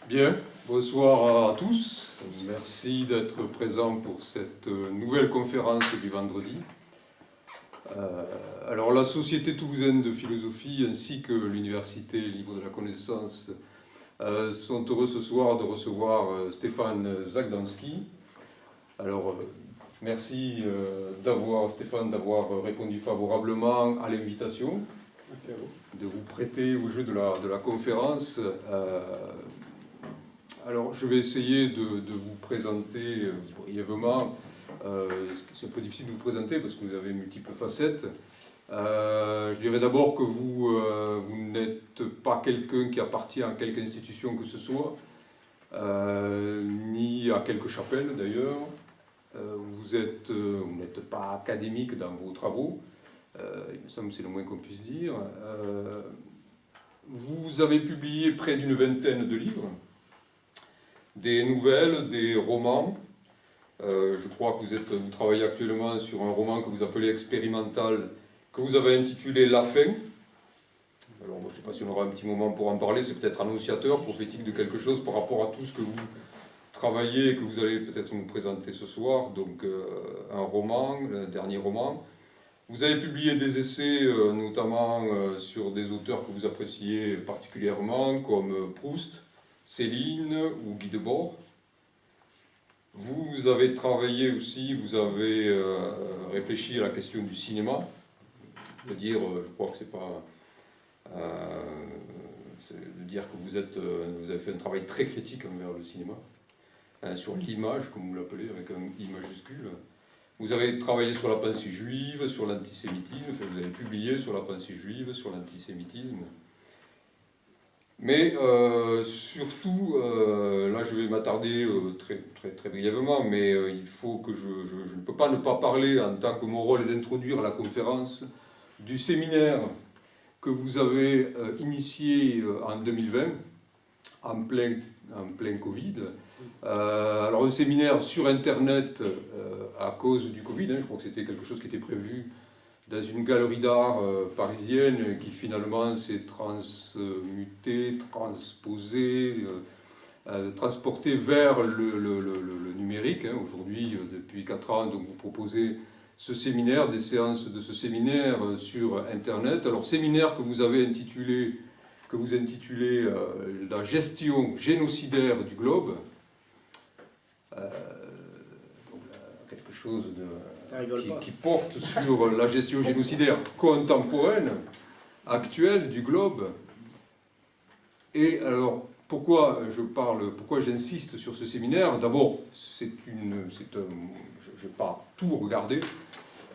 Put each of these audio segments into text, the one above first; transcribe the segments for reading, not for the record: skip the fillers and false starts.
Bien, bonsoir à tous. Merci d'être présents pour cette nouvelle conférence du vendredi. Alors la Société toulousaine de philosophie ainsi que l'Université libre de la connaissance sont heureux ce soir de recevoir Stéphane Zagdanski. Alors merci Stéphane d'avoir répondu favorablement à l'invitation, de vous prêter au jeu de la conférence. Alors, je vais essayer de vous présenter brièvement. C'est un peu difficile de vous présenter parce que vous avez multiples facettes. Je dirais d'abord que vous n'êtes pas quelqu'un qui appartient à quelque institution que ce soit, ni à quelque chapelle d'ailleurs. Vous n'êtes pas académique dans vos travaux, il me semble que c'est le moins qu'on puisse dire. Vous avez publié près d'une vingtaine de livres, des nouvelles, des romans. Je crois que vous travaillez actuellement sur un roman que vous appelez expérimental, que vous avez intitulé La fin. Alors moi, je ne sais pas si on aura un petit moment pour en parler, c'est peut-être annonciateur, prophétique de quelque chose par rapport à tout ce que vous travaillez et que vous allez peut-être nous présenter ce soir. Donc un roman, un dernier roman. Vous avez publié des essais, notamment sur des auteurs que vous appréciez particulièrement, comme Proust, Céline ou Guy Debord. Vous avez travaillé aussi, vous avez réfléchi à la question du cinéma. C'est-à-dire, je crois que c'est pas... c'est de dire que vous avez fait un travail très critique envers le cinéma, sur l'image, comme vous l'appelez, avec un I majuscule. Vous avez travaillé sur la pensée juive, sur l'antisémitisme, enfin, vous avez publié sur la pensée juive, sur l'antisémitisme. Mais surtout, là je vais m'attarder très brièvement, mais il faut que je ne peux pas ne pas parler, en tant que mon rôle est d'introduire la conférence, du séminaire que vous avez initié en 2020, en plein Covid. Alors un séminaire sur Internet à cause du Covid, je crois que c'était quelque chose qui était prévu dans une galerie d'art parisienne qui finalement s'est transmutée, transposée, transportée vers le numérique. Aujourd'hui, depuis 4 ans, donc vous proposez ce séminaire, des séances de ce séminaire sur Internet. Alors, séminaire que vous intitulez la gestion génocidaire du globe. Quelque chose qui porte sur la gestion génocidaire contemporaine, actuelle du globe. Et alors, pourquoi j'insiste sur ce séminaire? D'abord, je n'ai pas tout regardé,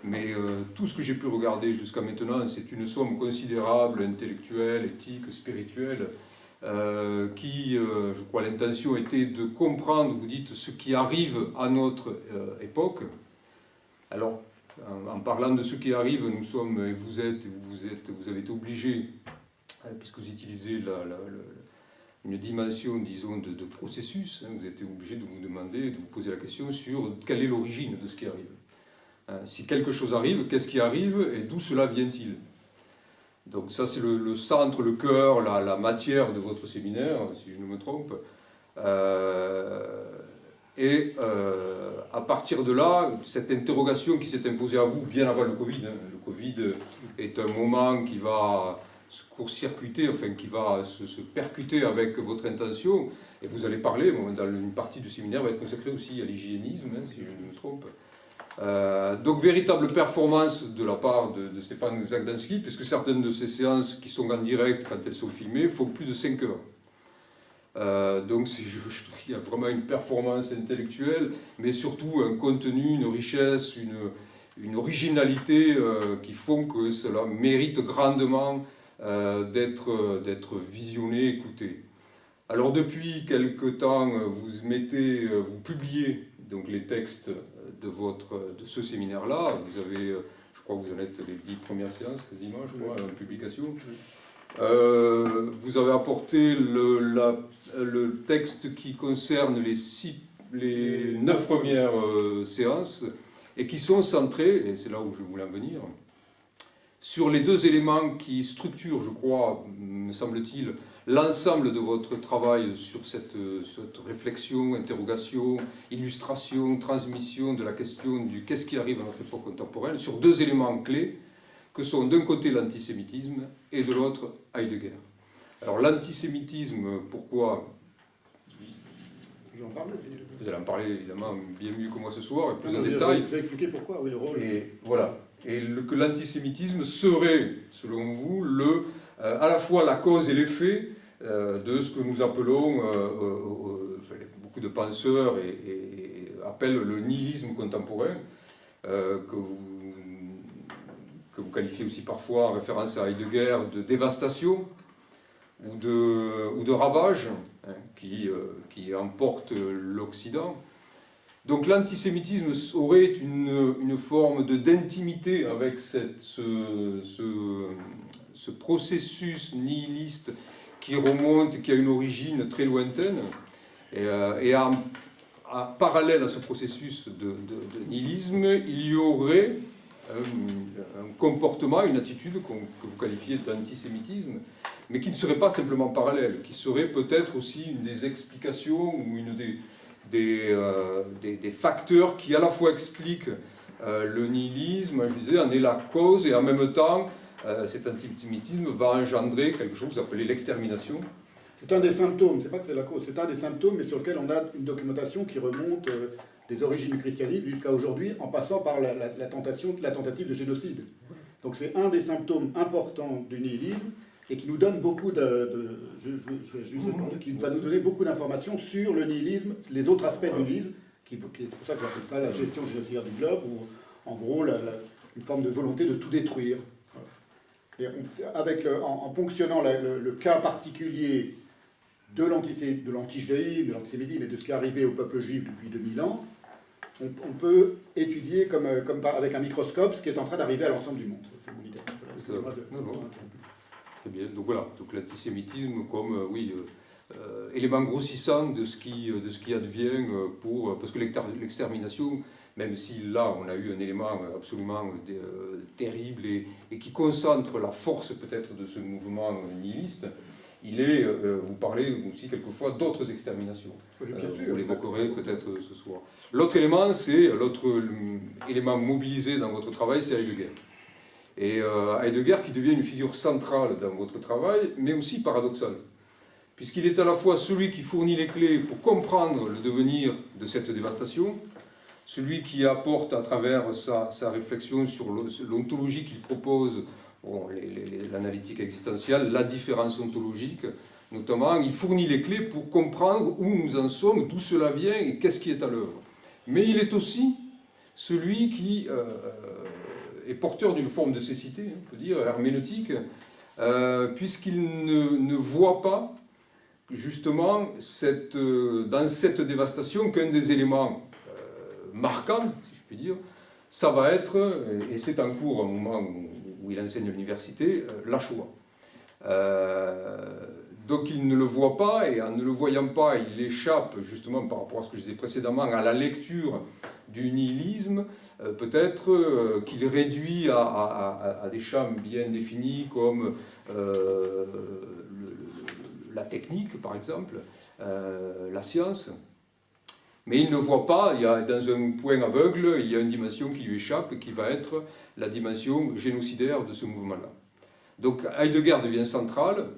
mais tout ce que j'ai pu regarder jusqu'à maintenant, c'est une somme considérable, intellectuelle, éthique, spirituelle, qui, je crois, l'intention était de comprendre, vous dites, ce qui arrive à notre époque. Alors, en parlant de ce qui arrive, vous avez été obligé, puisque vous utilisez une dimension, disons, de processus, vous êtes obligé de vous demander, de vous poser la question sur quelle est l'origine de ce qui arrive. Si quelque chose arrive, qu'est-ce qui arrive et d'où cela vient-il? Donc ça, c'est le centre, le cœur, la matière de votre séminaire, si je ne me trompe. À partir de là, cette interrogation qui s'est imposée à vous bien avant le Covid, le Covid est un moment qui va se court-circuiter, enfin qui va se percuter avec votre intention, et vous allez parler, dans une partie du séminaire va être consacrée aussi à l'hygiénisme, si je ne me trompe. Donc véritable performance de la part de Stéphane Zagdanski, puisque certaines de ces séances qui sont en direct, quand elles sont filmées, font plus de 5 heures. Donc je trouve qu'il y a vraiment une performance intellectuelle, mais surtout un contenu, une richesse, une originalité qui font que cela mérite grandement d'être visionné, écouté. Alors depuis quelque temps, vous publiez donc les textes de ce séminaire-là. Vous avez, je crois que vous en êtes les 10 premières séances quasiment, je crois, en publication. Vous avez apporté le texte qui concerne les 9 premières séances et qui sont centrés, et c'est là où je voulais en venir, sur les 2 éléments qui structurent, je crois, me semble-t-il, l'ensemble de votre travail sur cette réflexion, interrogation, illustration, transmission de la question du qu'est-ce qui arrive à notre époque contemporaine, sur deux éléments clés, que sont d'un côté l'antisémitisme et de l'autre Heidegger. Alors l'antisémitisme, pourquoi? Vous allez en parler évidemment bien mieux que moi ce soir, et plus en détail. Je vais expliquer pourquoi, oui, le rôle. Et voilà. Et que l'antisémitisme serait, selon vous, à la fois la cause et l'effet de ce que nous appelons, beaucoup de penseurs appellent le nihilisme contemporain, que vous qualifiez aussi parfois, en référence à Heidegger, de dévastation ou de ravage, hein, qui emporte l'Occident. Donc l'antisémitisme aurait une forme d'intimité avec ce processus nihiliste qui remonte, qui a une origine très lointaine, et parallèle à ce processus de nihilisme, il y aurait un comportement, une attitude que vous qualifiez d'antisémitisme, mais qui ne serait pas simplement parallèle, qui serait peut-être aussi une des explications ou une des facteurs qui à la fois expliquent le nihilisme, je disais, en est la cause, et en même temps, cet antisémitisme va engendrer quelque chose que vous appelez l'extermination. C'est un des symptômes, c'est pas que c'est la cause, c'est un des symptômes, mais sur lequel on a une documentation qui remonte des origines du christianisme jusqu'à aujourd'hui, en passant par la tentative de génocide. Donc c'est un des symptômes importants du nihilisme, et qui nous donne beaucoup qui va nous donner beaucoup d'informations sur le nihilisme, les autres aspects du nihilisme, c'est pour ça que j'appelle ça la gestion génocidaire du globe, ou en gros une forme de volonté de tout détruire. Et en ponctionnant le cas particulier de l'antijudaïsme, de l'antisémitisme et de ce qui est arrivé au peuple juif depuis 2000 ans, on peut étudier avec un microscope ce qui est en train d'arriver à l'ensemble du monde. C'est mon idée. Très bien. Donc voilà, donc l'antisémitisme comme élément grossissant de ce qui advient parce que l'extermination, même si là on a eu un élément absolument terrible et qui concentre la force peut-être de ce mouvement nihiliste, vous parlez aussi quelquefois d'autres exterminations. Oui, bien sûr. Vous l'évoquerez peut-être ce soir. L'autre élément mobilisé dans votre travail, c'est Heidegger. Et Heidegger qui devient une figure centrale dans votre travail, mais aussi paradoxale, puisqu'il est à la fois celui qui fournit les clés pour comprendre le devenir de cette dévastation, celui qui apporte à travers sa réflexion sur l'ontologie qu'il propose, l'analytique existentielle, la différence ontologique, notamment, il fournit les clés pour comprendre où nous en sommes, d'où cela vient et qu'est-ce qui est à l'œuvre. Mais il est aussi celui qui est porteur d'une forme de cécité, on peut dire, herméneutique, puisqu'il ne voit pas, justement, dans cette dévastation, qu'un des éléments marquants, si je puis dire, ça va être, et c'est en cours au moment où il enseigne à l'université, la Shoah. Donc il ne le voit pas, et en ne le voyant pas, il échappe, justement, par rapport à ce que je disais précédemment, à la lecture du nihilisme, peut-être qu'il réduit à des champs bien définis comme la technique, par exemple, la science. Mais il ne voit pas, dans un point aveugle, il y a une dimension qui lui échappe, qui va être la dimension génocidaire de ce mouvement-là. Donc Heidegger devient central,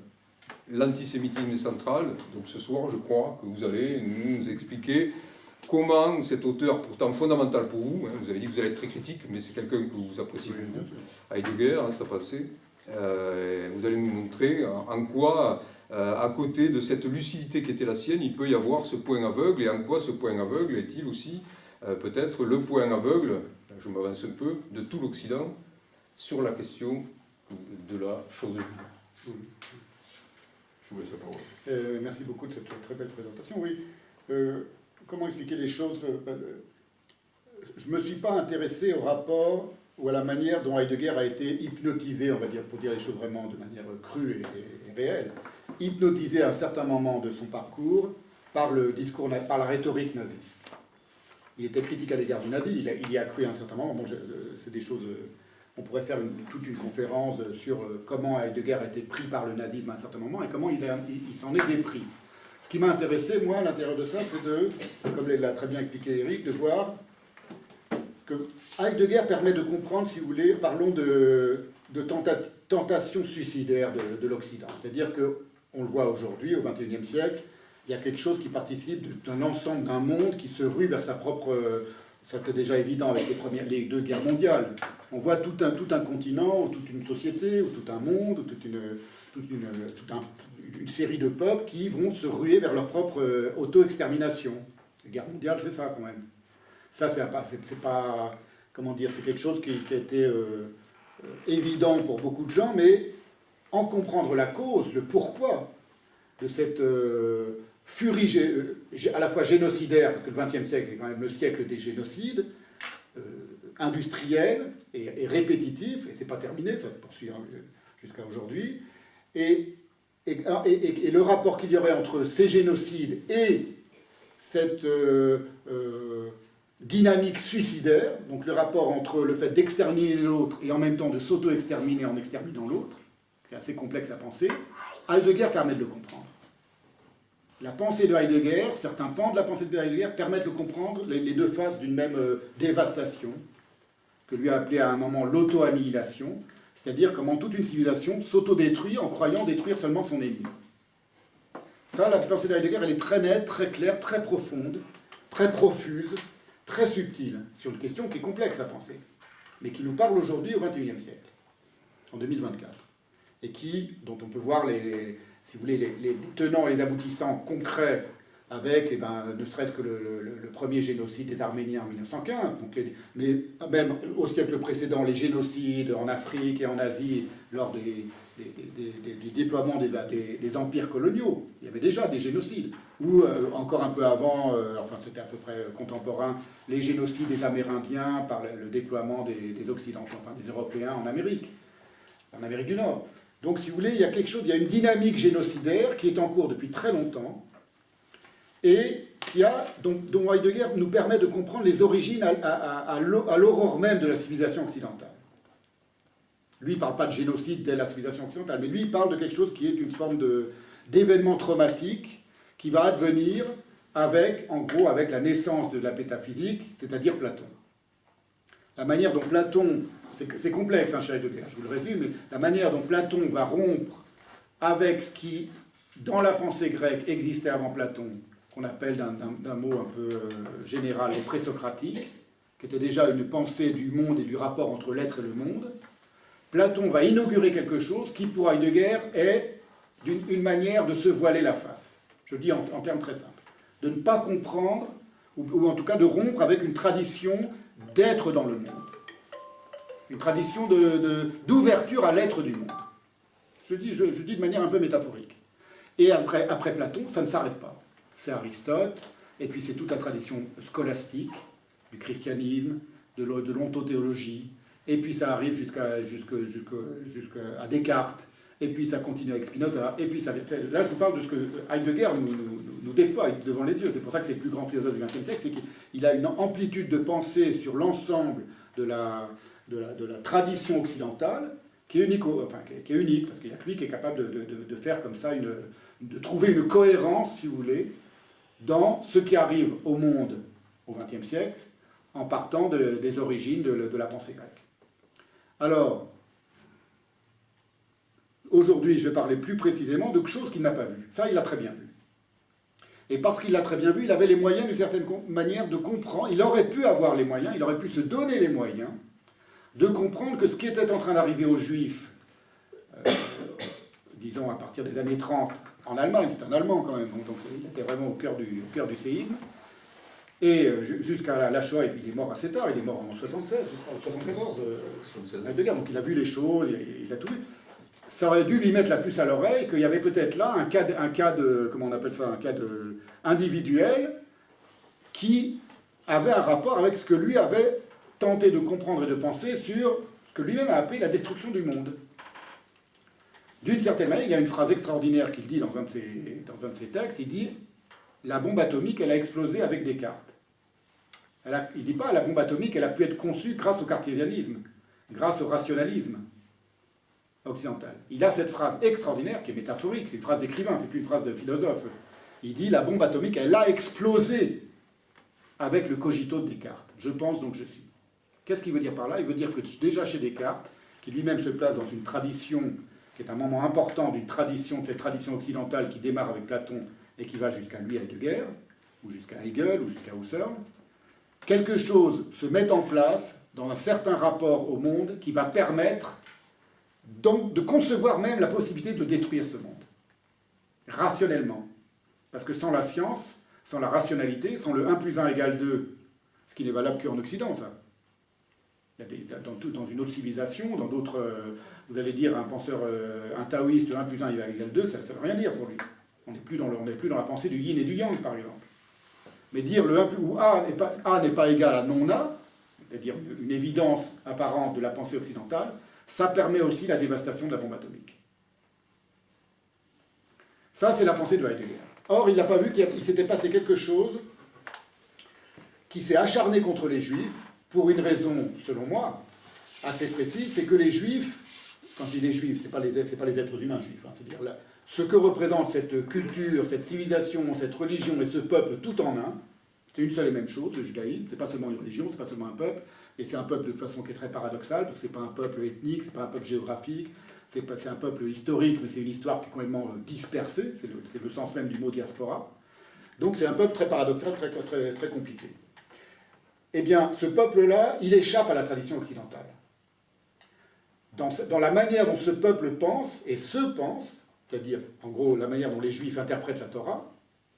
l'antisémitisme est central, donc ce soir, je crois que vous allez nous expliquer comment cet auteur, pourtant fondamental pour vous, vous avez dit que vous allez être très critique, mais c'est quelqu'un que vous appréciez beaucoup, Heidegger, sa pensée, vous allez nous montrer en quoi, à côté de cette lucidité qui était la sienne, il peut y avoir ce point aveugle, et en quoi ce point aveugle est-il aussi peut-être le point aveugle, je m'avance un peu, de tout l'Occident sur la question de la chose juive. Je vous laisse la parole. Merci beaucoup de cette très belle présentation. Oui. Comment expliquer les choses? Je ne me suis pas intéressé au rapport ou à la manière dont Heidegger a été hypnotisé, on va dire, pour dire les choses vraiment de manière crue et réelle, hypnotisé à un certain moment de son parcours par le discours, par la rhétorique nazie. Il était critique à l'égard du nazi, il y a cru à un certain moment, bon, c'est des choses On pourrait faire toute une conférence sur comment Heidegger a été pris par le nazisme à un certain moment et comment il s'en est dépris. Ce qui m'a intéressé, moi, à l'intérieur de ça, c'est comme l'a très bien expliqué Eric, de voir que Heidegger permet de comprendre, si vous voulez, parlons de tentation suicidaire de l'Occident. C'est-à-dire qu'on le voit aujourd'hui, au XXIe siècle, il y a quelque chose qui participe d'un ensemble, d'un monde qui se rue vers sa propre... Ça était déjà évident avec les deux guerres mondiales. On voit tout un continent, ou toute une société, ou tout un monde, ou toute une série de peuples qui vont se ruer vers leur propre auto-extermination. Les guerres mondiales, c'est ça quand même. Ça, c'est pas comment dire, c'est quelque chose qui a été évident pour beaucoup de gens, mais en comprendre la cause, le pourquoi de cette furie à la fois génocidaire, parce que le XXe siècle est quand même le siècle des génocides, industriel et répétitif, et c'est pas terminé, ça se poursuit jusqu'à aujourd'hui, et le rapport qu'il y aurait entre ces génocides et cette dynamique suicidaire, donc le rapport entre le fait d'exterminer l'autre et en même temps de s'auto-exterminer en exterminant l'autre, qui est assez complexe à penser, Heidegger permet de le comprendre. La pensée de Heidegger, certains pans de la pensée de Heidegger permettent de comprendre les deux faces d'une même dévastation, que lui a appelé à un moment l'auto-annihilation, c'est-à-dire comment toute une civilisation s'auto-détruit en croyant détruire seulement son ennemi. Ça, la pensée de Heidegger, elle est très nette, très claire, très profonde, très profuse, très subtile, sur une question qui est complexe à penser, mais qui nous parle aujourd'hui au XXIe siècle, en 2024, et dont on peut voir si vous voulez, les tenants et les aboutissants concrets avec, ne serait-ce que le premier génocide des Arméniens en 1915, mais même au siècle précédent, les génocides en Afrique et en Asie lors du déploiement des empires coloniaux. Il y avait déjà des génocides. Ou encore un peu avant, enfin c'était à peu près contemporain, les génocides des Amérindiens par le déploiement des Occidentaux, enfin des Européens en Amérique du Nord. Donc, si vous voulez, il y a une dynamique génocidaire qui est en cours depuis très longtemps et dont Heidegger nous permet de comprendre les origines à l'aurore même de la civilisation occidentale. Lui, il ne parle pas de génocide dès la civilisation occidentale, mais lui, il parle de quelque chose qui est une forme d'événement traumatique qui va advenir en gros, avec la naissance de la métaphysique, c'est-à-dire Platon. La manière dont Platon... C'est complexe, chez Heidegger, je vous le résume, mais la manière dont Platon va rompre avec ce qui, dans la pensée grecque, existait avant Platon, qu'on appelle d'un mot un peu général, le présocratique, qui était déjà une pensée du monde et du rapport entre l'être et le monde. Platon va inaugurer quelque chose qui, pour Heidegger, est une manière de se voiler la face. Je dis en termes très simples. De ne pas comprendre, ou en tout cas de rompre avec une tradition d'être dans le monde. Une tradition d'ouverture à l'être du monde. Je dis de manière un peu métaphorique. Et après Platon, ça ne s'arrête pas. C'est Aristote, et puis c'est toute la tradition scolastique, du christianisme, de l'ontothéologie, et puis ça arrive jusqu'à Descartes, et puis ça continue avec Spinoza, et puis là je vous parle de ce que Heidegger nous déploie devant les yeux. C'est pour ça que c'est le plus grand philosophe du XXe siècle, c'est qu'il a une amplitude de pensée sur l'ensemble de la tradition occidentale qui est unique, parce qu'il y a que lui qui est capable de faire comme ça, de trouver une cohérence, si vous voulez, dans ce qui arrive au monde au XXe siècle, en partant des origines de la pensée grecque. Alors, aujourd'hui, je vais parler plus précisément de choses qu'il n'a pas vues. Ça, il l'a très bien vu. Et parce qu'il l'a très bien vu, il avait les moyens, d'une certaine manière, de comprendre. Il aurait pu avoir les moyens, il aurait pu se donner les moyens de comprendre que ce qui était en train d'arriver aux Juifs, disons à partir des années 30, en Allemagne, c'est un Allemand quand même, donc il était vraiment au cœur du séisme, et jusqu'à la Shoah, et puis il est mort assez tard, il est mort en 76, je crois, 74, Heidegger, donc il a vu les choses, il a tout vu. Ça aurait dû lui mettre la puce à l'oreille qu'il y avait peut-être là un cas individuel qui avait un rapport avec ce que lui avait tenté de comprendre et de penser sur ce que lui-même a appelé la destruction du monde. D'une certaine manière, il y a une phrase extraordinaire qu'il dit dans un de ses textes, il dit « La bombe atomique, elle a explosé avec Descartes ». Il ne dit pas « La bombe atomique, elle a pu être conçue grâce au cartésianisme ». grâce au rationalisme occidental. Il a cette phrase extraordinaire qui est métaphorique, c'est une phrase d'écrivain, c'est plus une phrase de philosophe. Il dit la bombe atomique, elle a explosé avec le cogito de Descartes. Je pense donc je suis. Qu'est-ce qu'il veut dire par là? Il veut dire que déjà chez Descartes, qui lui-même se place dans une tradition qui est un moment important d'une tradition, de cette tradition occidentale qui démarre avec Platon et qui va jusqu'à lui, Heidegger, ou jusqu'à Hegel, ou jusqu'à Husserl, quelque chose se met en place dans un certain rapport au monde qui va permettre donc de concevoir même la possibilité de détruire ce monde, rationnellement. Parce que sans la science, sans la rationalité, sans le 1 plus 1 égale 2, ce qui n'est valable qu'en Occident, ça. Il y a dans une autre civilisation, dans d'autres... vous allez dire un penseur, un taoïste, le 1 plus 1 égale 2, ça ne veut rien dire pour lui. On n'est plus dans la pensée du yin et du yang, par exemple. Mais dire le 1 plus, où A n'est pas égal à non-A, c'est-à-dire une évidence apparente de la pensée occidentale, ça permet aussi la dévastation de la bombe atomique. Ça, c'est la pensée de Heidegger. Or, il n'a pas vu qu'il s'était passé quelque chose qui s'est acharné contre les Juifs, pour une raison, selon moi, assez précise, c'est que les Juifs, quand je dis les Juifs, ce n'est pas les êtres humains juifs, hein, c'est-à-dire ce que représente cette culture, cette civilisation, cette religion et ce peuple tout en un, c'est une seule et même chose, le judaïsme, c'est pas seulement une religion, c'est pas seulement un peuple, et c'est un peuple de toute façon qui est très paradoxal, parce que c'est pas un peuple ethnique, c'est pas un peuple géographique, c'est un peuple historique, mais c'est une histoire qui est complètement dispersée, c'est le sens même du mot diaspora. Donc c'est un peuple très paradoxal, très compliqué. Eh bien, ce peuple-là, il échappe à la tradition occidentale. Dans la manière dont ce peuple pense, et se pense, c'est-à-dire, en gros, la manière dont les Juifs interprètent la Torah,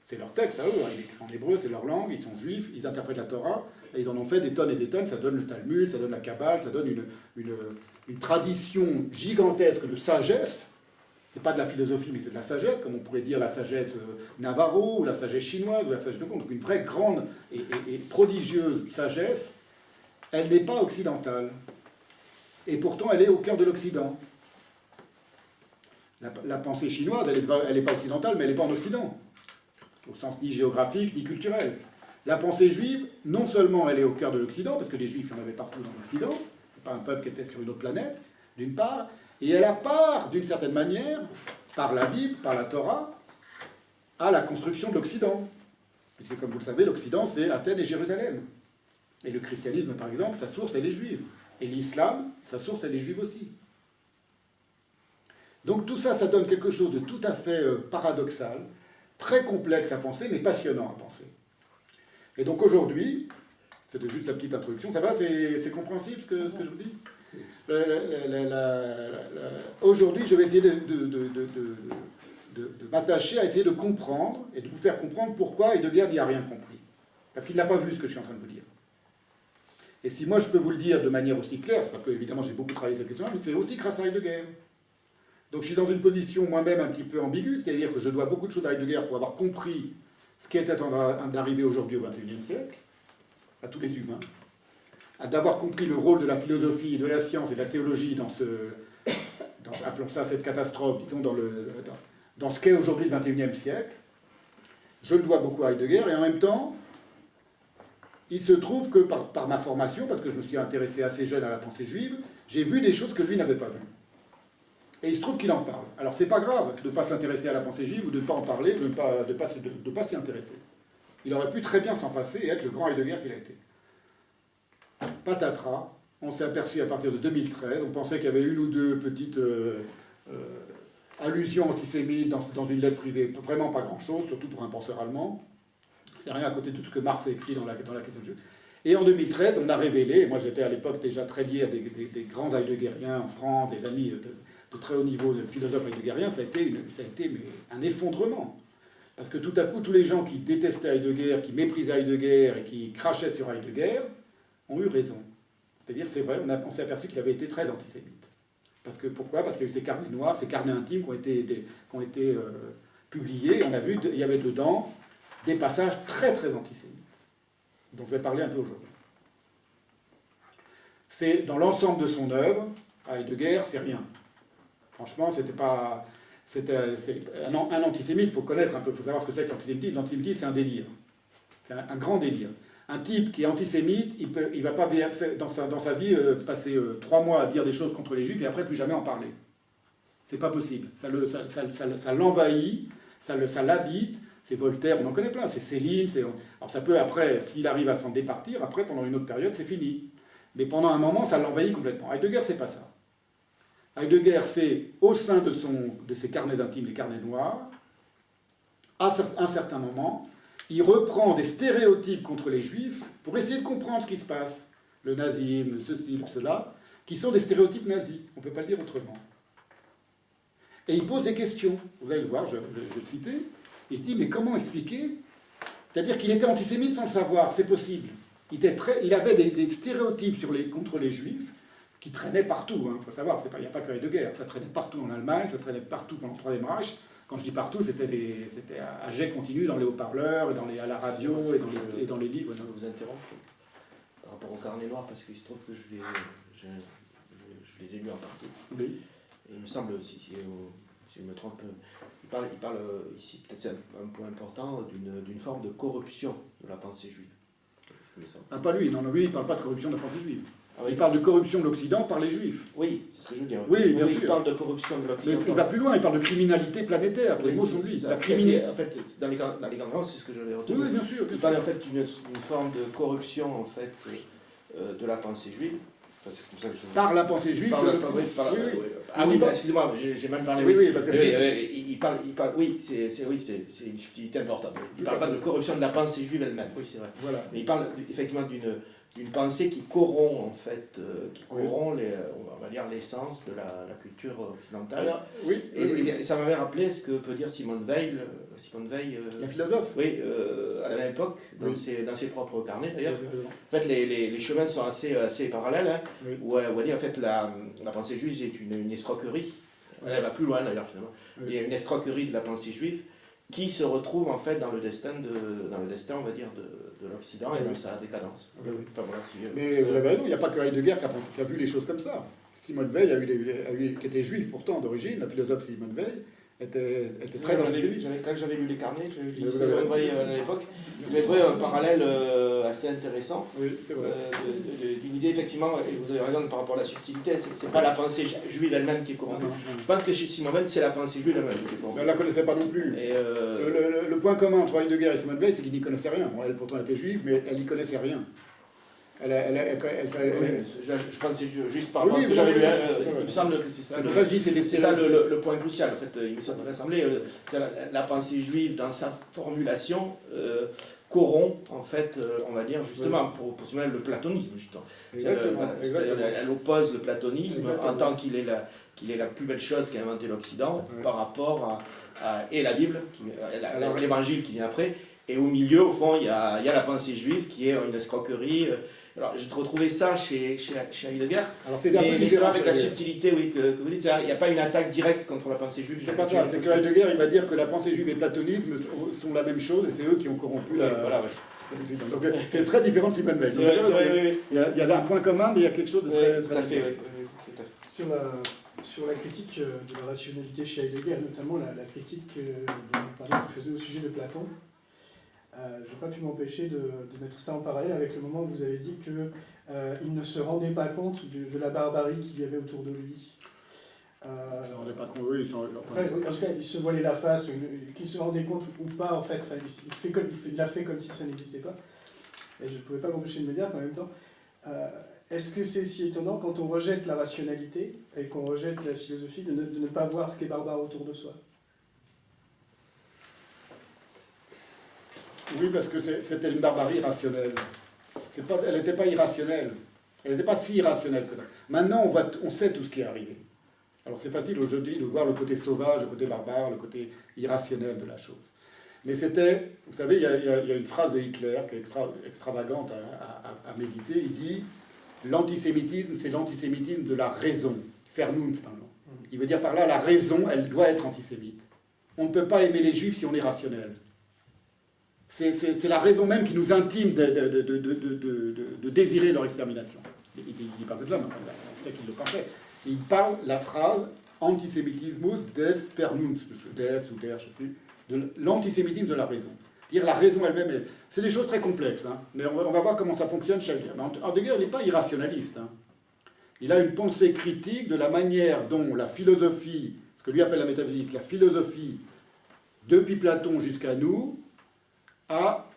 c'est leur texte à eux, hein, il est écrit en hébreu, c'est leur langue, ils sont juifs, ils interprètent la Torah, et ils en ont fait des tonnes et des tonnes, ça donne le Talmud, ça donne la Kabbale, ça donne une tradition gigantesque de sagesse. C'est pas de la philosophie, mais c'est de la sagesse, comme on pourrait dire la sagesse navarro, ou la sagesse chinoise, ou la sagesse de Conte. Donc une vraie grande et prodigieuse sagesse, elle n'est pas occidentale. Et pourtant, elle est au cœur de l'Occident. La pensée chinoise, elle n'est pas occidentale, mais elle n'est pas en Occident, au sens ni géographique, ni culturel. La pensée juive, non seulement elle est au cœur de l'Occident, parce que les Juifs, il y en avait partout dans l'Occident, c'est pas un peuple qui était sur une autre planète, d'une part, et elle a part, d'une certaine manière, par la Bible, par la Torah, à la construction de l'Occident. Puisque, comme vous le savez, l'Occident, c'est Athènes et Jérusalem. Et le christianisme, par exemple, sa source, elle est juive. Et l'islam, sa source, elle est juive aussi. Donc tout ça, ça donne quelque chose de tout à fait paradoxal, très complexe à penser, mais passionnant à penser. Et donc aujourd'hui, c'était juste la petite introduction, ça va, c'est compréhensible ce que je vous dis? Aujourd'hui, je vais essayer de m'attacher à essayer de comprendre et de vous faire comprendre pourquoi Heidegger n'y a rien compris. Parce qu'il n'a pas vu ce que je suis en train de vous dire. Et si moi je peux vous le dire de manière aussi claire, parce que évidemment j'ai beaucoup travaillé cette question-là, mais c'est aussi grâce à Heidegger. Donc je suis dans une position moi-même un petit peu ambiguë, c'est-à-dire que je dois beaucoup de choses à Heidegger pour avoir compris ce qui était en train d'arriver aujourd'hui au XXIe siècle, à tous les humains, d'avoir compris le rôle de la philosophie, de la science et de la théologie dans appelons ça cette catastrophe, disons, dans ce qu'est aujourd'hui le XXIe siècle. Je le dois beaucoup à Heidegger, et en même temps, il se trouve que par ma formation, parce que je me suis intéressé assez jeune à la pensée juive, j'ai vu des choses que lui n'avait pas vues. Et il se trouve qu'il en parle. Alors c'est pas grave de ne pas s'intéresser à la pensée juive, ou de ne pas en parler, de ne pas s'y intéresser. Il aurait pu très bien s'en passer et être le grand Heidegger qu'il a été. Patatras, on s'est aperçu à partir de 2013, on pensait qu'il y avait une ou deux petites allusions antisémites dans une lettre privée, vraiment pas grand-chose, surtout pour un penseur allemand. C'est rien à côté de tout ce que Marx a écrit dans la question de Juif. Et en 2013, on a révélé, moi j'étais à l'époque déjà très lié à des grands heideggeriens en France, des amis de très haut niveau de philosophes heideggeriens, ça a été un effondrement. Parce que tout à coup, tous les gens qui détestaient Heidegger, qui méprisaient Heidegger et qui crachaient sur Heidegger, ont eu raison. C'est-à-dire, c'est vrai, on s'est aperçu qu'il avait été très antisémite. Pourquoi ? Parce qu'il y a eu ces carnets noirs, ces carnets intimes qui ont été publiés. On a vu, il y avait dedans des passages très très antisémites, dont je vais parler un peu aujourd'hui. C'est dans l'ensemble de son œuvre, à Heidegger, c'est rien. Franchement, c'est un antisémite, il faut connaître un peu, il faut savoir ce que c'est que l'antisémitisme. L'antisémitisme, c'est un délire. C'est un grand délire. Un type qui est antisémite, il va pas bien dans sa vie passer 3 mois à dire des choses contre les juifs et après plus jamais en parler. C'est pas possible. Ça l'envahit, ça l'habite. C'est Voltaire, on en connaît plein. C'est Céline. Alors ça peut après, s'il arrive à s'en départir, après pendant une autre période, c'est fini. Mais pendant un moment, ça l'envahit complètement. Heidegger, c'est pas ça. Heidegger, c'est au sein de ses carnets intimes, les carnets noirs, à un certain moment, il reprend des stéréotypes contre les juifs pour essayer de comprendre ce qui se passe. Le nazisme, ceci, cela, qui sont des stéréotypes nazis. On ne peut pas le dire autrement. Et il pose des questions. Vous allez le voir, je vais le citer. Il se dit, mais comment expliquer? C'est-à-dire qu'il était antisémite sans le savoir, c'est possible. Il avait des stéréotypes contre les juifs qui traînaient partout. Il faut savoir, il n'y a pas que Heidegger. Ça traînait partout en Allemagne, ça traînait partout pendant le Troisième Reich. Quand je dis partout, c'était à jet continu dans les haut-parleurs, à la radio et dans les livres. Je vais vous interrompre par rapport au carnet noir, parce qu'il se trouve que je les ai lus en partie. Oui. Et il me semble, si je me trompe, il parle ici, peut-être c'est un point important, d'une forme de corruption de la pensée juive. Ah, pas lui, non, lui, il ne parle pas de corruption de la pensée juive. Ah, oui. Il parle de corruption de l'Occident par les Juifs. Oui, c'est ce que je veux dire. Oui, bien sûr. Il parle de corruption de l'Occident. Mais il va plus loin, il parle de criminalité planétaire. Les mots sont de lui. La criminalité. En fait, dans les grands rangs, c'est ce que j'avais retenu. Oui, bien sûr. Il parle en fait d'une forme de corruption en fait de la pensée juive. Enfin, c'est comme ça que par la pensée juive. Oui. Ah oui, excusez-moi, j'ai mal parlé. Oui, parce que il parle. Oui, c'est une subtilité importante. Il ne parle pas de corruption de la pensée juive elle-même. Oui, c'est vrai. Voilà. Mais il parle effectivement d'une pensée qui corrompt en fait, on va dire l'essence de la culture occidentale. Alors, oui. Et ça m'avait rappelé ce que peut dire Simone Weil, la philosophe. Oui, à la même époque, dans ses propres carnets d'ailleurs. En fait, les chemins sont assez parallèles, hein, où elle dit en fait la pensée juive est une escroquerie. Elle va plus loin d'ailleurs finalement. Il y a une escroquerie de la pensée juive qui se retrouve en fait dans le destin on va dire, de l'Occident et dans sa décadence. Enfin, voilà, mais vous avez raison, il n'y a pas que Heidegger qui a vu les choses comme ça. Simone Weil, qui était juif pourtant d'origine, la philosophe Simone Weil, était très antisémite. Quand j'avais lu les carnets, j'ai lu Simone Weil à l'époque, j'ai trouvé un parallèle assez intéressant d'une idée, effectivement, et vous avez raison par rapport à la subtilité, c'est pas la pensée juive elle-même qui est corrompue. Je pense que chez Simone Weil, c'est la pensée juive elle-même qui est corrompue. Mais elle ne la connaissait pas non plus. Et le point commun entre Heidegger et Simone Weil, c'est qu'ils n'y connaissaient rien. Bon, elle pourtant était juive, mais elle n'y connaissait rien. Je pense que c'est juste par rapport à ce que j'avais lu. Il me semble que c'est ça le point crucial. En fait, il me semblait la pensée juive dans sa formulation corrompt, en fait, on va dire, justement, pour ce même le platonisme, justement. Exactement. Elle oppose le platonisme en tant qu'il est la plus belle chose qu'a inventé l'Occident par rapport à la Bible, l'évangile qui vient après. Et au milieu, au fond, il y a la pensée juive qui est une escroquerie. Alors, je retrouvais ça chez Heidegger, mais c'est avec la subtilité que vous dites, il n'y a pas une attaque directe contre la pensée juive. C'est pas ça, c'est que Heidegger, il va dire que la pensée juive et le platonisme sont la même chose, et c'est eux qui ont corrompu la... Voilà, donc c'est très différent de Simone Weil. Il y a un point commun, mais il y a quelque chose de très différent. Sur la critique de la rationalité chez Heidegger, notamment la critique qu'il faisait au sujet de Platon, je n'ai pas pu m'empêcher de mettre ça en parallèle avec le moment où vous avez dit qu'il ne se rendait pas compte de la barbarie qu'il y avait autour de lui. Il ne se rendait pas compte, oui. En tout cas, il se voilait la face, qu'il se rendait compte ou pas, en fait. Il l'a fait comme si ça n'existait pas. Et je ne pouvais pas m'empêcher de me dire qu'en même temps, est-ce que c'est si étonnant quand on rejette la rationalité et qu'on rejette la philosophie de ne pas voir ce qui est barbare autour de soi ? Oui, parce que c'était une barbarie rationnelle. Elle n'était pas irrationnelle. Elle n'était pas si irrationnelle que ça. Maintenant, on sait tout ce qui est arrivé. Alors c'est facile aujourd'hui de voir le côté sauvage, le côté barbare, le côté irrationnel de la chose. Mais c'était, vous savez, il y a une phrase de Hitler qui est extravagante à méditer. Il dit « L'antisémitisme, c'est l'antisémitisme de la raison. » Vernunft. Il veut dire par là, la raison, elle doit être antisémite. On ne peut pas aimer les juifs si on est rationnel. C'est la raison même qui nous intime de désirer leur extermination. Il ne dit pas que de l'homme, on sait qu'il le pensait. Il parle la phrase antisémitismus des Vernunft, des ou der, je ne sais plus, de l'antisémitisme de la raison. Dire la raison elle-même, c'est des choses très complexes, hein. Mais on va voir comment ça fonctionne chez Heidegger. Mais Heidegger, il n'est pas irrationaliste, hein. Il a une pensée critique de la manière dont la philosophie, ce que lui appelle la métaphysique, la philosophie, depuis Platon jusqu'à nous, a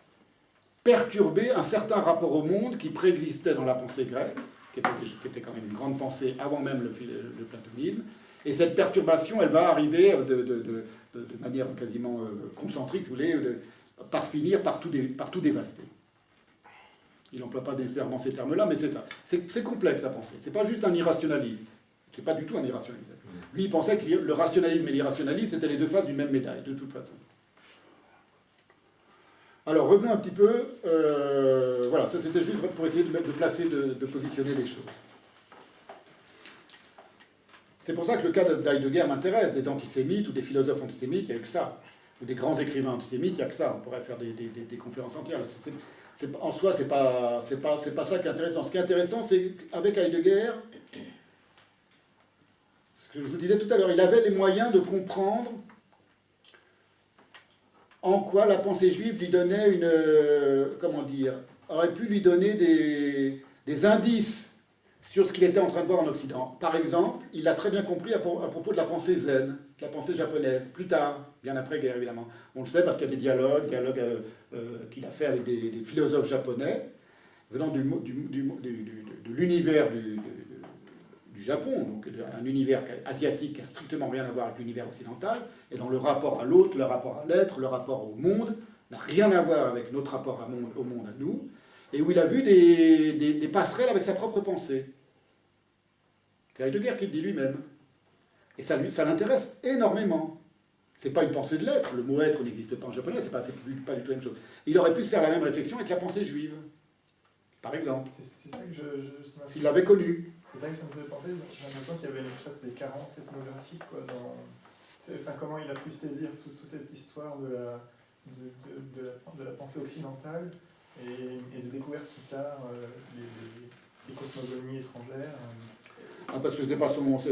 perturbé un certain rapport au monde qui préexistait dans la pensée grecque, qui était quand même une grande pensée avant même le platonisme. Et cette perturbation, elle va arriver de manière quasiment concentrique, si vous voulez, par finir par tout dévaster. Il n'emploie pas nécessairement ces termes-là, mais c'est ça. C'est complexe à penser. C'est pas juste un irrationaliste. C'est pas du tout un irrationaliste. Lui, il pensait que le rationalisme et l'irrationalisme, c'était les deux faces d'une même médaille, de toute façon. Alors, revenons un petit peu... voilà, ça c'était juste pour essayer de placer, de positionner les choses. C'est pour ça que le cas d'Heidegger m'intéresse. Des antisémites ou des philosophes antisémites, il n'y a que ça. Ou des grands écrivains antisémites, il n'y a que ça. On pourrait faire des conférences entières. En soi, c'est pas ça qui est intéressant. Ce qui est intéressant, c'est qu'avec Heidegger, ce que je vous disais tout à l'heure, il avait les moyens de comprendre en quoi la pensée juive lui donnait aurait pu lui donner des indices sur ce qu'il était en train de voir en Occident. Par exemple, il l'a très bien compris à propos de la pensée zen, de la pensée japonaise, plus tard, bien après-guerre évidemment. On le sait parce qu'il y a des dialogues qu'il a fait avec des philosophes japonais, venant de l'univers du Japon, donc un univers asiatique qui n'a strictement rien à voir avec l'univers occidental, et dans le rapport à l'autre, le rapport à l'être, le rapport au monde, n'a rien à voir avec notre rapport au monde à nous, et où il a vu des passerelles avec sa propre pensée. C'est Heidegger qui le dit lui-même. Et ça l'intéresse énormément. C'est pas une pensée de l'être, le mot être n'existe pas en japonais, c'est pas du tout la même chose. Il aurait pu se faire la même réflexion avec la pensée juive, par exemple. C'est ça que s'il l'avait connu. C'est ça que ça me faisait penser, j'ai l'impression qu'il y avait une espèce de carence ethnographique, quoi, comment il a pu saisir toute cette histoire de la pensée occidentale et de découvrir si tard les cosmogonies étrangères. Parce que ce n'est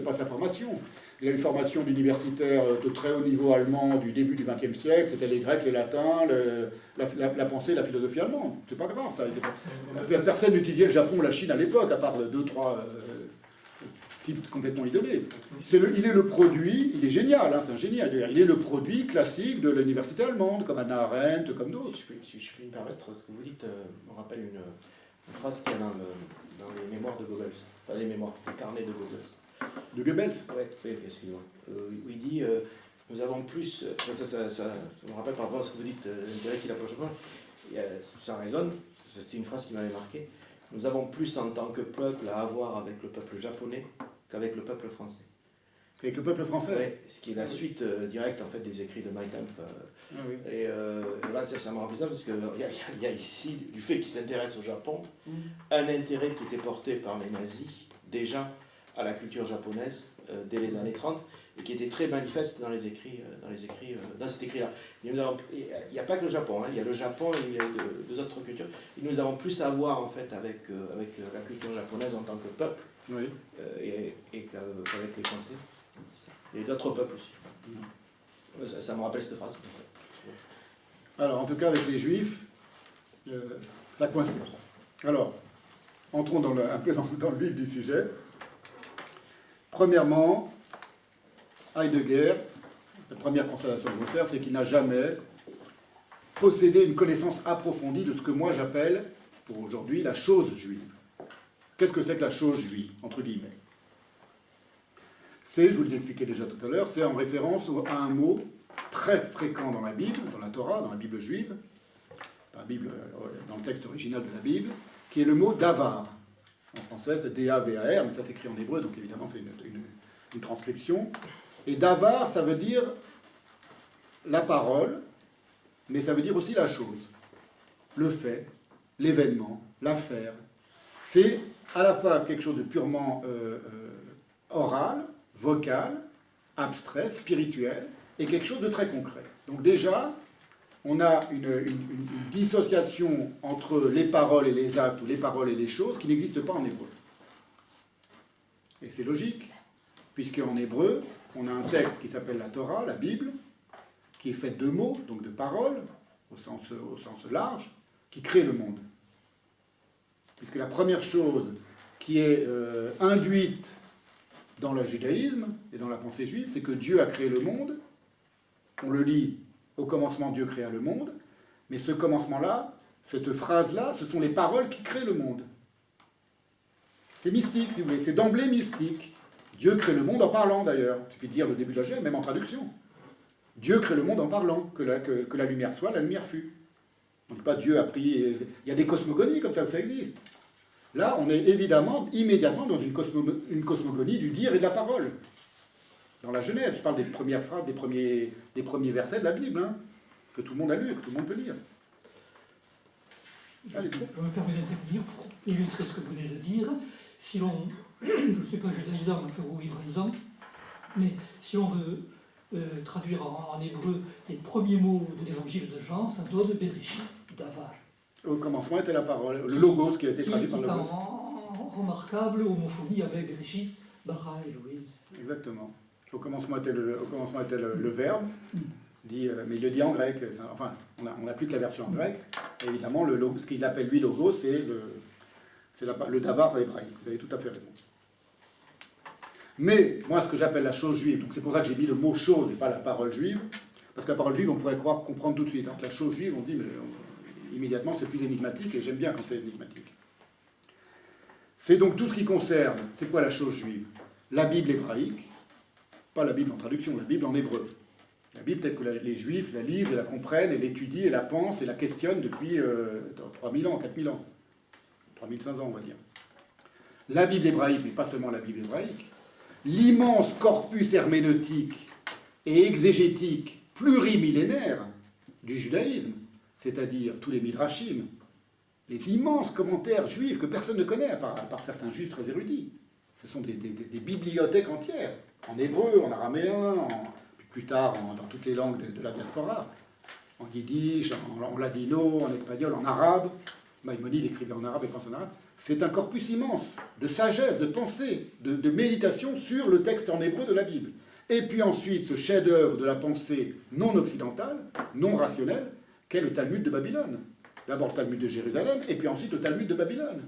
pas sa formation. Il a une formation d'universitaire de très haut niveau allemand du début du XXe siècle. C'était les Grecs, les Latins, la pensée, la philosophie allemande. C'est pas grave, ça. Personne n'étudiait le Japon ou la Chine à l'époque, à part 2-3 types complètement isolés. Il est le produit, il est génial, hein, c'est un génie. Il est le produit classique de l'université allemande, comme Hannah Arendt, comme d'autres. Si je puis me permettre, ce que vous dites me rappelle une phrase qu'il y a dans les mémoires de Goebbels. Pas les mémoires, les carnets de Goebbels. De Goebbels? Oui, excusez-moi. Où il dit nous avons plus. Ça me rappelle par rapport à ce que vous dites, l'intérêt qu'il a pour le Japon. Ça résonne, c'est une phrase qui m'avait marqué. Nous avons plus en tant que peuple à avoir avec le peuple japonais qu'avec le peuple français. Avec le peuple français? Oui, ce qui est la suite directe en fait des écrits de Mein Kampf. Oui. Et là, ça m'a rappelé ça parce qu'il y a ici, du fait qu'il s'intéresse au Japon, un intérêt qui était porté par les nazis déjà à la culture japonaise dès les années 30 et qui était très manifeste dans cet écrit-là. Il n'y a pas que le Japon, hein, il y a le Japon et il y a deux autres cultures. Et nous avons plus à voir en fait avec la culture japonaise en tant que peuple et qu'avec les Français. Et d'autres peuples aussi. Ça me rappelle cette phrase. Alors, en tout cas, avec les Juifs, ça coince. Alors, entrons un peu dans le vif du sujet. Premièrement, Heidegger, sa première constatation que je veux faire, c'est qu'il n'a jamais possédé une connaissance approfondie de ce que moi j'appelle, pour aujourd'hui, la chose juive. Qu'est-ce que c'est que la chose juive, entre guillemets? C'est, je vous l'ai expliqué déjà tout à l'heure, c'est en référence à un mot très fréquent dans la Bible, dans la Torah, dans la Bible juive, dans le texte original de la Bible, qui est le mot davar. En français, c'est D-A-V-A-R, mais ça s'écrit en hébreu, donc évidemment c'est une transcription. Et davar, ça veut dire la parole, mais ça veut dire aussi la chose. Le fait, l'événement, l'affaire. C'est à la fois quelque chose de purement oral, vocal, abstrait, spirituel, et quelque chose de très concret. Donc déjà, on a une dissociation entre les paroles et les actes, ou les paroles et les choses, qui n'existe pas en hébreu. Et c'est logique, puisqu'en hébreu, on a un texte qui s'appelle la Torah, la Bible, qui est fait de mots, donc de paroles, au sens large, qui crée le monde. Puisque la première chose qui est induite dans le judaïsme et dans la pensée juive, c'est que Dieu a créé le monde. On le lit, au commencement Dieu créa le monde, mais ce commencement-là, cette phrase-là, ce sont les paroles qui créent le monde. C'est mystique, si vous voulez, c'est d'emblée mystique. Dieu crée le monde en parlant, d'ailleurs. Il suffit de dire le début de la Genèse, même en traduction. Dieu crée le monde en parlant, que la lumière soit, la lumière fut. Donc pas Dieu a pris... Il y a des cosmogonies comme ça existe. Là, on est évidemment, immédiatement, dans une cosmogonie du dire et de la parole. Dans la Genèse, je parle des premières phrases, des premiers versets de la Bible, hein, que tout le monde a lu et que tout le monde peut lire. Allez, je me permets d'intervenir pour illustrer ce que vous venez de dire. Si l'on, je ne suis pas judaïsant, ou hébraïsant, mais si on veut traduire en hébreu les premiers mots de l'évangile de Jean, ça donne Bereshit Davar. Au commencement était la parole, le logos qui a été traduit par le logos. En remarquable homophonie avec Bereshit, Bara Elohim. Exactement. Au commencement était le verbe, dit, mais il le dit en grec. Enfin, on n'a plus que la version en grec. Et évidemment, ce qu'il appelle lui logos, c'est le davar hébraïque. Vous avez tout à fait raison. Mais moi, ce que j'appelle la chose juive, donc c'est pour ça que j'ai mis le mot chose et pas la parole juive, parce que la parole juive, on pourrait comprendre tout de suite. Donc la chose juive, on dit, mais immédiatement, c'est plus énigmatique, et j'aime bien quand c'est énigmatique. C'est donc tout ce qui concerne, c'est quoi la chose juive? La Bible hébraïque, pas la Bible en traduction, la Bible en hébreu. La Bible telle que les Juifs la lisent et la comprennent et l'étudient et la pensent et la questionnent depuis 3000 ans, 4000 ans, 3500 ans on va dire. La Bible hébraïque, mais pas seulement la Bible hébraïque, l'immense corpus herméneutique et exégétique plurimillénaire du judaïsme, c'est-à-dire tous les midrashim, les immenses commentaires juifs que personne ne connaît, à part certains juifs très érudits. Ce sont des bibliothèques entières, en hébreu, en araméen, plus tard dans toutes les langues de la diaspora, en yiddish, en ladino, en espagnol, en arabe. Maïmonide écrivait en arabe et pensait en arabe. C'est un corpus immense de sagesse, de pensée, de méditation sur le texte en hébreu de la Bible. Et puis ensuite, ce chef-d'œuvre de la pensée non occidentale, non rationnelle, qu'est le Talmud de Babylone. D'abord le Talmud de Jérusalem, et puis ensuite le Talmud de Babylone.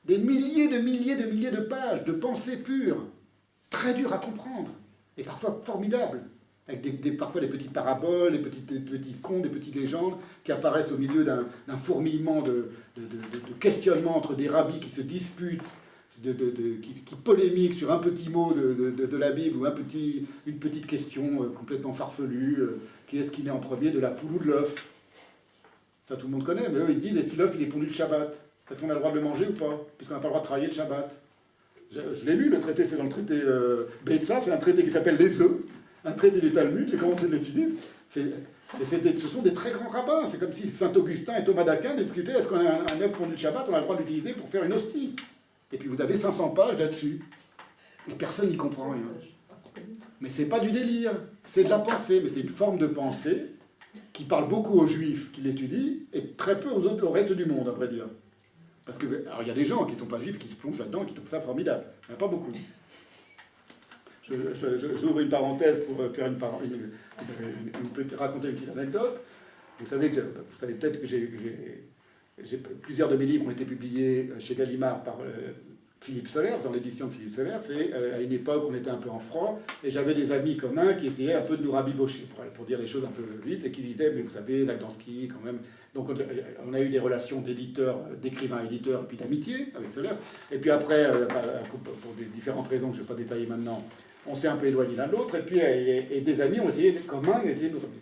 Des milliers de pages de pensée pure, très dures à comprendre, et parfois formidables, avec parfois des petites paraboles, des petits contes, des petites légendes qui apparaissent au milieu d'un fourmillement de questionnements entre des rabbis qui se disputent, qui polémiquent sur un petit mot de la Bible ou une petite question complètement farfelue, qui est-ce qui naît en premier, de la poule ou de l'œuf? Ça tout le monde connaît, mais eux ils disent, et si l'œuf il est pondu le Shabbat, est-ce qu'on a le droit de le manger ou pas? Puisqu'on n'a pas le droit de travailler le Shabbat. Je l'ai lu, le traité, c'est dans le traité Beitza, c'est un traité qui s'appelle Les œufs, un traité du Talmud, j'ai commencé de l'étudier. Ce sont des très grands rabbins, c'est comme si Saint-Augustin et Thomas d'Aquin discutaient, est-ce qu'on a un œuf pondu le Shabbat, on a le droit de l'utiliser pour faire une hostie. Et puis vous avez 500 pages là-dessus. Et personne n'y comprend rien. Mais c'est pas du délire, c'est de la pensée, mais c'est une forme de pensée qui parle beaucoup aux juifs qui l'étudient et très peu au reste du monde, à vrai dire. Parce que, alors il y a des gens qui ne sont pas juifs qui se plongent là-dedans et qui trouvent ça formidable. Il n'y en a pas beaucoup. J'ouvre une parenthèse pour faire raconter une petite anecdote. Vous savez peut-être que plusieurs de mes livres ont été publiés chez Gallimard par Philippe Solers, dans l'édition de Philippe Solers. C'est à une époque où on était un peu en froid, et j'avais des amis communs qui essayaient un peu de nous rabibocher, pour dire les choses un peu vite, et qui disaient, mais vous savez, Zagdansky, quand même. Donc on a eu des relations d'écrivain-éditeur, puis d'amitié avec Solers. Et puis après, pour des différentes raisons que je ne vais pas détailler maintenant, on s'est un peu éloigné l'un de l'autre, et puis des amis ont essayé, communs, de nous ramener.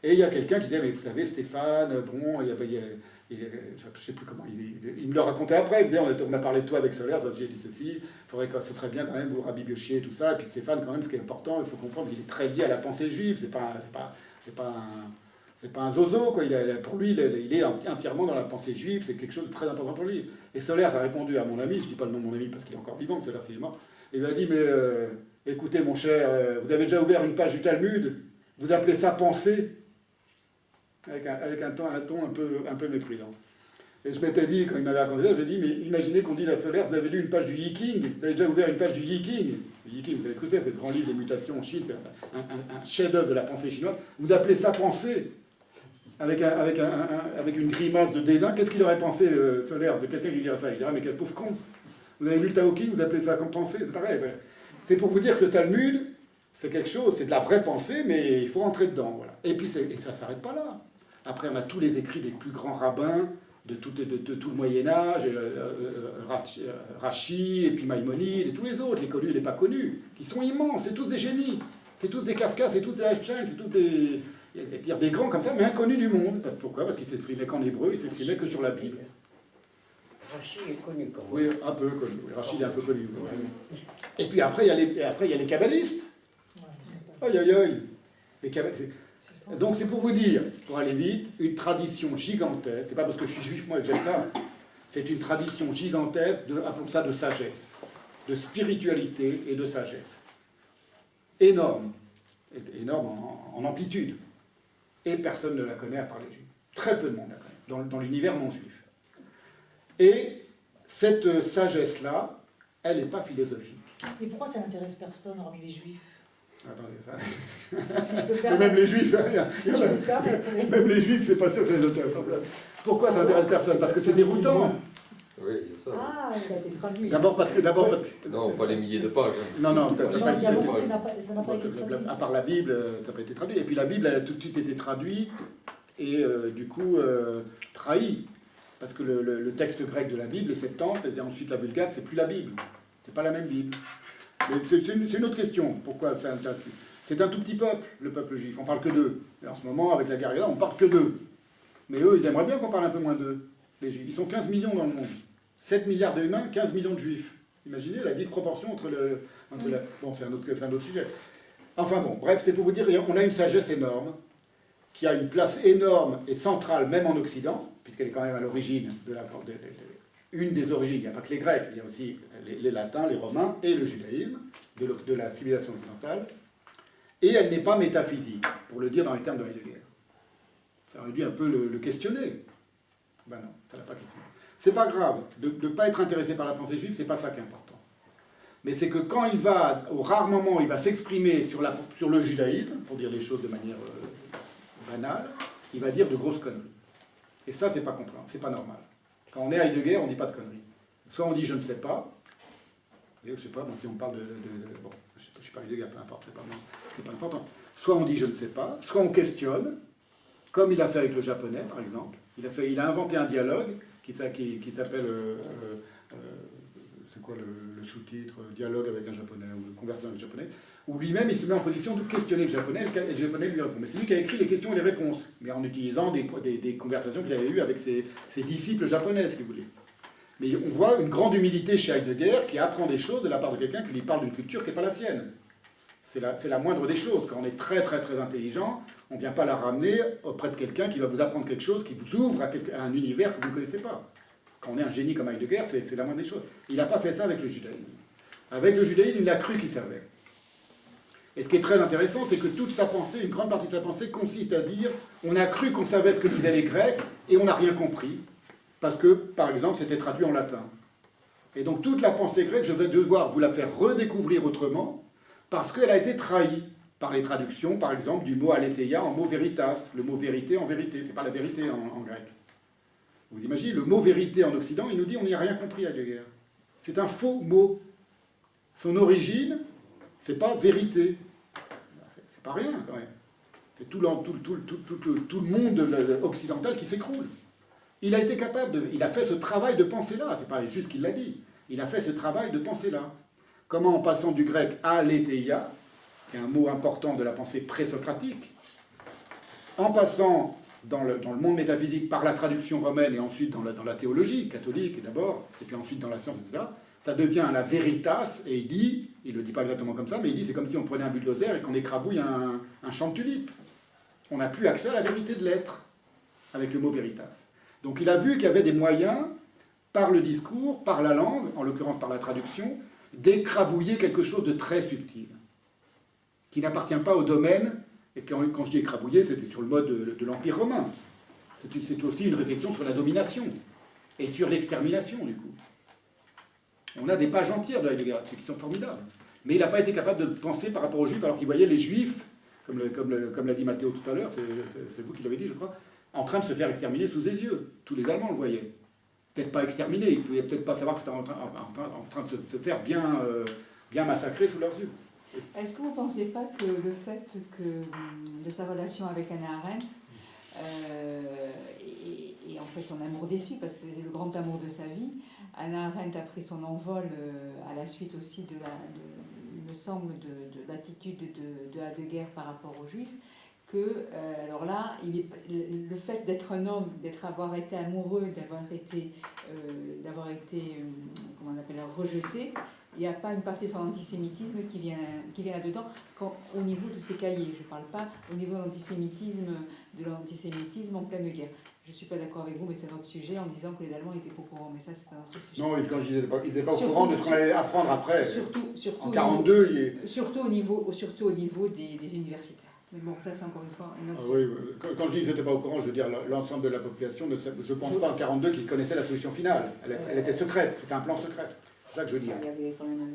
Et il y a quelqu'un qui disait, mais vous savez, Stéphane, bon, je ne sais plus comment, il me le racontait après, il me disait, on a parlé de toi avec Solers, j'ai dit ceci, ce serait bien quand même vous rabibiochier tout ça, et puis Stéphane, quand même, ce qui est important, il faut comprendre qu'il est très lié à la pensée juive, c'est pas un zozo, quoi. Pour lui, il est entièrement dans la pensée juive, c'est quelque chose de très important pour lui. Et Solers a répondu à mon ami, je ne dis pas le nom de mon ami parce qu'il est encore vivant, Solers il est mort, il lui a dit, mais écoutez mon cher, vous avez déjà ouvert une page du Talmud, vous appelez ça pensée? Avec un ton un peu méprisant. Et je m'étais dit, quand il m'avait raconté ça, je lui ai dit, mais imaginez qu'on dise à Solers, vous avez lu une page du Yiking, vous avez déjà ouvert une page du Yiking. Le Yiking, vous savez ce que c'est le grand livre des mutations en Chine, c'est un chef-d'œuvre de la pensée chinoise. Vous appelez ça pensée? avec une grimace de dédain, qu'est-ce qu'il aurait pensé, Solers, de quelqu'un qui dirait ça? Il dirait, mais quel pauvre con! Vous avez lu le Tao King, vous appelez ça comme pensée? C'est pareil. Voilà. C'est pour vous dire que le Talmud, c'est quelque chose, c'est de la vraie pensée, mais il faut rentrer dedans. Voilà. Et puis, ça ne s'arrête pas là. Après, on a tous les écrits des plus grands rabbins de tout le Moyen-Âge, Rachi, et puis Maïmonide, et tous les autres, les connus et les pas connus, qui sont immenses, c'est tous des génies. C'est tous des Kafka, c'est tous des Einstein, c'est tous des grands comme ça, mais inconnus du monde. Pourquoi? Parce qu'ils s'exprimaient qu'en hébreu, ils s'exprimaient que sur la Bible. Rachid est connu quand même. Oui, un peu connu. Rachid est un peu connu. Et puis après, il y a les kabbalistes. Aïe, aïe, aïe. Les kabbalistes. Donc c'est pour vous dire, pour aller vite, une tradition gigantesque. C'est pas parce que je suis juif, moi, que j'aime ça. C'est une tradition gigantesque, appelons ça de sagesse, de spiritualité et de sagesse. Énorme. Énorme en amplitude. Et personne ne la connaît à part les juifs. Très peu de monde la connaît, dans l'univers non juif. Et cette sagesse-là, elle n'est pas philosophique. Et pourquoi ça n'intéresse personne hormis les juifs? Attendez, ça... Si je peux faire... Même les juifs, même les juifs, c'est pas sûr que ça les intéresse. Pourquoi ça n'intéresse personne? Parce que c'est déroutant. Oui, il y a ça. Ah, il a été traduit. D'abord parce que... Non, pas les milliers de pages. Non, Non, il y a beaucoup qui ça n'a pas été traduit. À part la Bible, ça n'a pas été traduit. Et puis la Bible, elle a tout de suite été traduite et du coup trahie. Parce que le texte grec de la Bible, les Septante, et ensuite la Vulgate, c'est plus la Bible. C'est pas la même Bible. Mais c'est une autre question. Pourquoi ça intéresse? C'est un tout petit peuple, le peuple juif. On parle que d'eux. Et en ce moment, avec la guerre, on parle que d'eux. Mais eux, ils aimeraient bien qu'on parle un peu moins d'eux, les juifs. Ils sont 15 millions dans le monde. 7 milliards d'humains, 15 millions de juifs. Imaginez la disproportion entre la... Bon, c'est un autre sujet. Enfin bon, bref, c'est pour vous dire, on a une sagesse énorme, qui a une place énorme et centrale, même en Occident, puisqu'elle est quand même à l'origine une des origines. Il n'y a pas que les Grecs, il y a aussi les Latins, les Romains et le judaïsme de la civilisation occidentale. Et elle n'est pas métaphysique, pour le dire dans les termes de Heidegger. Ça aurait dû un peu le questionner. Ben non, ça l'a pas questionné. C'est pas grave, de ne pas être intéressé par la pensée juive, c'est pas ça qui est important. Mais c'est que quand il va, au rare moment, il va s'exprimer sur le judaïsme, pour dire les choses de manière banale, il va dire de grosses conneries. Et ça, c'est pas compréhensible, c'est pas normal. Quand on est à Heidegger, on ne dit pas de conneries. Soit on dit je ne sais pas, je sais pas, moi, si on parle bon, je ne suis pas Heidegger, peu importe, c'est pas important. Soit on dit je ne sais pas, soit on questionne, comme il a fait avec le japonais, par exemple. Il a inventé un dialogue qui s'appelle, c'est quoi le sous-titre, dialogue avec un japonais, ou conversation avec un japonais, où lui-même il se met en position de questionner le japonais, et le japonais lui répond. Mais c'est lui qui a écrit les questions et les réponses, mais en utilisant des conversations qu'il avait eues avec ses disciples japonais, si vous voulez. Mais on voit une grande humilité chez Heidegger qui apprend des choses de la part de quelqu'un qui lui parle d'une culture qui n'est pas la sienne. C'est la moindre des choses. Quand on est très très très intelligent, on ne vient pas la ramener auprès de quelqu'un qui va vous apprendre quelque chose, qui vous ouvre à un univers que vous ne connaissez pas. Quand on est un génie comme Heidegger, c'est la moindre des choses. Il n'a pas fait ça avec le judaïsme. Avec le judaïsme, il a cru qu'il savait. Et ce qui est très intéressant, c'est que toute sa pensée, une grande partie de sa pensée, consiste à dire on a cru qu'on savait ce que disaient les Grecs et on n'a rien compris. Parce que, par exemple, c'était traduit en latin. Et donc toute la pensée grecque, je vais devoir vous la faire redécouvrir autrement, parce qu'elle a été trahie par les traductions, par exemple, du mot aletheia en mot veritas, le mot vérité en vérité. C'est pas la vérité en grec. Vous imaginez, le mot vérité en Occident, il nous dit on n'y a rien compris à Heidegger. C'est un faux mot. Son origine, c'est pas vérité. C'est pas rien quand même. C'est tout le monde occidental qui s'écroule. Il a été capable il a fait ce travail de pensée-là, c'est pas juste qu'il l'a dit. Il a fait ce travail de pensée-là. Comment, en passant du grec aletheia, qui est un mot important de la pensée présocratique, en passant dans le monde métaphysique par la traduction romaine et ensuite dans la théologie catholique d'abord, et puis ensuite dans la science, etc., ça devient la veritas, et il ne le dit pas exactement comme ça, mais il dit c'est comme si on prenait un bulldozer et qu'on écrabouille un champ de tulipes. On n'a plus accès à la vérité de l'être avec le mot veritas. Donc il a vu qu'il y avait des moyens, par le discours, par la langue, en l'occurrence par la traduction, d'écrabouiller quelque chose de très subtil, qui n'appartient pas au domaine, et quand je dis écrabouiller, c'était sur le mode de l'Empire romain. C'est aussi une réflexion sur la domination, et sur l'extermination, du coup. On a des pages entières de Heidegger qui sont formidables. Mais il n'a pas été capable de penser par rapport aux Juifs, alors qu'il voyait les Juifs, comme l'a dit Mathéo tout à l'heure, c'est vous qui l'avez dit, je crois, en train de se faire exterminer sous ses yeux. Tous les Allemands le voyaient. Peut-être pas exterminés, ils ne pouvaient peut-être pas savoir que c'était en train de se faire bien massacrer sous leurs yeux. Est-ce que vous ne pensez pas que le fait de sa relation avec Hannah Arendt et en fait son amour déçu, parce que c'est le grand amour de sa vie, Hannah Arendt a pris son envol à la suite aussi il me semble, de l'attitude de Heidegger par rapport aux Juifs, que, alors là, le fait d'être un homme, avoir été amoureux, d'avoir été comment on appelle, rejeté, il n'y a pas une partie de son antisémitisme qui vient là-dedans, au niveau de ses cahiers. Je ne parle pas au niveau de l'antisémitisme en pleine guerre. Je ne suis pas d'accord avec vous, mais c'est notre sujet, en disant que les Allemands étaient pas au courant. Mais ça, c'est un autre sujet. Non, quand je disais ils n'étaient pas au courant de ce qu'on allait apprendre après. Surtout en 1942, surtout au niveau des universitaires. Mais bon, ça, c'est encore une fois une autre oui, quand je dis qu'ils n'étaient pas au courant, je veux dire l'ensemble de la population. Je ne pense pas en 1942 qu'ils connaissaient la solution finale. Elle était secrète, c'était un plan secret. C'est ça que je veux dire. Il y avait quand même...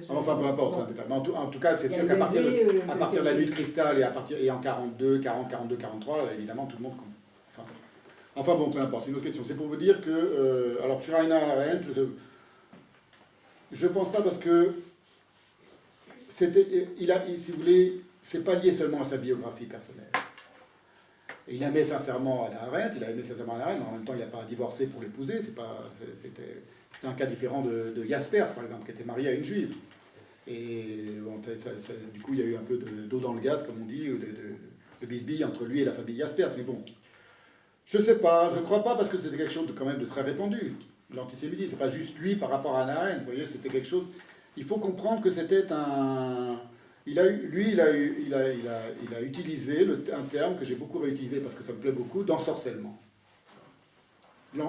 Enfin, peu importe, c'est un détail. Mais en tout cas, c'est sûr qu'à partir de la nuit de cristal et en 42, 43, évidemment, tout le monde... Enfin bon, peu importe, c'est une autre question. C'est pour vous dire que... alors, sur Hannah Arendt, je ne pense pas parce que... si vous voulez, c'est pas lié seulement à sa biographie personnelle. Et il aimait sincèrement Hannah Arendt, mais en même temps, il n'a pas divorcé pour l'épouser. C'était un cas différent de Jaspers, par exemple, qui était marié à une juive. Et bon, du coup, il y a eu un peu d'eau dans le gaz, comme on dit, ou de bisbille entre lui et la famille Jaspers. Mais bon, je ne sais pas, je ne crois pas, parce que c'était quelque chose quand même de très répandu. L'antisémitisme, c'est pas juste lui par rapport à Hannah Arendt, vous voyez, c'était quelque chose... Il faut comprendre que c'était un... Il a utilisé un terme que j'ai beaucoup réutilisé parce que ça me plaît beaucoup, d'ensorcellement.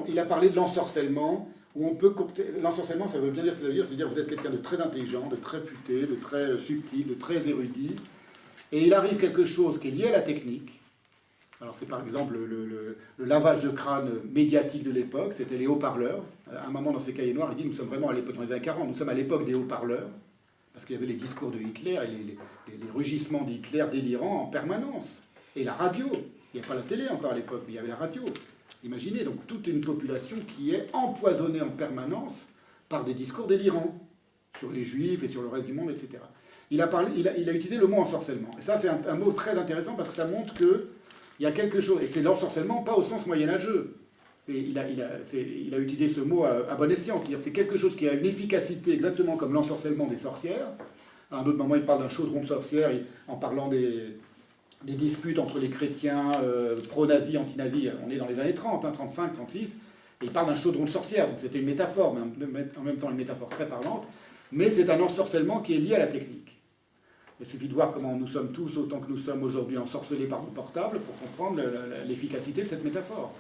Il a parlé de l'ensorcellement, où on peut... L'ensorcellement, ça veut bien dire, c'est-à-dire vous êtes quelqu'un de très intelligent, de très futé, de très subtil, de très érudit, et il arrive quelque chose qui est lié à la technique. Alors c'est par exemple le lavage de crâne médiatique de l'époque, c'était les haut-parleurs. À un moment dans ses cahiers noirs, il dit nous sommes vraiment à l'époque, dans les années 40, nous sommes à l'époque des haut-parleurs, parce qu'il y avait les discours de Hitler et les rugissements d'Hitler délirants en permanence. Et la radio, il n'y avait pas la télé encore à l'époque, mais il y avait la radio. Imaginez donc toute une population qui est empoisonnée en permanence par des discours délirants sur les juifs et sur le reste du monde, etc. Il a utilisé le mot ensorcellement. Et ça c'est un mot très intéressant parce que ça montre que il y a quelque chose, et c'est l'ensorcellement pas au sens moyenâgeux. Et il a utilisé ce mot à bon escient, c'est-à-dire c'est quelque chose qui a une efficacité exactement comme l'ensorcellement des sorcières. À un autre moment, il parle d'un chaudron de sorcières en parlant des disputes entre les chrétiens pro-nazis, anti-nazis. On est dans les années 30, 35, 36, et il parle d'un chaudron de sorcières. Donc c'était une métaphore, mais en même temps une métaphore très parlante. Mais c'est un ensorcellement qui est lié à la technique. Il suffit de voir comment nous sommes tous, autant que nous sommes aujourd'hui, ensorcelés par nos portables pour comprendre l'efficacité de cette métaphore.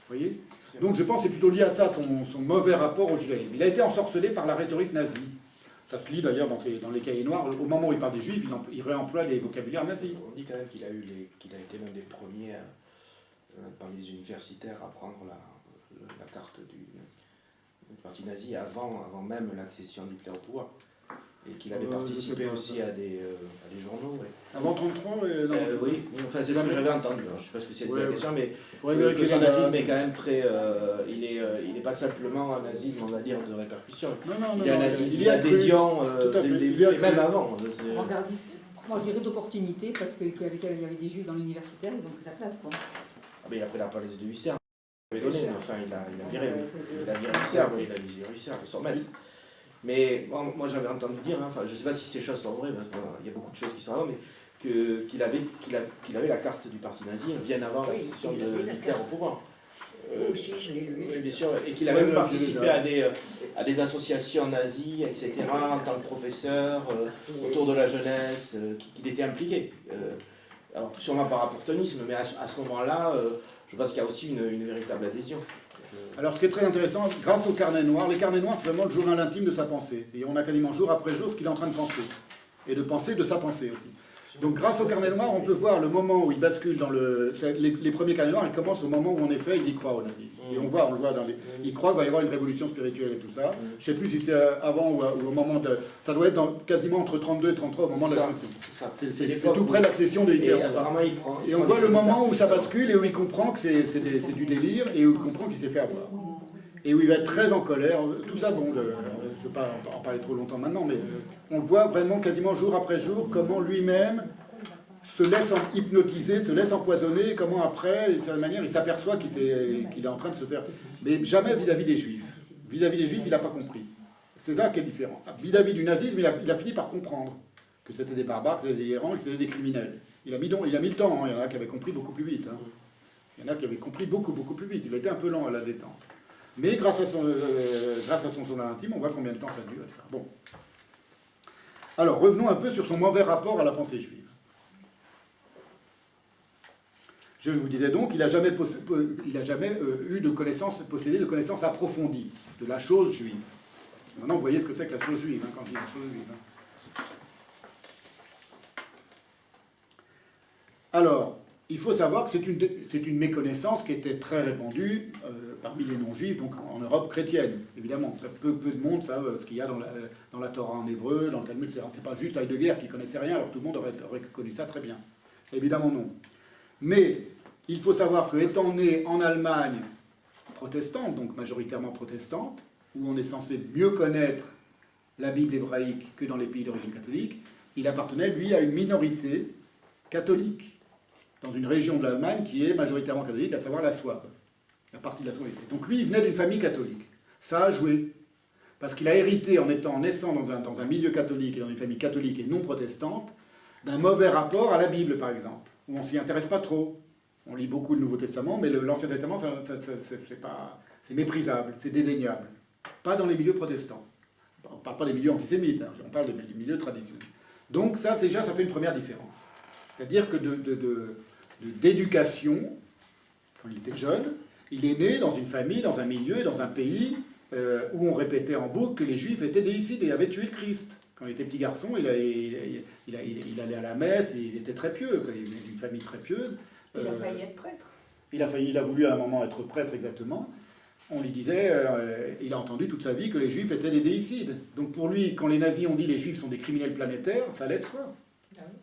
Vous voyez? Donc je pense que c'est plutôt lié à ça, son mauvais rapport au judaïsme. Il a été ensorcelé par la rhétorique nazie. Ça se lit d'ailleurs dans les cahiers noirs. Au moment où il parle des juifs, il réemploie les vocabulaires nazis. On dit quand même qu'il a été l'un des premiers parmi les universitaires à prendre la carte du parti nazi avant même l'accession d'Hitler au pouvoir. Et qu'il avait participé aussi à des journaux. Ouais. Avant 1933 oui, enfin, c'est ce que j'avais entendu. Je ne sais pas ce que c'était la question, mais que son nazisme est quand même très... il n'est pas simplement un nazisme, on va dire, de répercussion. Il y a un nazisme d'adhésion dès le début, et même avant. Moi, je dirais d'opportunité, parce qu'il y avait des juifs dans l'universitaire, donc ça place, quoi. Ah, mais après, il a parlé de Husserl. Enfin, il a viré Husserl, il a viré Husserl, son maître. Mais bon, moi j'avais entendu dire, enfin je ne sais pas si ces choses sont vraies, parce qu'il y a beaucoup de choses qui sont vraies, mais qu'il avait la carte du parti nazi bien avant l'accession de Hitler au pouvoir. Aussi, je l'ai lu. Oui, bien sûr, et qu'il avait même participé à des associations nazies, etc., en tant que professeur, autour de la jeunesse, qu'il était impliqué. Alors sûrement par opportunisme, mais à ce moment-là, je pense qu'il y a aussi une véritable adhésion. Alors ce qui est très intéressant, grâce aux carnets noirs, les carnets noirs c'est vraiment le journal intime de sa pensée. Et on a quasiment jour après jour ce qu'il est en train de penser. Et de penser de sa pensée aussi. Donc grâce au carnet noir, on peut voir le moment où il bascule dans le... Les premiers carnets noirs, ils commencent au moment où en effet il y croit au nazisme. Et on le voit dans les... Il croit qu'il va y avoir une révolution spirituelle et tout ça. Je ne sais plus si c'est avant ou au moment de... Ça doit être quasiment entre 32 et 33 au moment de l'accession. C'est tout près de l'accession de Hitler. Et apparemment il prend... Et on voit le moment où ça bascule et où il comprend que c'est du délire et où il comprend qu'il s'est fait avoir. Et où il va être très en colère. Tout ça, bon, je ne veux pas en parler trop longtemps maintenant, mais on le voit vraiment quasiment jour après jour comment lui-même se laisse hypnotiser, se laisse empoisonner, comment après, d'une certaine manière, il s'aperçoit qu'il est en train de se faire... Mais jamais vis-à-vis des Juifs. Vis-à-vis des Juifs, il n'a pas compris. C'est ça qui est différent. Vis-à-vis du nazisme, il a fini par comprendre que c'était des barbares, que c'était des errants, que c'était des criminels. Il a mis le temps, hein. Il y en a qui avaient compris beaucoup plus vite. Hein. Il y en a qui avaient compris beaucoup plus vite. Il a été un peu lent à la détente. Mais grâce à son journal intime, on voit combien de temps ça dure. Bon. Alors, revenons un peu sur son mauvais rapport à la pensée juive. Je vous disais donc qu'il n'a jamais, eu de possédé de connaissances approfondies de la chose juive. Maintenant, vous voyez ce que c'est que la chose juive, hein, quand je dis la chose juive. Hein. Alors, il faut savoir que c'est une méconnaissance qui était très répandue parmi les non-juifs, donc en Europe chrétienne, évidemment. Peu de monde savent ce qu'il y a dans la Torah en hébreu, dans le Talmud, etc. C'est pas juste Heidegger qui connaissait rien, alors tout le monde aurait connu ça très bien. Évidemment non. Mais il faut savoir que, étant né en Allemagne protestante, donc majoritairement protestante, où on est censé mieux connaître la Bible hébraïque que dans les pays d'origine catholique, il appartenait, lui, à une minorité catholique, dans une région de l'Allemagne qui est majoritairement catholique, à savoir la Souabe, la partie de la Souabe. Donc lui, il venait d'une famille catholique. Ça a joué. Parce qu'il a hérité, en naissant dans un milieu catholique et dans une famille catholique et non protestante, d'un mauvais rapport à la Bible, par exemple, où on ne s'y intéresse pas trop. On lit beaucoup le Nouveau Testament, mais l'Ancien Testament, c'est méprisable, c'est dédaignable. Pas dans les milieux protestants. On ne parle pas des milieux antisémites, hein, on parle des milieux traditionnels. Donc ça, déjà, ça fait une première différence. C'est-à-dire que d'éducation, quand il était jeune, il est né dans une famille, dans un milieu, dans un pays où on répétait en boucle que les Juifs étaient déicides et avaient tué le Christ. Quand il était petit garçon, il allait à la messe, il était très pieux, il venait d'une famille très pieuse. Il a failli être prêtre. Il a voulu à un moment être prêtre, exactement. On lui disait, il a entendu toute sa vie que les Juifs étaient des déicides. Donc pour lui, quand les nazis ont dit les Juifs sont des criminels planétaires, ça allait de soi. Ah oui.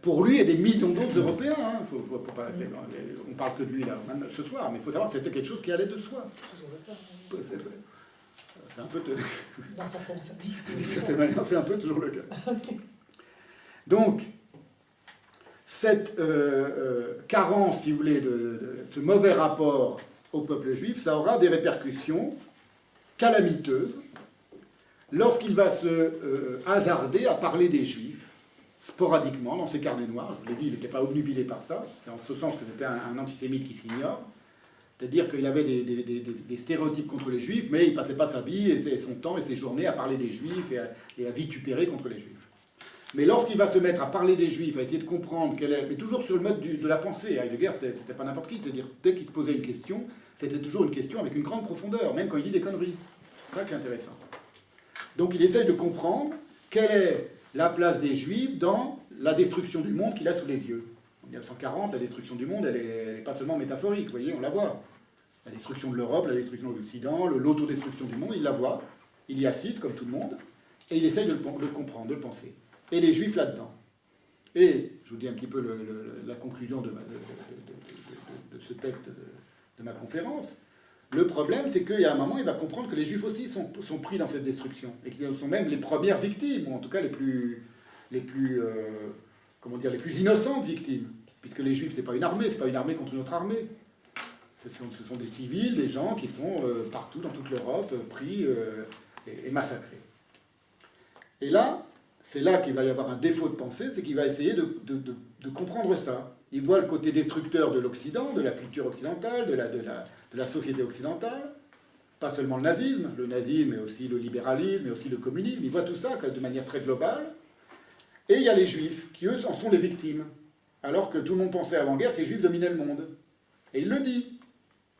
Pour lui et des millions d'autres Européens. Hein. On parle que de lui là, même ce soir, mais il faut savoir que c'était quelque chose qui allait de soi. Toujours le cas. C'est un peu... Dans certaines familles. D'une certaine manière, c'est un peu toujours le cas. Donc, cette carence, si vous voulez, ce mauvais rapport au peuple juif, ça aura des répercussions calamiteuses lorsqu'il va se hasarder à parler des juifs, sporadiquement, dans ses carnets noirs. Je vous l'ai dit, il n'était pas obnubilé par ça. C'est en ce sens que c'était un antisémite qui s'ignore. C'est-à-dire qu'il avait des stéréotypes contre les juifs, mais il ne passait pas sa vie et son temps et ses journées à parler des juifs et à vitupérer contre les juifs. Mais lorsqu'il va se mettre à parler des juifs, à essayer de comprendre mais toujours sur le mode de la pensée, Heidegger, c'était pas n'importe qui, c'est-à-dire dès qu'il se posait une question, c'était toujours une question avec une grande profondeur, même quand il dit des conneries. C'est ça qui est intéressant. Donc il essaye de comprendre quelle est la place des juifs dans la destruction du monde qu'il a sous les yeux. En 1940, la destruction du monde, elle est pas seulement métaphorique, vous voyez, on la voit. La destruction de l'Europe, la destruction de l'Occident, l'autodestruction du monde, il la voit, il y assiste comme tout le monde, et il essaye de le comprendre, de le penser. Et les Juifs là-dedans. Et, je vous dis un petit peu la conclusion de ce texte de ma conférence, le problème, c'est qu'il y a un moment, il va comprendre que les Juifs aussi sont pris dans cette destruction, et qu'ils sont même les premières victimes, ou en tout cas les plus innocentes victimes, puisque les Juifs, c'est pas une armée contre une autre armée. Ce sont des civils, des gens qui sont partout dans toute l'Europe, pris et massacrés. Et là, c'est là qu'il va y avoir un défaut de pensée, c'est qu'il va essayer de comprendre ça. Il voit le côté destructeur de l'Occident, de la culture occidentale, de la société occidentale, pas seulement le nazisme, mais aussi le libéralisme, mais aussi le communisme, il voit tout ça de manière très globale. Et il y a les Juifs, qui eux en sont les victimes, alors que tout le monde pensait avant-guerre que les Juifs dominaient le monde. Et il le dit,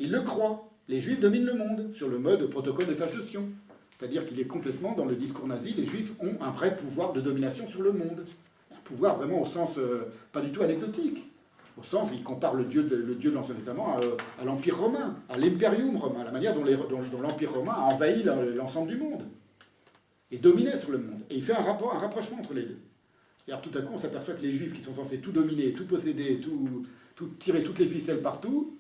il le croit, les Juifs dominent le monde, sur le mode protocole des sages de Sion. C'est-à-dire qu'il est complètement dans le discours nazi, les juifs ont un vrai pouvoir de domination sur le monde. Un pouvoir vraiment au sens pas du tout anecdotique. Au sens, il compare le Dieu de l'Ancien Testament à l'Empire romain, à l'Imperium romain, à la manière dont l'Empire romain a envahi l'ensemble du monde et dominé sur le monde. Et il fait un rapprochement entre les deux. Et alors tout à coup, on s'aperçoit que les Juifs qui sont censés tout dominer, tout posséder, tout tirer toutes les ficelles partout,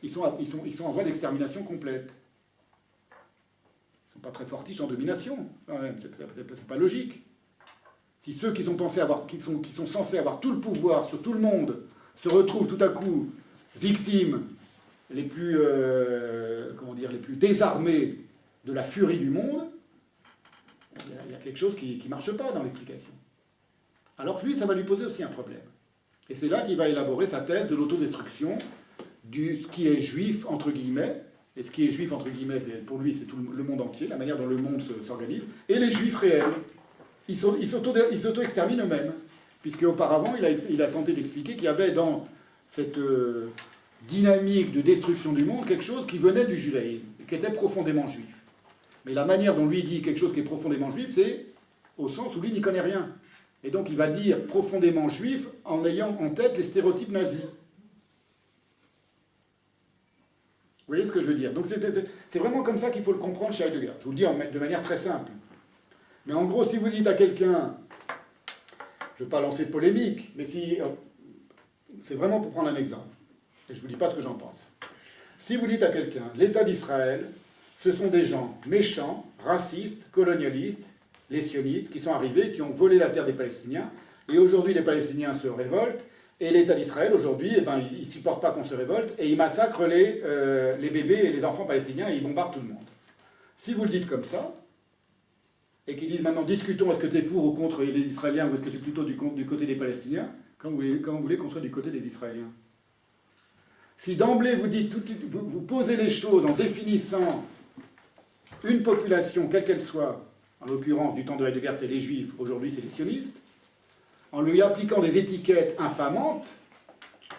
ils sont en voie d'extermination complète. Ils ne sont pas très fortiches en domination, quand même. C'est pas logique. Si ceux qui sont censés avoir tout le pouvoir sur tout le monde se retrouvent tout à coup victimes les plus désarmés de la furie du monde, il y a quelque chose qui ne marche pas dans l'explication. Alors lui, ça va lui poser aussi un problème. Et c'est là qu'il va élaborer sa thèse de l'autodestruction, ce qui est juif, entre guillemets, et ce qui est juif, entre guillemets, pour lui, c'est tout le monde entier, la manière dont le monde s'organise, et les juifs réels. Ils s'auto-exterminent eux-mêmes, puisque auparavant, il a tenté d'expliquer qu'il y avait dans cette dynamique de destruction du monde quelque chose qui venait du judaïsme, qui était profondément juif. Mais la manière dont lui dit quelque chose qui est profondément juif, c'est au sens où lui n'y connaît rien. Et donc il va dire profondément juif en ayant en tête les stéréotypes nazis. Vous voyez ce que je veux dire? Donc c'est vraiment comme ça qu'il faut le comprendre chez Heidegger. Je vous le dis de manière très simple. Mais en gros, si vous dites à quelqu'un, je ne veux pas lancer de polémique, mais si c'est vraiment pour prendre un exemple, et je ne vous dis pas ce que j'en pense. Si vous dites à quelqu'un, l'État d'Israël, ce sont des gens méchants, racistes, colonialistes, les sionistes, qui sont arrivés, qui ont volé la terre des Palestiniens, et aujourd'hui les Palestiniens se révoltent, et l'État d'Israël, aujourd'hui, il ne supporte pas qu'on se révolte, et il massacre les bébés et les enfants palestiniens, et il bombarde tout le monde. Si vous le dites comme ça, et qu'ils disent maintenant discutons, est-ce que tu es pour ou contre les Israéliens, ou est-ce que tu es plutôt du côté des Palestiniens, comment vous voulez qu'on soit du côté des Israéliens? Si d'emblée vous posez les choses en définissant une population, quelle qu'elle soit, en l'occurrence du temps de Heidegger c'était les Juifs, aujourd'hui c'est les sionistes, en lui appliquant des étiquettes infamantes,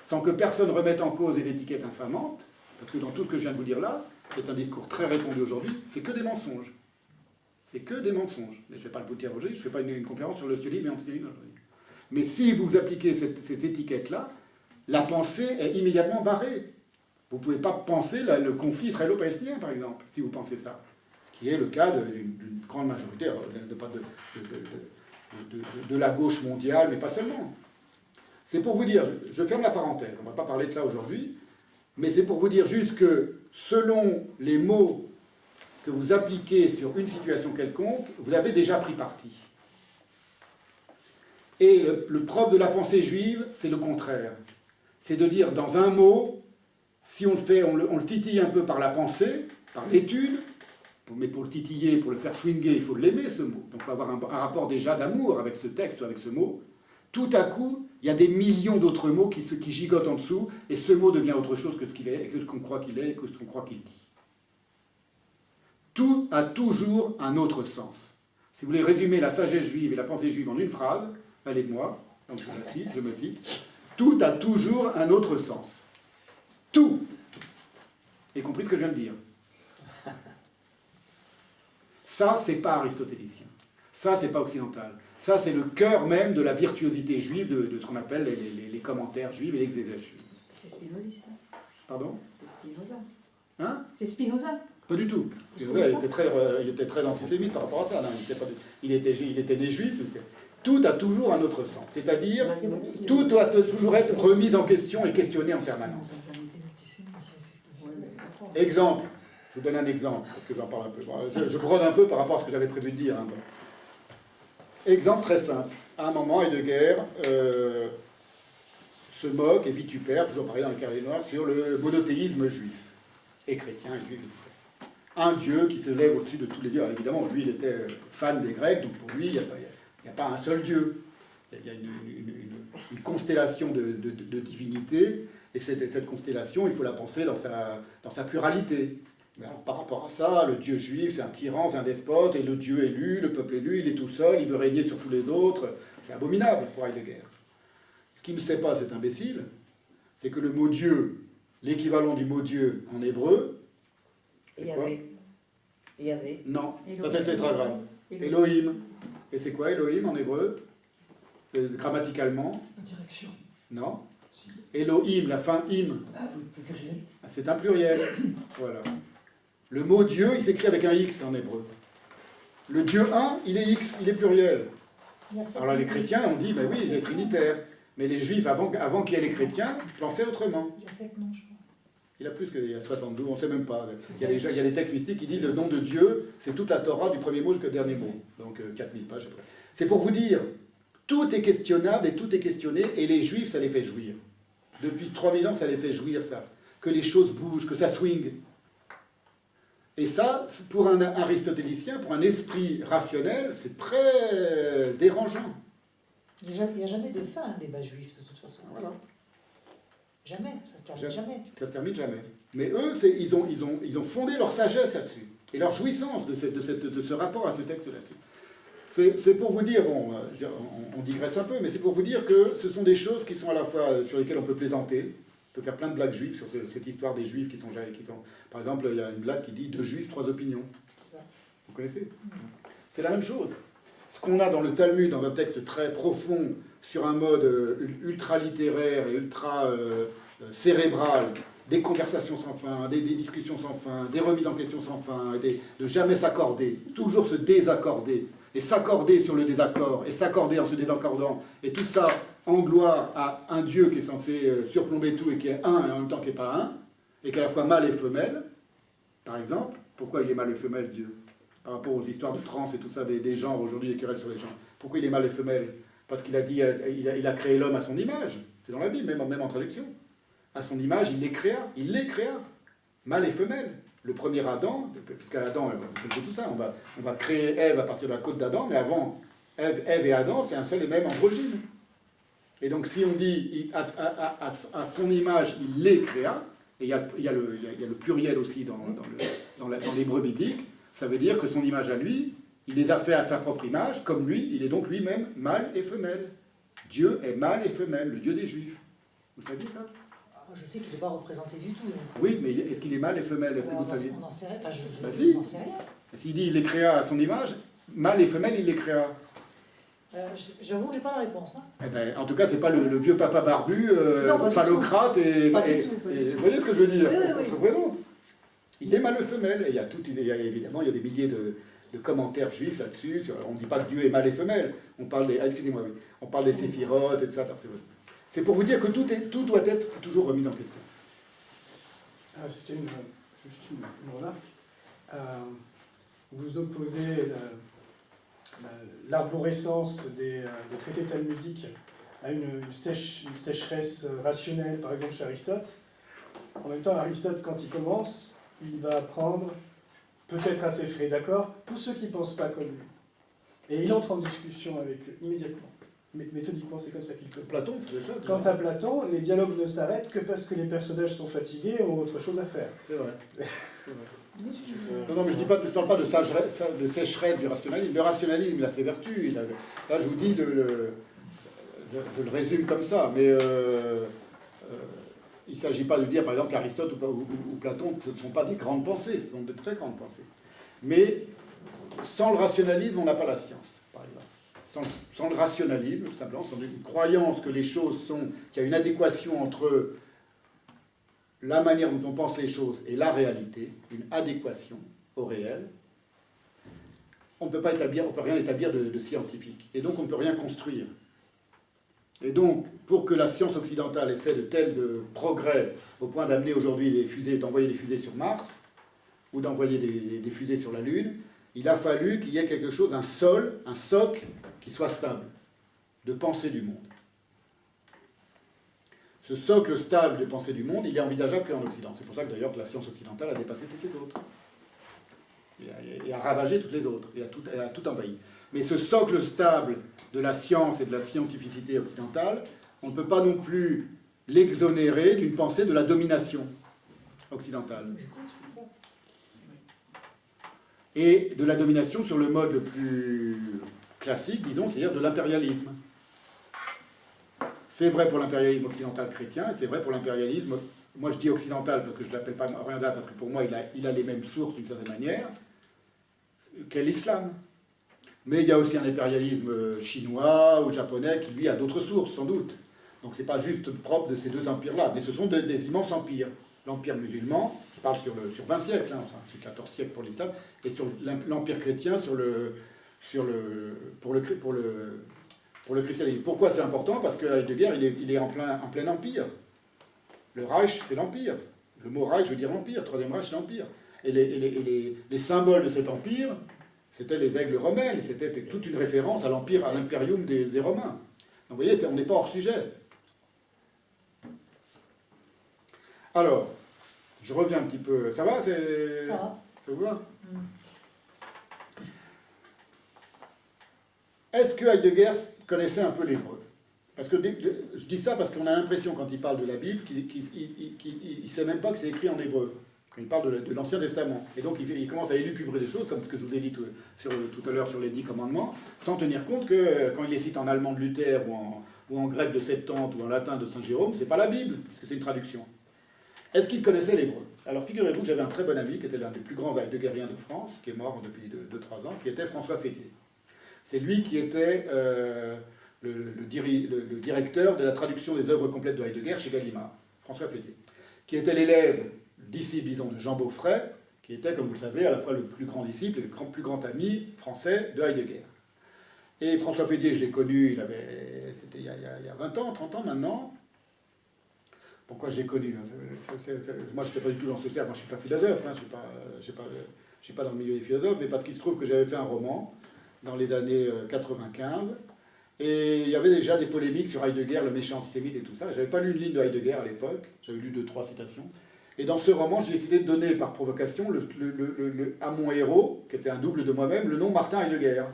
sans que personne remette en cause des étiquettes infamantes, parce que dans tout ce que je viens de vous dire là, c'est un discours très répandu aujourd'hui, c'est que des mensonges. C'est que des mensonges. Mais je ne fais pas le potier aujourd'hui, je ne fais pas une conférence sur le sionisme et l'antisionisme aujourd'hui. Mais si vous appliquez cette étiquette-là, la pensée est immédiatement barrée. Vous ne pouvez pas penser le conflit israélo-palestinien, par exemple, si vous pensez ça. Ce qui est le cas d'une grande majorité, de la gauche mondiale, mais pas seulement. C'est pour vous dire, je ferme la parenthèse, on ne va pas parler de ça aujourd'hui, mais c'est pour vous dire juste que selon les mots que vous appliquez sur une situation quelconque, vous avez déjà pris parti. Et le propre de la pensée juive, c'est le contraire. C'est de dire dans un mot, si on le fait, on le titille un peu par la pensée, par l'étude, mais pour le titiller, pour le faire swinger, il faut l'aimer ce mot. Donc il faut avoir un rapport déjà d'amour avec ce texte ou avec ce mot. Tout à coup, il y a des millions d'autres mots qui gigotent en dessous, et ce mot devient autre chose que ce qu'il est, et que ce qu'on croit qu'il est, et que ce qu'on croit qu'il dit. Tout a toujours un autre sens. Si vous voulez résumer la sagesse juive et la pensée juive en une phrase, allez de moi, donc je me cite, tout a toujours un autre sens. Tout. Y compris ce que je viens de dire. Ça, c'est pas aristotélicien. Ça, c'est pas occidental. Ça, c'est le cœur même de la virtuosité juive, de ce qu'on appelle les commentaires juifs et l'exégèse juive. C'est Spinoziste. Pardon? C'est Spinoza. Hein? C'est Spinoza. Pas du tout. Spinoza, il était très antisémite par rapport à ça. Non, il était né juif. Tout a toujours un autre sens. C'est-à-dire, tout doit toujours être remis en question et questionné en permanence. Exemple. Je vous donne un exemple, parce que j'en parle un peu. Je brode un peu par rapport à ce que j'avais prévu de dire. Hein. Exemple très simple. À un moment, Heidegger se moque et vitupère, toujours pareil dans le Carré Noir, sur le monothéisme juif. Et chrétien et juif. Un Dieu qui se lève au-dessus de tous les dieux. Alors, évidemment, lui, il était fan des Grecs, donc pour lui, il n'y a pas un seul Dieu. Il y a une constellation de divinités, et cette constellation, il faut la penser dans sa pluralité. Mais alors, par rapport à ça, le Dieu juif, c'est un tyran, c'est un despote, et le Dieu élu, le peuple élu, il est tout seul, il veut régner sur tous les autres. C'est abominable pour Heidegger. Ce qu'il ne sait pas, cet imbécile, c'est que le mot Dieu, l'équivalent du mot Dieu en hébreu, c'est quoi? Et Yahvé. Non, Elohim. ça c'est le tétragramme. Elohim. Et c'est quoi Elohim en hébreu? Grammaticalement? La direction. Non. Si. Elohim, la fin im. Ah, oui, plus pluriel. C'est un pluriel. Voilà. Le mot Dieu, il s'écrit avec un X en hébreu. Le Dieu un, il est X, il est pluriel. Alors là, les chrétiens ont dit, ben oui, il est trinitaire. Mais les juifs, avant qu'il y ait les chrétiens, pensaient autrement. Il y a 7 noms, je crois. Il y a plus qu'il y a 72, on ne sait même pas. Il y a des textes mystiques qui disent le nom de Dieu, c'est toute la Torah du premier mot jusqu'au dernier mot. Donc 4000 pages après. C'est pour vous dire, tout est questionnable et tout est questionné, et les juifs, ça les fait jouir. Depuis 3000 ans, ça les fait jouir, ça. Que les choses bougent, que ça swing. Et ça, pour un aristotélicien, pour un esprit rationnel, c'est très dérangeant. Il n'y a jamais de fin à un débat juif, de toute façon. Voilà. Jamais, ça se termine jamais. Ça se termine jamais. Mais eux, ils ont fondé leur sagesse là-dessus, et leur jouissance de ce rapport à ce texte là-dessus. C'est pour vous dire, bon, on digresse un peu, mais c'est pour vous dire que ce sont des choses qui sont à la fois sur lesquelles on peut plaisanter. On peut faire plein de blagues juives sur cette histoire des juifs qui sont... Par exemple, il y a une blague qui dit « Deux juifs, trois opinions ». Vous connaissez? C'est la même chose. Ce qu'on a dans le Talmud, dans un texte très profond, sur un mode ultra littéraire et ultra cérébral, des conversations sans fin, des discussions sans fin, des remises en question sans fin, de jamais s'accorder, toujours se désaccorder, et s'accorder sur le désaccord, et s'accorder en se désaccordant, et tout ça en gloire à un Dieu qui est censé surplomber tout et qui est un et en même temps qui n'est pas un, et qui est à la fois mâle et femelle, par exemple. Pourquoi il est mâle et femelle, Dieu? Par rapport aux histoires de trans et tout ça, des genres aujourd'hui, des querelles sur les genres. Pourquoi il est mâle et femelle? Parce qu'il a dit, il a créé l'homme à son image. C'est dans la Bible, même en traduction. À son image, il les créa. Mâle et femelle. Le premier Adam, puisqu'à Adam, vous connaissez tout ça, on va créer Ève à partir de la côte d'Adam, mais avant, Ève et Adam, c'est un seul et même androgyne. Et donc si on dit à son image, il les créa, et il y a le pluriel aussi dans l'hébreu biblique, ça veut dire que son image à lui, il les a fait à sa propre image, comme lui, il est donc lui-même mâle et femelle. Dieu est mâle et femelle, le Dieu des Juifs. Vous saviez ça? Je sais qu'il n'est pas représenté du tout. Oui, mais est-ce qu'il est mâle et femelle? Est-ce que vous saviez? On n'en sait rien. Enfin, Bah si. n'en sais rien. S'il dit il les créa à son image, mâle et femelle, il les créa. J'avoue que je n'ai pas la réponse. Hein. Eh ben, en tout cas, c'est pas le vieux papa barbu, phallocrate, et vous voyez ce que je veux dire? Oui. Vraiment. Il est mâle et femelle, et évidemment, il y a des milliers de commentaires juifs là-dessus. On ne dit pas que Dieu est mâle et femelle. On parle des, on parle des séphirotes et tout ça. C'est pour vous dire que tout doit être toujours remis en question. C'était juste une remarque. Vous opposez l'arborescence des traités talmudiques à une sécheresse rationnelle, par exemple chez Aristote. En même temps, Aristote, quand il commence, il va prendre, peut-être à ses frais, d'accord, tous ceux qui ne pensent pas comme lui. Et il entre en discussion avec eux immédiatement. Méthodiquement, c'est comme ça qu'il peut. Platon, c'est ça. Quant à Platon, les dialogues ne s'arrêtent que parce que les personnages sont fatigués et ont autre chose à faire. C'est vrai. Non, mais je ne parle pas de sécheresse du rationalisme. Le rationalisme, il a ses vertus. Là, je vous dis, je le résume comme ça, mais il ne s'agit pas de dire, par exemple, qu'Aristote ou Platon, ce ne sont pas des grandes pensées, ce sont de très grandes pensées. Mais sans le rationalisme, on n'a pas la science, par exemple. Sans le rationalisme, tout simplement, sans une croyance que les choses sont, qu'il y a une adéquation entre la manière dont on pense les choses et la réalité, une adéquation au réel, on ne peut rien établir de scientifique. Et donc on ne peut rien construire. Et donc, pour que la science occidentale ait fait de tels progrès au point d'amener aujourd'hui d'envoyer des fusées sur Mars, ou d'envoyer des fusées sur la Lune, il a fallu qu'il y ait quelque chose, un socle qui soit stable, de pensée du monde. Ce socle stable de pensée du monde, il est envisageable qu'en Occident. C'est pour ça que d'ailleurs que la science occidentale a dépassé toutes les autres. Et a ravagé toutes les autres, et a tout envahi. Mais ce socle stable de la science et de la scientificité occidentale, on ne peut pas non plus l'exonérer d'une pensée de la domination occidentale. Et de la domination sur le mode le plus classique, disons, c'est-à-dire de l'impérialisme. C'est vrai pour l'impérialisme occidental chrétien, et c'est vrai pour l'impérialisme, moi je dis occidental parce que je ne l'appelle pas oriental, parce que pour moi il a les mêmes sources d'une certaine manière, qu'est l'islam. Mais il y a aussi un impérialisme chinois ou japonais qui, lui, a d'autres sources, sans doute. Donc c'est pas juste propre de ces deux empires-là, mais ce sont des immenses empires. L'empire musulman, je parle sur 20 siècles, enfin, c'est 14 siècles pour l'islam, et sur l'empire chrétien pour le christianisme. Pourquoi c'est important? Parce que Heidegger, il est en plein empire. Le Reich, c'est l'empire. Le mot Reich veut dire l'empire. Troisième Reich, c'est l'empire. Et les symboles de cet empire, c'était les aigles romains, c'était toute une référence à l'empire, à l'impérium des Romains. Donc vous voyez, on n'est pas hors sujet. Alors, je reviens un petit peu. Ça va? Ça va. Ça vous va? Est-ce que Heidegger connaissait un peu l'hébreu? Parce que je dis ça parce qu'on a l'impression, quand il parle de la Bible, qu'il ne sait même pas que c'est écrit en hébreu. Quand il parle de l'Ancien Testament. Et donc il commence à élucubrer des choses, comme ce que je vous ai dit tout à l'heure sur les 10 commandements, sans tenir compte que quand il les cite en allemand de Luther, ou en grec de Septante, ou en latin de Saint Jérôme, c'est pas la Bible, parce que c'est une traduction. Est-ce qu'il connaissait l'hébreu? Alors figurez-vous que j'avais un très bon ami, qui était l'un des plus grands heideggeriens de France, qui est mort depuis 2-3 ans, qui était François Fédier. C'est lui qui était le directeur de la traduction des œuvres complètes de Heidegger chez Gallimard, François Fédier, qui était l'élève, disciple, disons, de Jean Beaufray, qui était, comme vous le savez, à la fois le plus grand disciple et le plus grand ami français de Heidegger. Et François Fédier, je l'ai connu, c'était il y a 20 ans, 30 ans maintenant. Pourquoi je l'ai connu? Moi, je n'étais pas du tout dans ce cercle, moi je ne suis pas philosophe, hein, je ne suis pas dans le milieu des philosophes, mais parce qu'il se trouve que j'avais fait un roman dans les années 95, et il y avait déjà des polémiques sur Heidegger, le méchant antisémite et tout ça. Je n'avais pas lu une ligne de Heidegger à l'époque, j'avais lu 2-3 citations. Et dans ce roman, j'ai décidé de donner par provocation à mon héros, qui était un double de moi-même, le nom Martin Heidegger.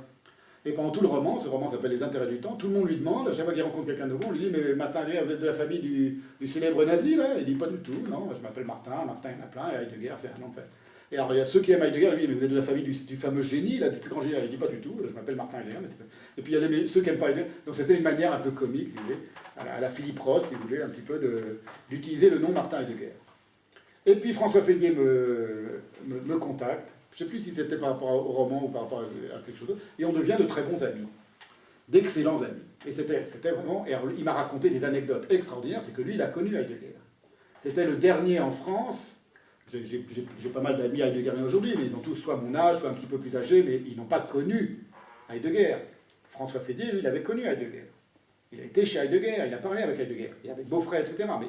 Et pendant tout le roman, ce roman s'appelle Les Intérêts du Temps, tout le monde lui demande, à chaque fois qu'il rencontre quelqu'un de nouveau, on lui dit « Mais Martin Heidegger, vous êtes de la famille du célèbre nazi, là ?» Il dit « Pas du tout, non, je m'appelle Martin, il y en a plein, et Heidegger, c'est un nom fait. » Et alors, il y a ceux qui aiment Heidegger, lui, mais vous êtes de la famille du fameux génie, là, du plus grand génie. Il dit pas du tout, je m'appelle Martin Heidegger. Et puis il y a ceux qui n'aiment pas Heidegger. Donc c'était une manière un peu comique, si vous voulez, à la Philippe Roth, si vous voulez, un petit peu d'utiliser le nom Martin Heidegger. Et puis François Fédier me contacte. Je ne sais plus si c'était par rapport au roman ou par rapport à quelque chose d'autre. Et on devient de très bons amis, d'excellents amis. Et c'était vraiment. Et alors, il m'a raconté des anecdotes extraordinaires. C'est que lui, il a connu Heidegger. C'était le dernier en France. J'ai pas mal d'amis heideggeriens aujourd'hui, mais ils ont tous soit mon âge, soit un petit peu plus âgés, mais ils n'ont pas connu Heidegger. François Fédier, lui, il avait connu Heidegger. Il a été chez Heidegger, il a parlé avec Heidegger, et avec Beaufray, etc. Mais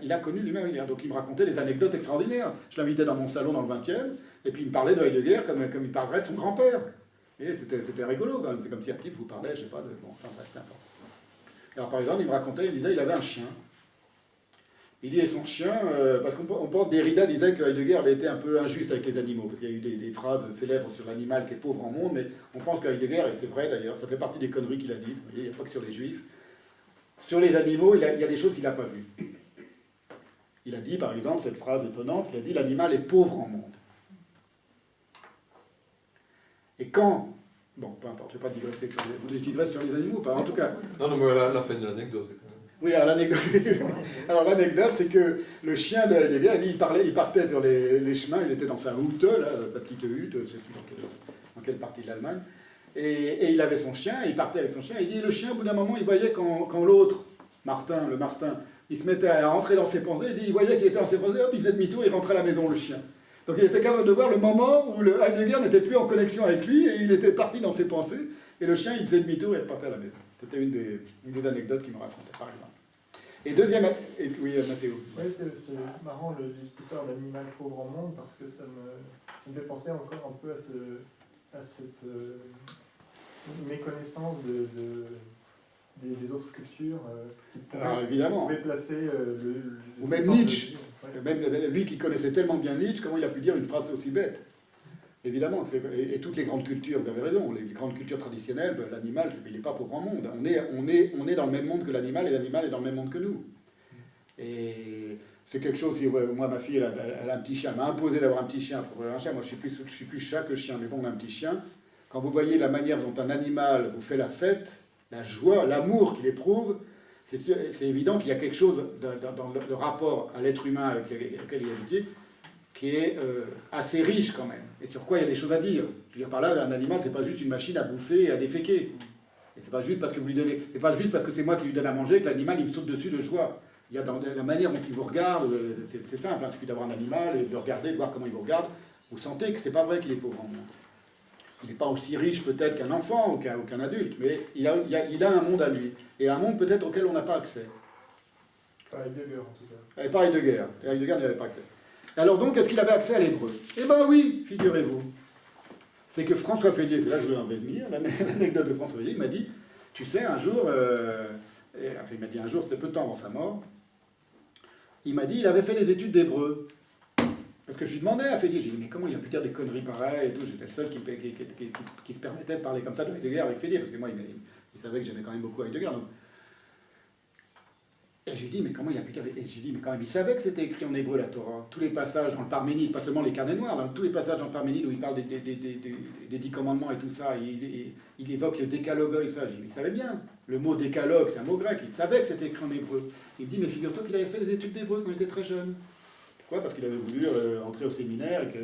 il a connu lui-même Heidegger. Donc il me racontait des anecdotes extraordinaires. Je l'invitais dans mon salon dans le 20e, et puis il me parlait de Heidegger comme il parlerait de son grand-père. Et c'était rigolo, quand même. C'est comme si un type vous parlait, je sais pas, de... Bon, enfin, bref, n'importe. Alors par exemple, il me racontait, il disait, il avait un chien. Il dit, et son chien, parce qu'on pense, Derrida disait que Heidegger avait été un peu injuste avec les animaux, parce qu'il y a eu des phrases célèbres sur l'animal qui est pauvre en monde, mais on pense que Heidegger, et c'est vrai d'ailleurs, ça fait partie des conneries qu'il a dites, vous voyez, il n'y a pas que sur les juifs. Sur les animaux, il y a des choses qu'il n'a pas vues. Il a dit, par exemple, cette phrase étonnante, il a dit, l'animal est pauvre en monde. Et quand... Bon, peu importe, je ne vais pas digresser sur les... Vous voulez que je digresse sur les animaux, pas en tout cas... Non, mais la fin de l'anecdote, c'est quand même... Oui, alors l'anecdote, c'est que le chien de Heidegger, il partait sur les chemins, il était dans sa hutte, là, sa petite hutte, je ne sais plus dans quelle partie de l'Allemagne, et il avait son chien, il partait avec son chien, et il dit, le chien, au bout d'un moment, il voyait quand l'autre, le Martin, il se mettait à rentrer dans ses pensées, il voyait qu'il était dans ses pensées, hop, il faisait demi-tour, il rentrait à la maison, le chien. Donc il était capable de voir le moment où le Heidegger n'était plus en connexion avec lui, et il était parti dans ses pensées, et le chien, il faisait demi-tour et il repartait à la maison. C'était une des anecdotes qu'il me racontait, par exemple. Et deuxième... Oui, Mathéo. Oui, c'est marrant cette histoire d'animal pauvre en monde, parce que ça me fait penser encore un peu à cette méconnaissance des autres cultures qui pouvaient placer ou même Nietzsche. Même lui qui connaissait tellement bien Nietzsche, comment il a pu dire une phrase aussi bête? Évidemment, et toutes les grandes cultures, vous avez raison, les grandes cultures traditionnelles, l'animal, il n'est pas pauvre en monde. On est dans le même monde que l'animal, et l'animal est dans le même monde que nous. Et c'est quelque chose, moi, ma fille, elle a un petit chien, elle m'a imposé d'avoir un petit chien pour un chien. Moi, je suis plus chat que chien, mais bon, on a un petit chien. Quand vous voyez la manière dont un animal vous fait la fête, la joie, l'amour qu'il éprouve, c'est évident qu'il y a quelque chose dans le rapport à l'être humain avec lequel il est habitué, qui est assez riche quand même, et sur quoi il y a des choses à dire. Je veux dire par là, un animal, c'est pas juste une machine à bouffer et à déféquer. Et c'est pas juste parce que vous lui donnez, c'est pas juste parce que c'est moi qui lui donne à manger que l'animal il me saute dessus de joie. Il y a dans la manière dont il vous regarde, c'est simple, hein, il suffit d'avoir un animal et de le regarder, de voir comment il vous regarde. Vous sentez que c'est pas vrai qu'il est pauvre en monde. Il n'est pas aussi riche peut-être qu'un enfant ou qu'un adulte, mais il a un monde à lui, et un monde peut-être auquel on n'a pas accès. Pas Heidegger en tout cas. Et pas Heidegger. Et Heidegger n'y avait pas accès. Alors donc, est-ce qu'il avait accès à l'hébreu? Eh bien oui, figurez-vous. C'est que François Fédier, c'est là que je vais en venir, l'anecdote de François Fédier, il m'a dit, tu sais, un jour, enfin il m'a dit un jour, c'était peu de temps avant sa mort, il m'a dit, il avait fait des études d'hébreu. Parce que je lui demandais à Fédier, j'ai dit, mais comment il a pu dire des conneries pareilles et tout, j'étais le seul qui se permettait de parler comme ça de Heidegger avec Fédier, parce que moi, il savait que j'aimais quand même beaucoup Heidegger. Donc. Et je lui dis, mais comment il a pu dire... Et je lui dis, mais quand même, il savait que c'était écrit en hébreu, la Torah. Tous les passages dans le Parménide, pas seulement les carnets noirs, dans tous les passages dans le Parménide où il parle des 10 commandements et tout ça, il évoque le décalogue et ça. Je dis, il savait bien. Le mot décalogue, c'est un mot grec. Il savait que c'était écrit en hébreu. Il me dit, mais figure-toi qu'il avait fait des études d'hébreu quand il était très jeune. Pourquoi? Parce qu'il avait voulu entrer au séminaire et qu'il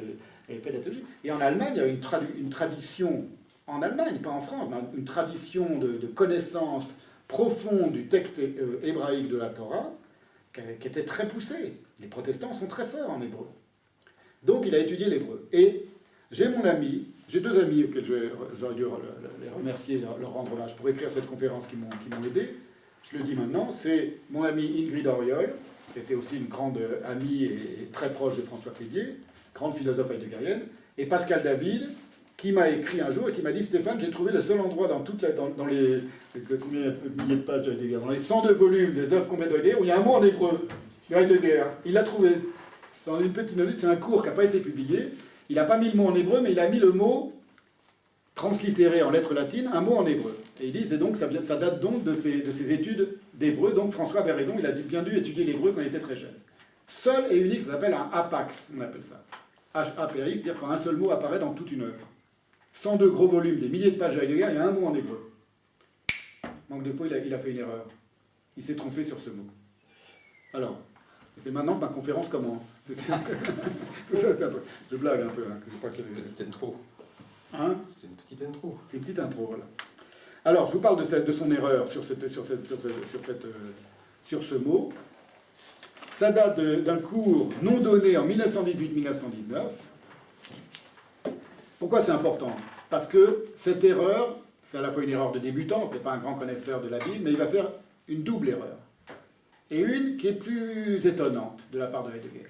avait fait de la théologie. Et en Allemagne, il y a une tradition, en Allemagne, pas en France, mais une tradition de connaissance profonde du texte hébraïque de la Torah, qui était très poussée. Les protestants sont très forts en hébreu. Donc il a étudié l'hébreu. Et j'ai deux amis auxquels j'aurais dû les remercier, leur rendre hommage pour écrire cette conférence qui m'ont aidé. Je le dis maintenant, c'est mon ami Ingrid Auriol, qui était aussi une grande amie et très proche de François Fédier, grande philosophe heideggerienne, et Pascal David, qui m'a écrit un jour et qui m'a dit, Stéphane, j'ai trouvé le seul endroit dans les combien de milliers de pages de Heidegger, dans les 102 volumes des œuvres qu'on met de Heidegger, où il y a un mot en hébreu, de Heidegger. Il l'a trouvé. C'est une petite note, c'est un cours qui n'a pas été publié. Il n'a pas mis le mot en hébreu, mais il a mis le mot translittéré en lettres latines, un mot en hébreu. Et il dit, c'est donc, ça date donc de ses études d'hébreu. Donc François avait raison, il a bien dû étudier l'hébreu quand il était très jeune. Seul et unique, ça s'appelle un apax, on appelle ça. H-A-P-A-X, c'est-à-dire quand un seul mot apparaît dans toute une œuvre. 102 gros volumes, des milliers de pages de Heidegger, il y a un mot en hébreu. Manque de peau, il a fait une erreur. Il s'est trompé sur ce mot. Alors, c'est maintenant que ma conférence commence. C'est tout ça, c'est un peu... Je blague un peu. Hein, que je crois que c'est une petite intro. Hein? C'est une petite intro. C'est une petite intro, voilà. Alors, je vous parle de son erreur sur ce mot. Ça date d'un cours non donné en 1918-1919. Pourquoi c'est important? Parce que cette erreur, c'est à la fois une erreur de débutant, c'est pas un grand connaisseur de la Bible, mais il va faire une double erreur. Et une qui est plus étonnante de la part de Heidegger.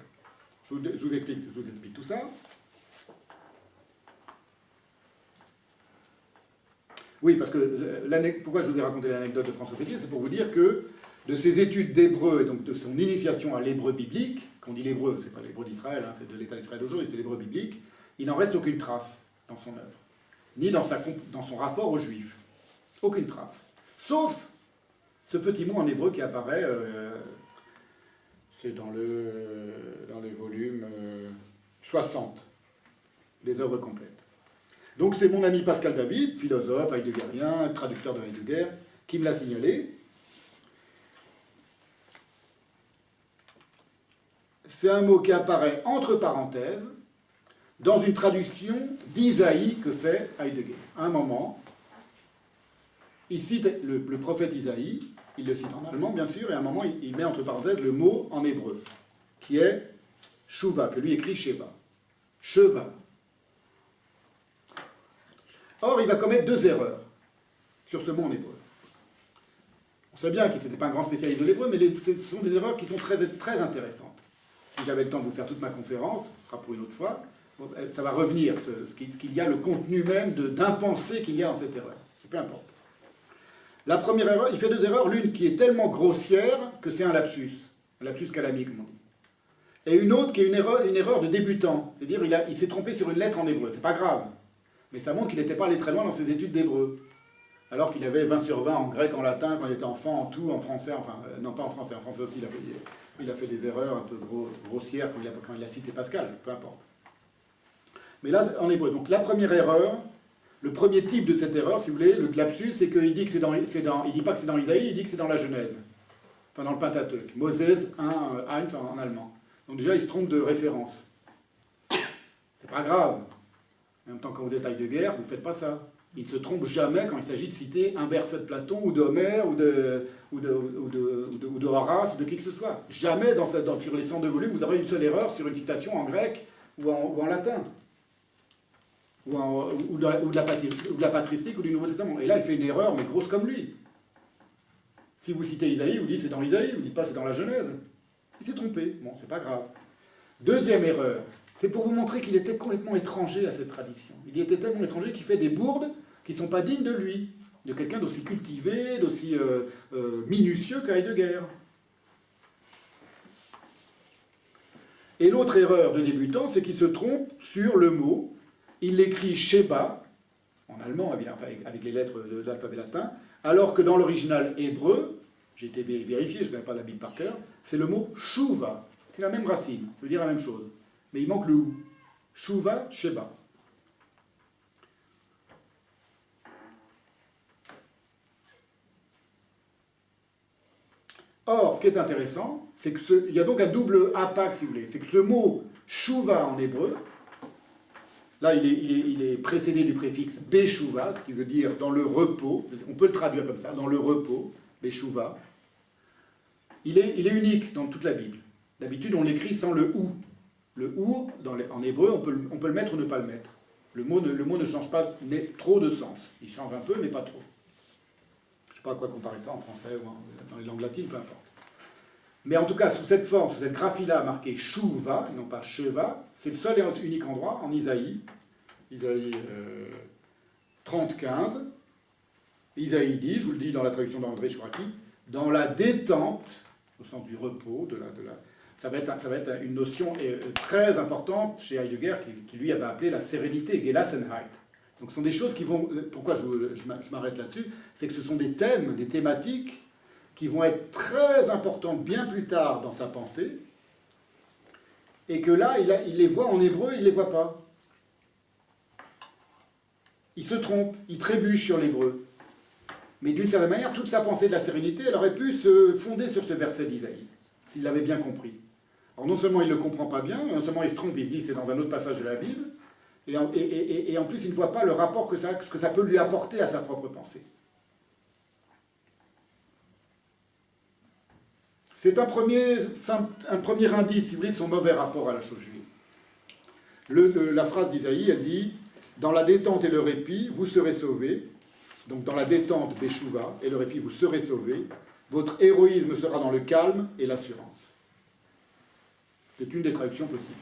Je vous explique tout ça. Oui, parce que pourquoi je vous ai raconté l'anecdote de François Fédier, c'est pour vous dire que de ses études d'hébreu, et donc de son initiation à l'hébreu biblique, qu'on dit l'hébreu, c'est pas l'hébreu d'Israël, hein, c'est de l'État d'Israël d'aujourd'hui, c'est l'hébreu biblique, il n'en reste aucune trace dans son œuvre, ni dans son rapport aux Juifs. Aucune trace. Sauf ce petit mot en hébreu qui apparaît, c'est dans les volumes 60, les œuvres complètes. Donc c'est mon ami Pascal David, philosophe, heideggerien, traducteur de Heidegger, qui me l'a signalé. C'est un mot qui apparaît entre parenthèses dans une traduction d'Isaïe que fait Heidegger. À un moment, il cite le prophète Isaïe, il le cite en allemand bien sûr, et à un moment il met entre parenthèses le mot en hébreu, qui est Shuva, que lui écrit Sheva. Sheva. Or, il va commettre deux erreurs sur ce mot en hébreu. On sait bien qu'il n'était pas un grand spécialiste de l'hébreu, mais ce sont des erreurs qui sont très, très intéressantes. Si j'avais le temps de vous faire toute ma conférence, ce sera pour une autre fois, ça va revenir, ce qu'il y a, le contenu même d'impensé qu'il y a dans cette erreur. Peu importe. La première erreur, il fait deux erreurs, l'une qui est tellement grossière que c'est un lapsus calamique, comme on dit. Et une autre qui est une erreur de débutant, c'est-à-dire il s'est trompé sur une lettre en hébreu, c'est pas grave. Mais ça montre qu'il n'était pas allé très loin dans ses études d'hébreu. Alors qu'il avait 20 sur 20 en grec, en latin, quand il était enfant, en tout, en français, enfin, non pas en français aussi, il a fait des erreurs un peu grossières quand il a cité Pascal, peu importe. Mais là, en hébreu. Donc la première erreur, le premier type de cette erreur, si vous voulez, le lapsus, c'est qu'il dit que il dit pas que c'est dans Isaïe, il dit que c'est dans la Genèse. Enfin, dans le Pentateuque. Moses 1, en allemand. Donc déjà, il se trompe de référence. C'est pas grave. En même temps, quand vous êtes Heidegger, vous ne faites pas ça. Il ne se trompe jamais quand il s'agit de citer un verset de Platon ou d'Homère ou de Horace ou de qui que ce soit. Jamais sur les 102 volumes, vous aurez une seule erreur sur une citation en grec ou en latin. Ou de la patristique ou du Nouveau Testament. Et là, il fait une erreur, mais grosse comme lui. Si vous citez Isaïe, vous dites c'est dans Isaïe, vous ne dites pas c'est dans la Genèse. Il s'est trompé. Bon, c'est pas grave. Deuxième erreur, c'est pour vous montrer qu'il était complètement étranger à cette tradition. Il y était tellement étranger qu'il fait des bourdes qui ne sont pas dignes de lui, de quelqu'un d'aussi cultivé, d'aussi minutieux que Heidegger. Et l'autre erreur de débutant, c'est qu'il se trompe sur le mot. Il l'écrit Sheba, en allemand, avec les lettres de l'alphabet latin, alors que dans l'original hébreu, j'ai été vérifié, je ne connais pas la Bible par cœur, c'est le mot Shuva. C'est la même racine, ça veut dire la même chose. Mais il manque le ou. Shuva, Sheba. Or, ce qui est intéressant, c'est qu'il y a donc un double apak, si vous voulez. C'est que ce mot Shuva en hébreu, là, il est précédé du préfixe Beshuva, ce qui veut dire dans le repos. On peut le traduire comme ça, dans le repos, Beshuva. Il est unique dans toute la Bible. D'habitude, on l'écrit sans le ou. Le ou, en hébreu, on peut le mettre ou ne pas le mettre. Le mot ne change pas trop de sens. Il change un peu, mais pas trop. Je ne sais pas à quoi comparer ça en français ou dans les langues latines, peu importe. Mais en tout cas, sous cette forme, sous cette graphie-là marquée Shuva, et non pas Sheva, c'est le seul et unique endroit en Isaïe. Isaïe 30-15. Isaïe dit, je vous le dis dans la traduction d'André Chouraki, dans la détente, au sens du repos, ça va être une notion très importante chez Heidegger, qui lui avait appelé la sérénité, Gelassenheit. Donc ce sont des choses qui vont... Pourquoi je m'arrête là-dessus? C'est que ce sont des thèmes, des thématiques qui vont être très importantes bien plus tard dans sa pensée, et que là, il les voit en hébreu, il ne les voit pas. Il se trompe, il trébuche sur l'hébreu. Mais d'une certaine manière, toute sa pensée de la sérénité, elle aurait pu se fonder sur ce verset d'Isaïe, s'il l'avait bien compris. Alors non seulement il ne le comprend pas bien, non seulement il se trompe, il se dit c'est dans un autre passage de la Bible, et en plus il ne voit pas le rapport que ça peut lui apporter à sa propre pensée. C'est un premier indice, si vous voulez, de son mauvais rapport à la chose juive. La phrase d'Isaïe, elle dit « Dans la détente et le répit, vous serez sauvés. » Donc dans la détente, Beshuva, et le répit, vous serez sauvés. Votre héroïsme sera dans le calme et l'assurance. C'est une des traductions possibles.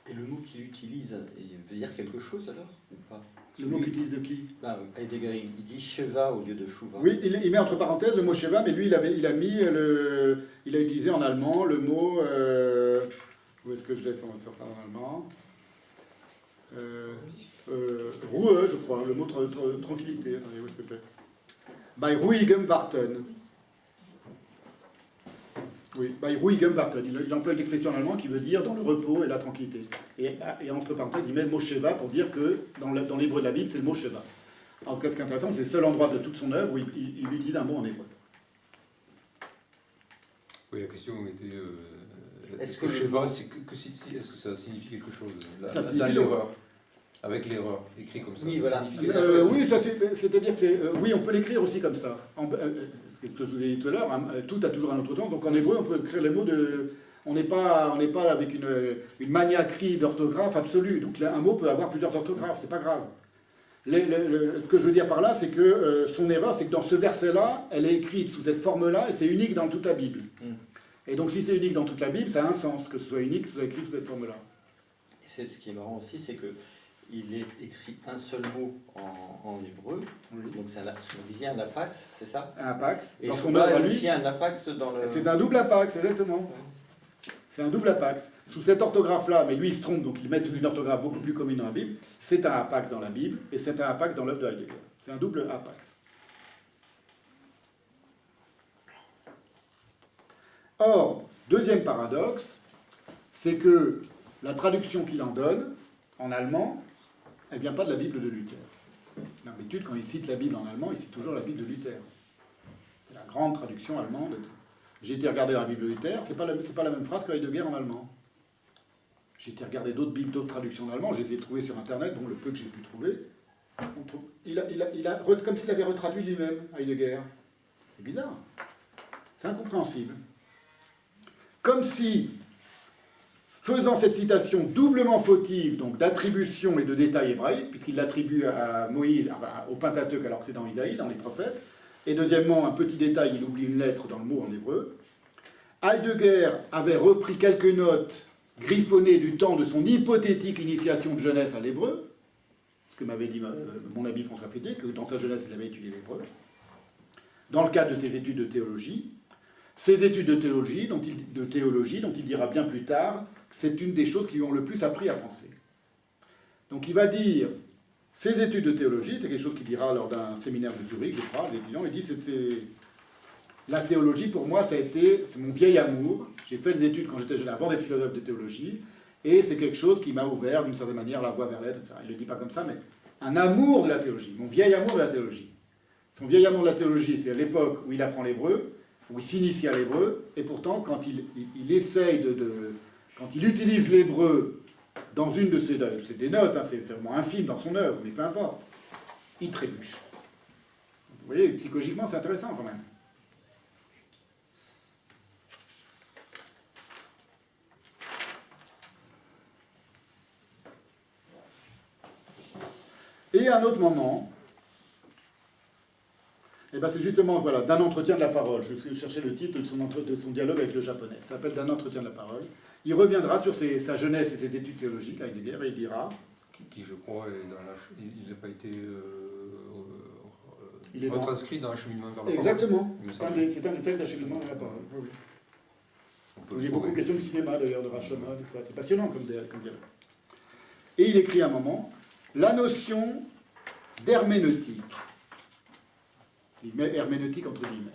Et le mot qu'il utilise, il veut dire quelque chose alors ou pas? Le mot qu'utilise qui? Heidegger, il dit Sheva au lieu de Shuva. Oui, il met entre parenthèses le mot Sheva, mais lui il a utilisé en allemand le mot... où est-ce que je laisse en allemand? Ruhe, je crois, le mot tranquillité. Attendez, où est-ce que c'est? Bei ruhigem Warten. Oui, bei ruhigem Warten. Il emploie l'expression en allemand qui veut dire dans le repos et la tranquillité. Et entre parenthèses, il met le mot Sheva pour dire que dans l'hébreu de la Bible, c'est le mot Sheva. En tout cas, ce qui est intéressant, c'est le seul endroit de toute son œuvre où il utilise un mot en hébreu. Oui, la question était... est-ce que Sheva, est-ce que ça signifie quelque chose? Ça signifie l'erreur. Avec l'erreur, écrit comme ça. Oui, ça voilà. Oui, c'est-à-dire que oui, on peut l'écrire aussi comme ça. Ce que je vous ai dit tout à l'heure, tout a toujours un autre sens. Donc en hébreu, on peut écrire les mots de... On n'est pas avec une maniaquerie d'orthographe absolue. Donc un mot peut avoir plusieurs orthographes, c'est pas grave. Ce que je veux dire par là, c'est que son erreur, c'est que dans ce verset-là, elle est écrite sous cette forme-là, et c'est unique dans toute la Bible. Et donc si c'est unique dans toute la Bible, ça a un sens, que ce soit unique, que ce soit écrit sous cette forme-là. Et ce qui est marrant aussi, c'est que il est écrit un seul mot en hébreu, oui. Donc c'est un apax, c'est ça? Un apax. Et dans son œuvre, lui, aussi un apax dans le... C'est un double apax, exactement. C'est un double apax. Sous cette orthographe-là, mais lui il se trompe, donc il met sous une orthographe beaucoup plus commune dans la Bible, c'est un apax dans la Bible, et c'est un apax dans l'œuvre de Heidegger. C'est un double apax. Or, deuxième paradoxe, c'est que la traduction qu'il en donne, en allemand, elle ne vient pas de la Bible de Luther. D'habitude, quand il cite la Bible en allemand, il cite toujours la Bible de Luther. C'est la grande traduction allemande. J'ai été regarder dans la Bible Luther, c'est pas la même phrase que Heidegger en allemand. J'ai été regarder d'autres Bibles, d'autres traductions en allemand, je les ai trouvées sur Internet, bon, le peu que j'ai pu trouver. Comme s'il avait retraduit lui-même, Heidegger. C'est bizarre. C'est incompréhensible. Comme si, faisant cette citation doublement fautive, donc d'attribution et de détail hébraïque, puisqu'il l'attribue à Moïse, enfin, au Pentateuque alors que c'est dans Isaïe, dans les prophètes, et deuxièmement, un petit détail, il oublie une lettre dans le mot en hébreu, Heidegger avait repris quelques notes griffonnées du temps de son hypothétique initiation de jeunesse à l'hébreu, ce que m'avait dit mon ami François Fédé, que dans sa jeunesse il avait étudié l'hébreu, dans le cadre de ses études de théologie. Ces études de théologie dont il dira bien plus tard que c'est une des choses qui lui ont le plus appris à penser. Donc il va dire, ces études de théologie, c'est quelque chose qu'il dira lors d'un séminaire de Zurich, je crois, les étudiants, il dit, la théologie pour moi, c'est mon vieil amour, j'ai fait des études quand j'étais jeune avant d'être philosophe de théologie, et c'est quelque chose qui m'a ouvert d'une certaine manière la voie vers l'aide, etc. Il ne le dit pas comme ça, mais un amour de la théologie, mon vieil amour de la théologie. Son vieil amour de la théologie, c'est à l'époque où il apprend l'hébreu, où il s'initie à l'hébreu, et pourtant, quand il essaye quand il utilise l'hébreu dans une de ses notes, c'est des notes, hein, c'est vraiment infime dans son œuvre, mais peu importe, il trébuche. Vous voyez, psychologiquement, c'est intéressant quand même. Et à un autre moment, et ben c'est justement d'un entretien de la parole. Je cherchais le titre de son dialogue avec le japonais. Ça s'appelle d'un entretien de la parole. Il reviendra sur sa jeunesse et ses études théologiques à Heidegger et il dira... Qui je crois, il n'a pas été retranscrit dans l'acheminement vers la parole. Exactement. C'est un des textes d'acheminement vers la parole. Oui. Il y a beaucoup de questions du cinéma d'ailleurs, de Rashomon, c'est passionnant comme dialogue. Et il écrit à un moment, la notion d'herméneutique, il met herméneutique entre guillemets,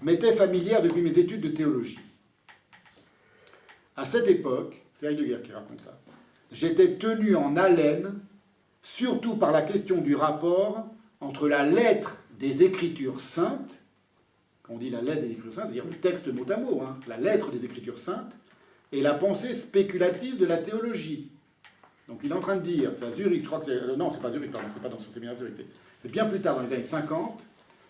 m'était familière depuis mes études de théologie. À cette époque, c'est Heidegger qui raconte ça, j'étais tenu en haleine, surtout par la question du rapport entre la lettre des Écritures saintes, quand on dit la lettre des Écritures saintes, c'est-à-dire le texte mot à mot, hein, la lettre des Écritures saintes, et la pensée spéculative de la théologie. Donc il est en train de dire, c'est à Zurich, je crois que c'est... Non, c'est pas Zurich, pardon, c'est pas dans son séminaire Zurich, c'est bien plus tard, dans les années 50,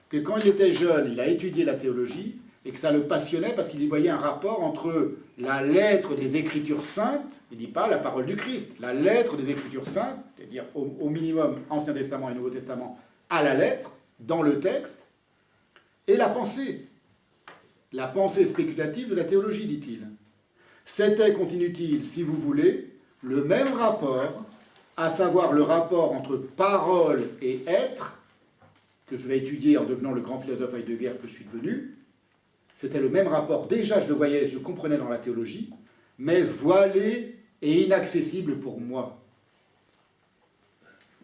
que quand il était jeune, il a étudié la théologie, et que ça le passionnait parce qu'il y voyait un rapport entre la lettre des Écritures saintes, il ne dit pas la parole du Christ, la lettre des Écritures saintes, c'est-à-dire au minimum Ancien Testament et Nouveau Testament, à la lettre, dans le texte, et la pensée spéculative de la théologie, dit-il. C'était, continue-t-il, si vous voulez, le même rapport, à savoir le rapport entre parole et être, que je vais étudier en devenant le grand philosophe Heidegger que je suis devenu. C'était le même rapport. Déjà, je le voyais, je le comprenais dans la théologie, mais voilé et inaccessible pour moi.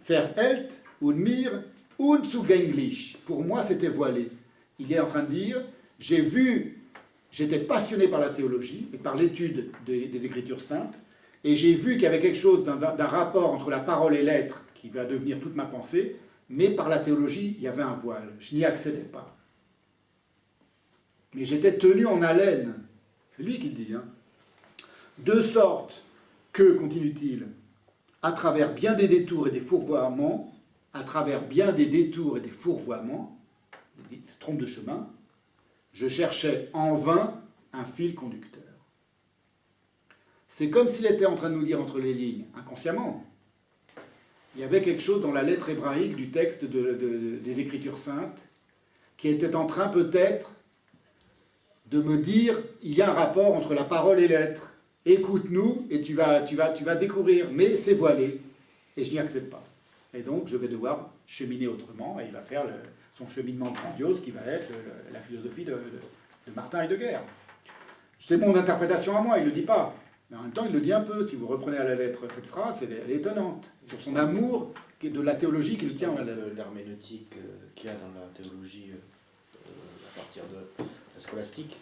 Verhält und mir unzugänglich. Pour moi, c'était voilé. Il est en train de dire, j'étais passionné par la théologie et par l'étude des Écritures saintes, et j'ai vu qu'il y avait quelque chose d'un rapport entre la parole et l'être qui va devenir toute ma pensée, mais par la théologie, il y avait un voile. Je n'y accédais pas. Mais j'étais tenu en haleine. C'est lui qui le dit. Hein. De sorte que, continue-t-il, à travers bien des détours et des fourvoiements, il se trompe de chemin, je cherchais en vain un fil conducteur. C'est comme s'il était en train de nous dire entre les lignes, inconsciemment, il y avait quelque chose dans la lettre hébraïque du texte des Écritures saintes qui était en train peut-être de me dire, il y a un rapport entre la parole et l'être. Écoute-nous et tu vas découvrir, mais c'est voilé et je n'y accède pas. Et donc je vais devoir cheminer autrement et il va faire son cheminement grandiose qui va être la philosophie de Martin Heidegger. C'est mon interprétation à moi, il ne le dit pas. Mais en même temps, il le dit un peu. Si vous reprenez à la lettre cette phrase, elle est étonnante. Sur son amour de la théologie qui le tient à la lettre. L'herméneutique qu'il y a dans la théologie à partir de la scolastique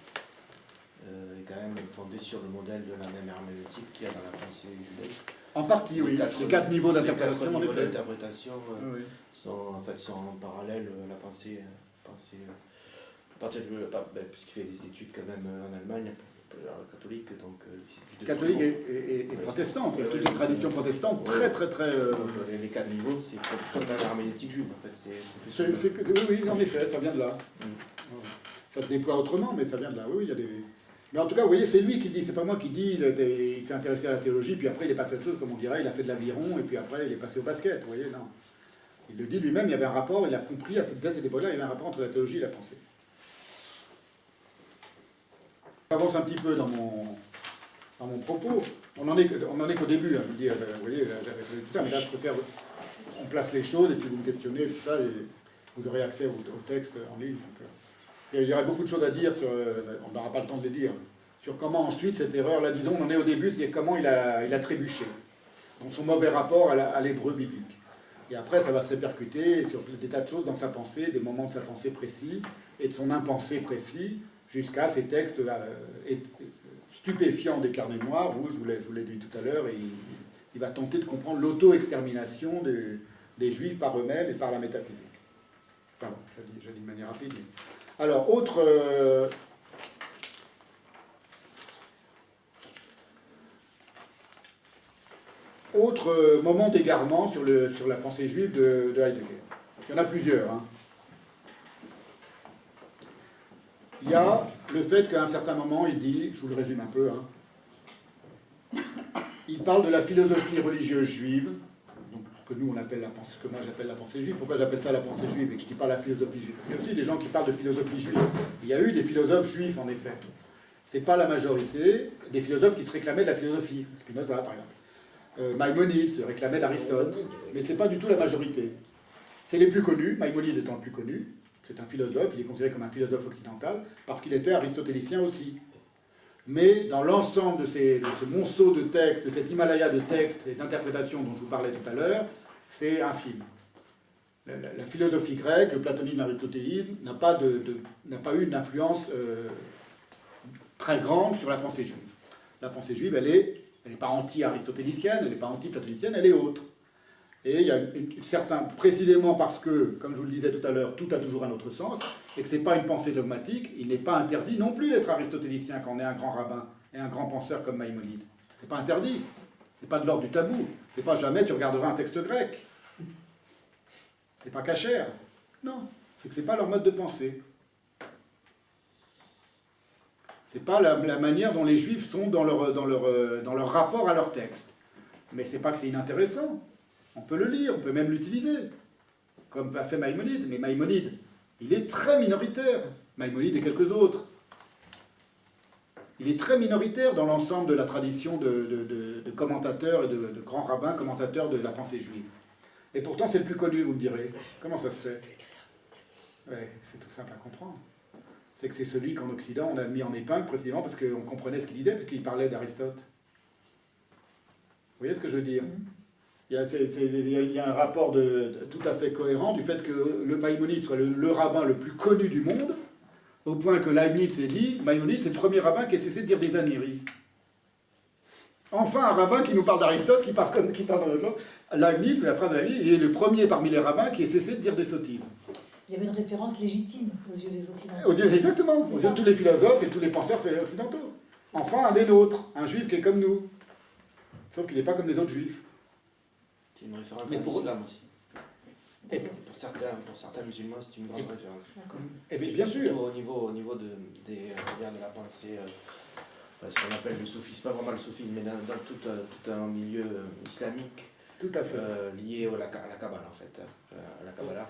est quand même fondée sur le modèle de la même herméneutique qu'il y a dans la pensée judaïque. En partie, oui. Les quatre niveaux d'interprétation, en effet. Sont en parallèle la pensée puisqu'il fait des études quand même en Allemagne, catholique, donc... catholique et protestante, il y a toute une tradition protestante très... Les quatre niveaux, c'est comme dans l'herméneutique juive, en fait. Oui, en effet, ça vient de là. Ça se déploie autrement, mais ça vient de là. Oui, il y a des... Mais en tout cas, vous voyez, c'est lui qui dit, c'est pas moi qui dis, il s'est intéressé à la théologie, puis après il est passé à autre chose, comme on dirait, il a fait de l'aviron, et puis après il est passé au basket, vous voyez, non. Il le dit lui-même, il y avait un rapport, il a compris, à cette époque-là, il y avait un rapport entre la théologie et la pensée. J'avance un petit peu dans mon propos. On en est qu'au début, hein, je vous dis, vous voyez, j'avais fait tout ça, mais là je préfère, on place les choses, et puis vous me questionnez, tout ça, et vous aurez accès au texte en ligne. Donc, il y aurait beaucoup de choses à dire, on n'aura pas le temps de les dire, sur comment ensuite cette erreur, là disons, on en est au début, c'est comment il a trébuché, dans son mauvais rapport à l'hébreu biblique. Et après, ça va se répercuter sur des tas de choses dans sa pensée, des moments de sa pensée précis, et de son impensé précis, jusqu'à ces textes stupéfiants des carnets noirs, où, je vous l'ai dit tout à l'heure, il va tenter de comprendre l'auto-extermination des Juifs par eux-mêmes et par la métaphysique. Enfin bon, je le dis de manière rapide. Alors, autre moment d'égarement sur la pensée juive de Heidegger. Il y en a plusieurs. Hein. Il y a le fait qu'à un certain moment, il dit, je vous le résume un peu, hein, il parle de la philosophie religieuse juive, donc que nous on appelle que moi j'appelle la pensée juive. Pourquoi j'appelle ça la pensée juive et que je ne dis pas la philosophie juive? Parce qu'il y a aussi des gens qui parlent de philosophie juive. Il y a eu des philosophes juifs en effet. C'est pas la majorité des philosophes qui se réclamaient de la philosophie. Spinoza par exemple. Maïmonide se réclamait d'Aristote, mais c'est pas du tout la majorité. C'est les plus connus, Maïmonide étant le plus connu. C'est un philosophe, il est considéré comme un philosophe occidental, parce qu'il était aristotélicien aussi. Mais dans l'ensemble de ce monceau de textes, de cet Himalaya de textes et d'interprétations dont je vous parlais tout à l'heure, c'est infime. La philosophie grecque, le platonisme, l'aristotélisme, n'a pas eu une influence très grande sur la pensée juive. La pensée juive, elle n'est pas anti-aristotélicienne, elle n'est pas anti-platonicienne, elle est autre. Et il y a précisément parce que, comme je vous le disais tout à l'heure, tout a toujours un autre sens, et que ce n'est pas une pensée dogmatique, il n'est pas interdit non plus d'être aristotélicien quand on est un grand rabbin et un grand penseur comme Maïmonide. Ce n'est pas interdit, ce n'est pas de l'ordre du tabou, c'est pas jamais tu regarderas un texte grec. C'est pas cachère. Non, c'est que ce n'est pas leur mode de pensée. C'est pas la manière dont les juifs sont dans leur rapport à leur texte. Mais c'est pas que c'est inintéressant. On peut le lire, on peut même l'utiliser, comme a fait Maïmonide. Mais Maïmonide, il est très minoritaire. Maïmonide et quelques autres. Il est très minoritaire dans l'ensemble de la tradition de commentateurs et de grands rabbins commentateurs de la pensée juive. Et pourtant, c'est le plus connu, vous me direz. Comment ça se fait? Ouais, c'est tout simple à comprendre. C'est que c'est celui qu'en Occident, on a mis en épingle précisément parce qu'on comprenait ce qu'il disait, puisqu'il parlait d'Aristote. Vous voyez ce que je veux dire? Il y a un rapport tout à fait cohérent du fait que le Maïmonide soit le rabbin le plus connu du monde, au point que Leibniz s'est dit, Maïmonide c'est le premier rabbin qui a cessé de dire des âneries. Enfin, un rabbin qui nous parle d'Aristote, qui parle dans le langue. Leibniz, c'est la phrase de Leibniz, il est le premier parmi les rabbins qui a cessé de dire des sottises. Il y avait une référence légitime aux yeux des Occidentaux. Exactement, aux yeux de tous les philosophes et tous les penseurs occidentaux. Enfin, un des nôtres, un juif qui est comme nous. Sauf qu'il n'est pas comme les autres juifs. C'est une référence à l'islam aussi. Et pour certains musulmans, c'est une grande référence. Et bien sûr. Au niveau de la pensée, ce qu'on appelle le soufisme, pas vraiment le soufisme, mais dans tout un milieu islamique. Tout à fait. Lié à la Kabbala, en fait. À la Kabbala.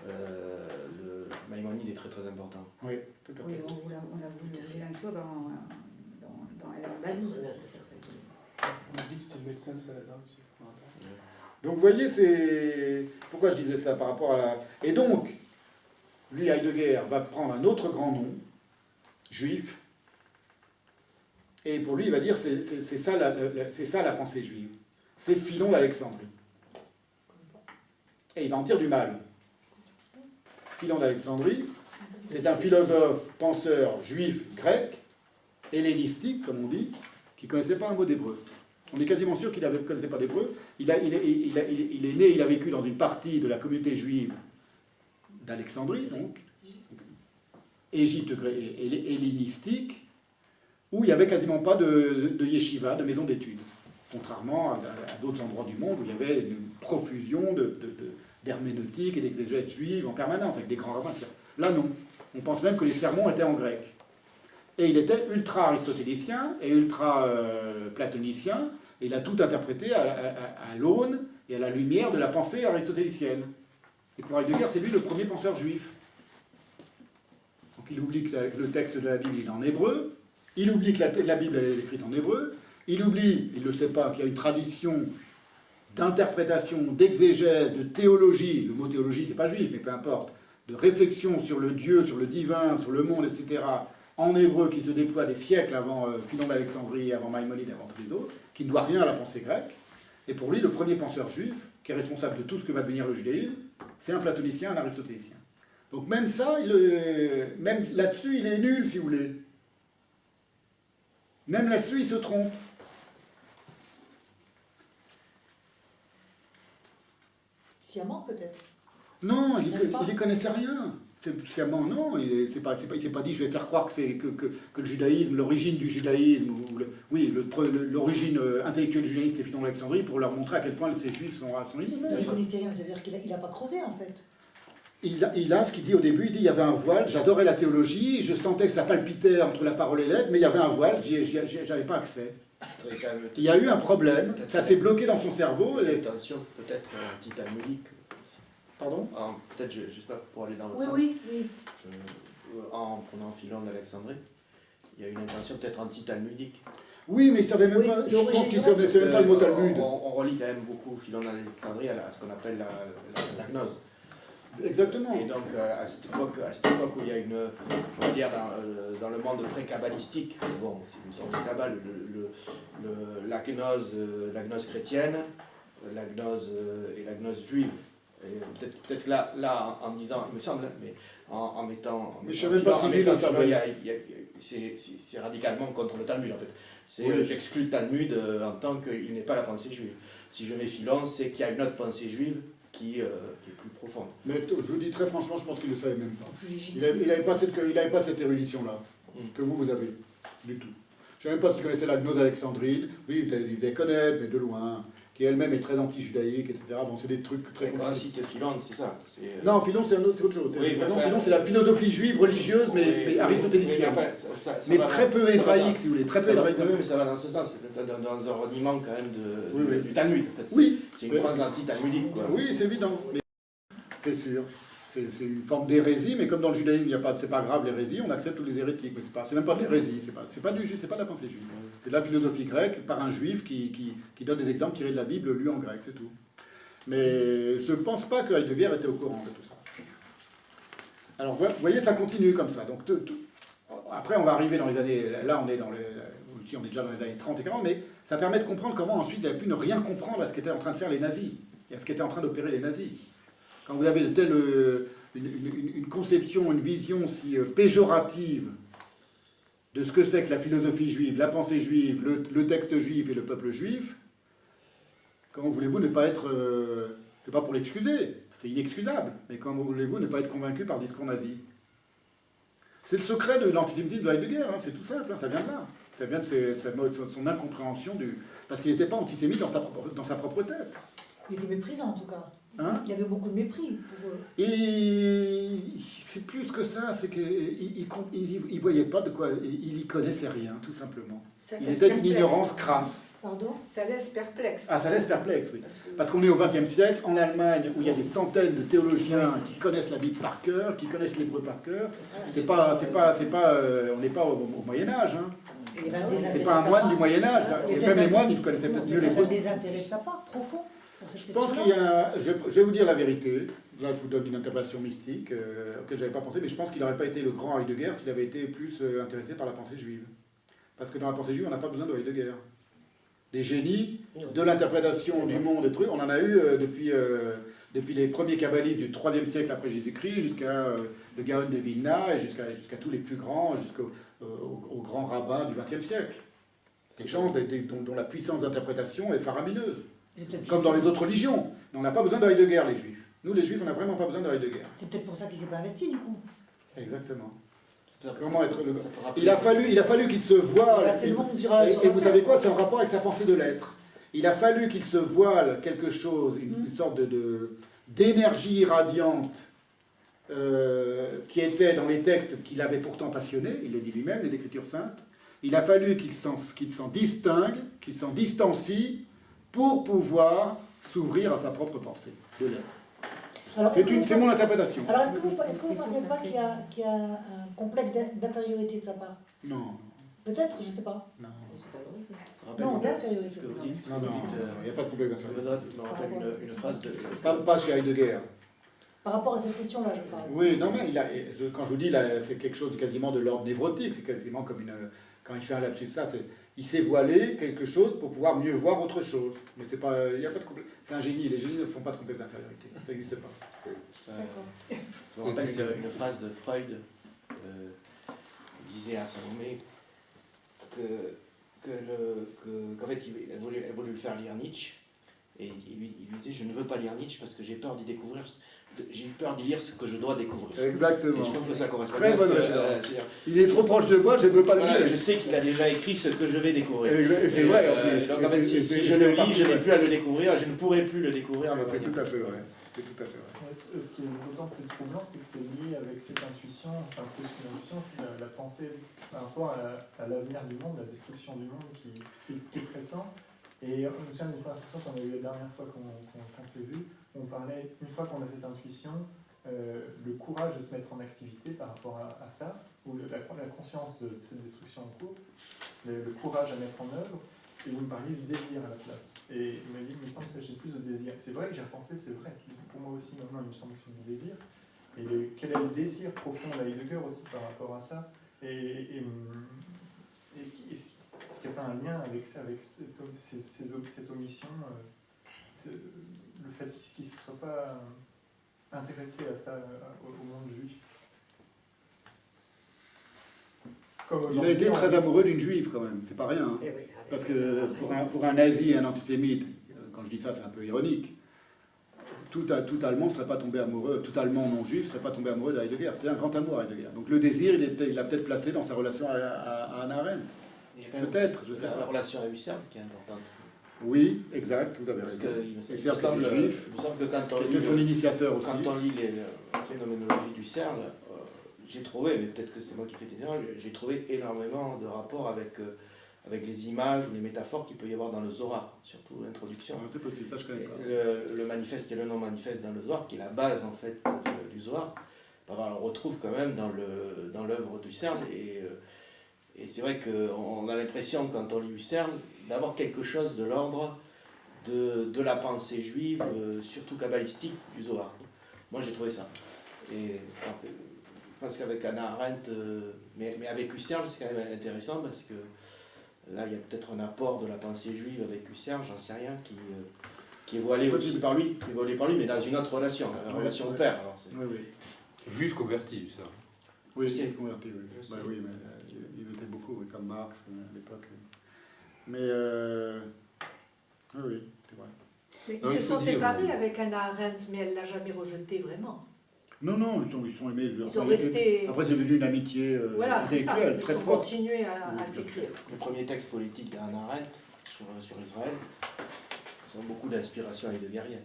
Le Maïmonide est très très important. Oui, tout à fait. Oui, on a voulu l'inclure dans El-Andalus. On a dit que c'était le médecin de Saladin aussi. Donc vous voyez, c'est... Pourquoi je disais ça par rapport à la... Et donc, lui, Heidegger, va prendre un autre grand nom, juif, et pour lui, il va dire, c'est ça la pensée juive. C'est Philon d'Alexandrie. Et il va en dire du mal. Philon d'Alexandrie, c'est un philosophe, penseur juif grec, hellénistique, comme on dit, qui ne connaissait pas un mot d'hébreu. On est quasiment sûr qu'il ne connaissait pas d'hébreu. Il est né, il a vécu dans une partie de la communauté juive d'Alexandrie, donc. Égypte hellénistique, où il n'y avait quasiment pas de yeshiva, de maison d'études. Contrairement à d'autres endroits du monde où il y avait une profusion d'herméneutique et d'exégèse juive en permanence, avec des grands rabbins. Là, non. On pense même que les sermons étaient en grec. Et il était ultra-aristotélicien et ultra-platonicien, et il a tout interprété à l'aune et à la lumière de la pensée aristotélicienne. Et pour Heidegger, c'est lui le premier penseur juif. Donc il oublie que le texte de la Bible il est en hébreu, il oublie que la Bible elle est écrite en hébreu, il oublie, il ne le sait pas, qu'il y a une tradition d'interprétation, d'exégèse, de théologie, le mot théologie c'est pas juif, mais peu importe, de réflexion sur le Dieu, sur le divin, sur le monde, etc., en hébreu qui se déploie des siècles avant Philon d'Alexandrie, avant Maïmonide, avant tous les autres, qui ne doit rien à la pensée grecque. Et pour lui, le premier penseur juif, qui est responsable de tout ce que va devenir le judaïsme, c'est un platonicien, un aristotélicien. Donc même ça, même là-dessus, il est nul, si vous voulez. Même là-dessus, il se trompe. Sciemment, peut-être. Non, il n'y connaissait rien. Sciemment, non, il ne s'est pas dit je vais faire croire que le judaïsme, l'origine du judaïsme, l'origine intellectuelle du judaïsme c'est Philon d'Alexandrie pour leur montrer à quel point ces juifs sont libres. Il ne connaissait rien, ça veut dire qu'il n'a pas creusé en fait. Il a ce qu'il dit au début, il dit il y avait un voile, j'adorais la théologie, je sentais que ça palpitait entre la parole et l'être, mais il y avait un voile, j'avais pas accès. Il y a eu un problème, ça s'est bloqué dans son cerveau. Attention, peut-être anti-talmudique. Pardon? Peut-être, je ne sais pas, pour aller dans le sens. Oui. En prenant Philon d'Alexandrie, il y a une intention peut-être anti-talmudique. Oui, mais il ne savait même pas, je pense qu'il ne savait même pas le mot Talmud. On relie quand même beaucoup Philon d'Alexandrie à ce qu'on appelle la gnose. Exactement. Et donc, à cette époque où il y a on va dire, dans le monde pré-kabbalistique, bon, c'est une sorte de kabbale, la gnose chrétienne, la gnose et la gnose juive. Peut-être là, en disant, il me semble, mais en mettant... Mais je ne sais même pas si lui le savait. C'est radicalement contre le Talmud, en fait. Oui. J'exclus le Talmud en tant qu'il n'est pas la pensée juive. Si je mets Philon, c'est qu'il y a une autre pensée juive qui est plus profonde. Mais je vous dis très franchement, je pense qu'il ne le savait même pas. Il n'avait pas cette érudition-là, que vous avez, du tout. Je ne sais même pas s'il connaissait la gnose alexandrine. Oui, il devait connaître, mais de loin. Qui elle-même est très anti-judaïque, etc. Bon, c'est des trucs très compliqués. Quand on cite Philon, c'est ça. Non, Philon, c'est autre chose. Philon, c'est la philosophie juive religieuse, mais aristotélicienne. Mais très peu hébraïque, si vous voulez. Très peu hébraïque. Oui, mais ça va dans ce sens. C'est dans un reniement quand même du Talmud. En fait. Oui. C'est une phrase anti-talmudique. Oui, c'est évident. C'est sûr. C'est une forme d'hérésie, mais comme dans le judaïsme, c'est pas grave l'hérésie, on accepte tous les hérétiques. Mais c'est même pas de l'hérésie, c'est pas de la pensée juive. C'est de la philosophie grecque par un juif qui donne des exemples tirés de la Bible lus en grec, c'est tout. Mais je ne pense pas que Heidegger était au courant de tout ça. Alors, vous voyez, ça continue comme ça. Donc, après, on va arriver dans les années... Là, on est déjà dans les années 30 et 40, mais ça permet de comprendre comment ensuite il a pu ne rien comprendre à ce qu'étaient en train de faire les nazis, et à ce qu'étaient en train d'opérer les nazis. Quand vous avez une conception, une vision si péjorative de ce que c'est que la philosophie juive, la pensée juive, le texte juif et le peuple juif, comment voulez-vous ne pas être... c'est pas pour l'excuser, c'est inexcusable, mais comment voulez-vous ne pas être convaincu par le discours nazi? C'est le secret de l'antisémitisme de Heidegger, hein, c'est tout simple, hein, ça vient de là. Ça vient de son incompréhension parce qu'il n'était pas antisémite dans sa propre tête. Il était méprisant en tout cas. Hein? Il y avait beaucoup de mépris pour eux. Et c'est plus que ça, c'est qu'il ne voyait pas de quoi, il n'y connaissait rien, tout simplement. Il était d'une ignorance crasse. Pardon? Ça laisse perplexe. Ah, ça laisse perplexe, oui. Parce qu'on est au XXe siècle, en Allemagne, où il y a des centaines de théologiens qui connaissent la Bible par cœur, qui connaissent l'hébreu par cœur. On n'est pas au Moyen-Âge. Hein. C'est pas un moine du Moyen-Âge. Même les moines, ils connaissaient peut-être mieux l'hébreu. Il y a des intérêts sympas, profonds. Je pense qu'il y a... Je vais vous dire la vérité. Là, je vous donne une interprétation mystique auquel je n'avais pas pensé, mais je pense qu'il n'aurait pas été le grand Heidegger s'il avait été plus intéressé par la pensée juive. Parce que dans la pensée juive, on n'a pas besoin de Heidegger. Des génies de l'interprétation du monde et trucs, on en a eu depuis les premiers kabbalistes du IIIe siècle après Jésus-Christ jusqu'à le Gaon de Vilna et jusqu'à tous les plus grands, jusqu'aux grands rabbins du XXe siècle. Des gens dont la puissance d'interprétation est faramineuse. Comme dans les autres religions. Mais on n'a pas besoin de Heidegger, les juifs. Nous, les juifs, on n'a vraiment pas besoin de Heidegger. C'est peut-être pour ça qu'il ne s'est pas investi, du coup. Exactement. Comment être le... Il a fallu qu'il se voile. Et vous savez quoi, c'est en rapport avec sa pensée de l'être. Il a fallu qu'il se voile quelque chose, une sorte d'énergie irradiante qui était dans les textes qu'il avait pourtant passionnés, il le dit lui-même, les Écritures saintes. Il a fallu qu'il s'en distingue, qu'il s'en distancie pour pouvoir s'ouvrir à sa propre pensée de l'être. C'est mon interprétation. Alors, est-ce que vous ne pensez pas qu'il y a un complexe d'infériorité de sa part? Non. Peut-être, je ne sais pas. Non. Non, d'infériorité. Non, il n'y a pas de complexe d'infériorité. Je me rappelle une phrase de... Pas chez Heidegger. Par rapport à cette question-là, je parle. Oui, non, mais quand je vous dis, c'est quelque chose quasiment de l'ordre névrotique, c'est quasiment comme quand il fait un lapsus, il s'est voilé quelque chose pour pouvoir mieux voir autre chose. Mais il n'y a pas de complexe. C'est un génie, les génies ne font pas de complexe d'infériorité, ça n'existe pas. Je me rappelle une phrase de Freud, il disait à Salomé qu'en fait, elle voulait le faire lire Nietzsche, et il lui disait, je ne veux pas lire Nietzsche parce que j'ai peur d'y découvrir, j'ai peur d'y lire ce que je dois découvrir. Exactement. Et je trouve que ça correspond. Très bonne référence. Il est trop proche de moi, je ne veux pas le lire. Je sais qu'il a déjà écrit ce que je vais découvrir. Et c'est vrai, en plus. Donc en fait, si je le lis, je n'ai plus à le découvrir, je ne pourrai plus le découvrir. C'est tout à fait vrai. C'est tout à fait vrai. Ce qui est d'autant plus troublant, c'est que c'est lié avec cette intuition, enfin plus qu'une intuition, c'est la pensée par rapport à l'avenir du monde, la destruction du monde qui est pressant. Et je me souviens d'une conversation qu'on a eue la dernière fois qu'on s'est vu, on parlait, une fois qu'on a cette intuition, le courage de se mettre en activité par rapport à ça, ou la conscience de cette destruction en cours, le courage à mettre en œuvre, et vous me parliez du désir à la place. Et il m'a dit, il me semble que j'ai plus de désir. C'est vrai que j'ai repensé, c'est vrai. Pour moi aussi, maintenant, il me semble que c'est du désir. Et quel est le désir profond d'Heidegger aussi par rapport à ça? Et est-ce qu'il n'y a pas un lien avec ça, avec cette omission, le fait qu'il ne se soit pas intéressé à ça, au monde juif? Il a été très amoureux d'une juive quand même, c'est pas rien. Hein. Parce que pour un nazi et un antisémite, quand je dis ça c'est un peu ironique, tout Allemand ne serait pas tombé amoureux, tout Allemand non juif ne serait pas tombé amoureux de Heidegger. C'était un grand amour Heidegger. Donc le désir, il l'a peut-être placé dans sa relation à Hannah Arendt. Peut-être, je sais pas. La relation à Husserl qui est importante. Oui, exact, vous avez raison. Il me semble que c'était son initiateur aussi. Quand on lit la phénoménologie d'Husserl, j'ai trouvé, mais peut-être que c'est moi qui fais des erreurs, j'ai trouvé énormément de rapports avec les images ou les métaphores qu'il peut y avoir dans le Zohar, surtout l'introduction. C'est possible, ça je connais pas. Le manifeste et le non-manifeste dans le Zohar, qui est la base en fait du Zohar, on le retrouve quand même dans l'œuvre d'Husserl. Et c'est vrai qu'on a l'impression, quand on lit Husserl, d'avoir quelque chose de l'ordre de la pensée juive, surtout kabbalistique, du Zohar. Moi j'ai trouvé ça. Et je pense qu'avec Hannah Arendt, mais avec Husserl, c'est quand même intéressant parce que là, il y a peut-être un apport de la pensée juive avec Husserl, j'en sais rien, qui est voilé aussi par lui, mais dans une autre relation, la relation au père. Alors oui. Juif converti, ça. Oui, c'est converti, oui. Oui, mais il était beaucoup, comme Marx à l'époque. Mais oui, c'est vrai. Mais ils se sont séparés avec Hannah Arendt, mais elle ne l'a jamais rejeté vraiment. Non, ils sont aimés. Ils sont restés... Après, c'est devenu une amitié intellectuelle très forte. Ils ont continué à s'écrire. Le premier texte politique d'Hannah Arendt sur Israël, ils ont beaucoup d'inspiration heideggerienne.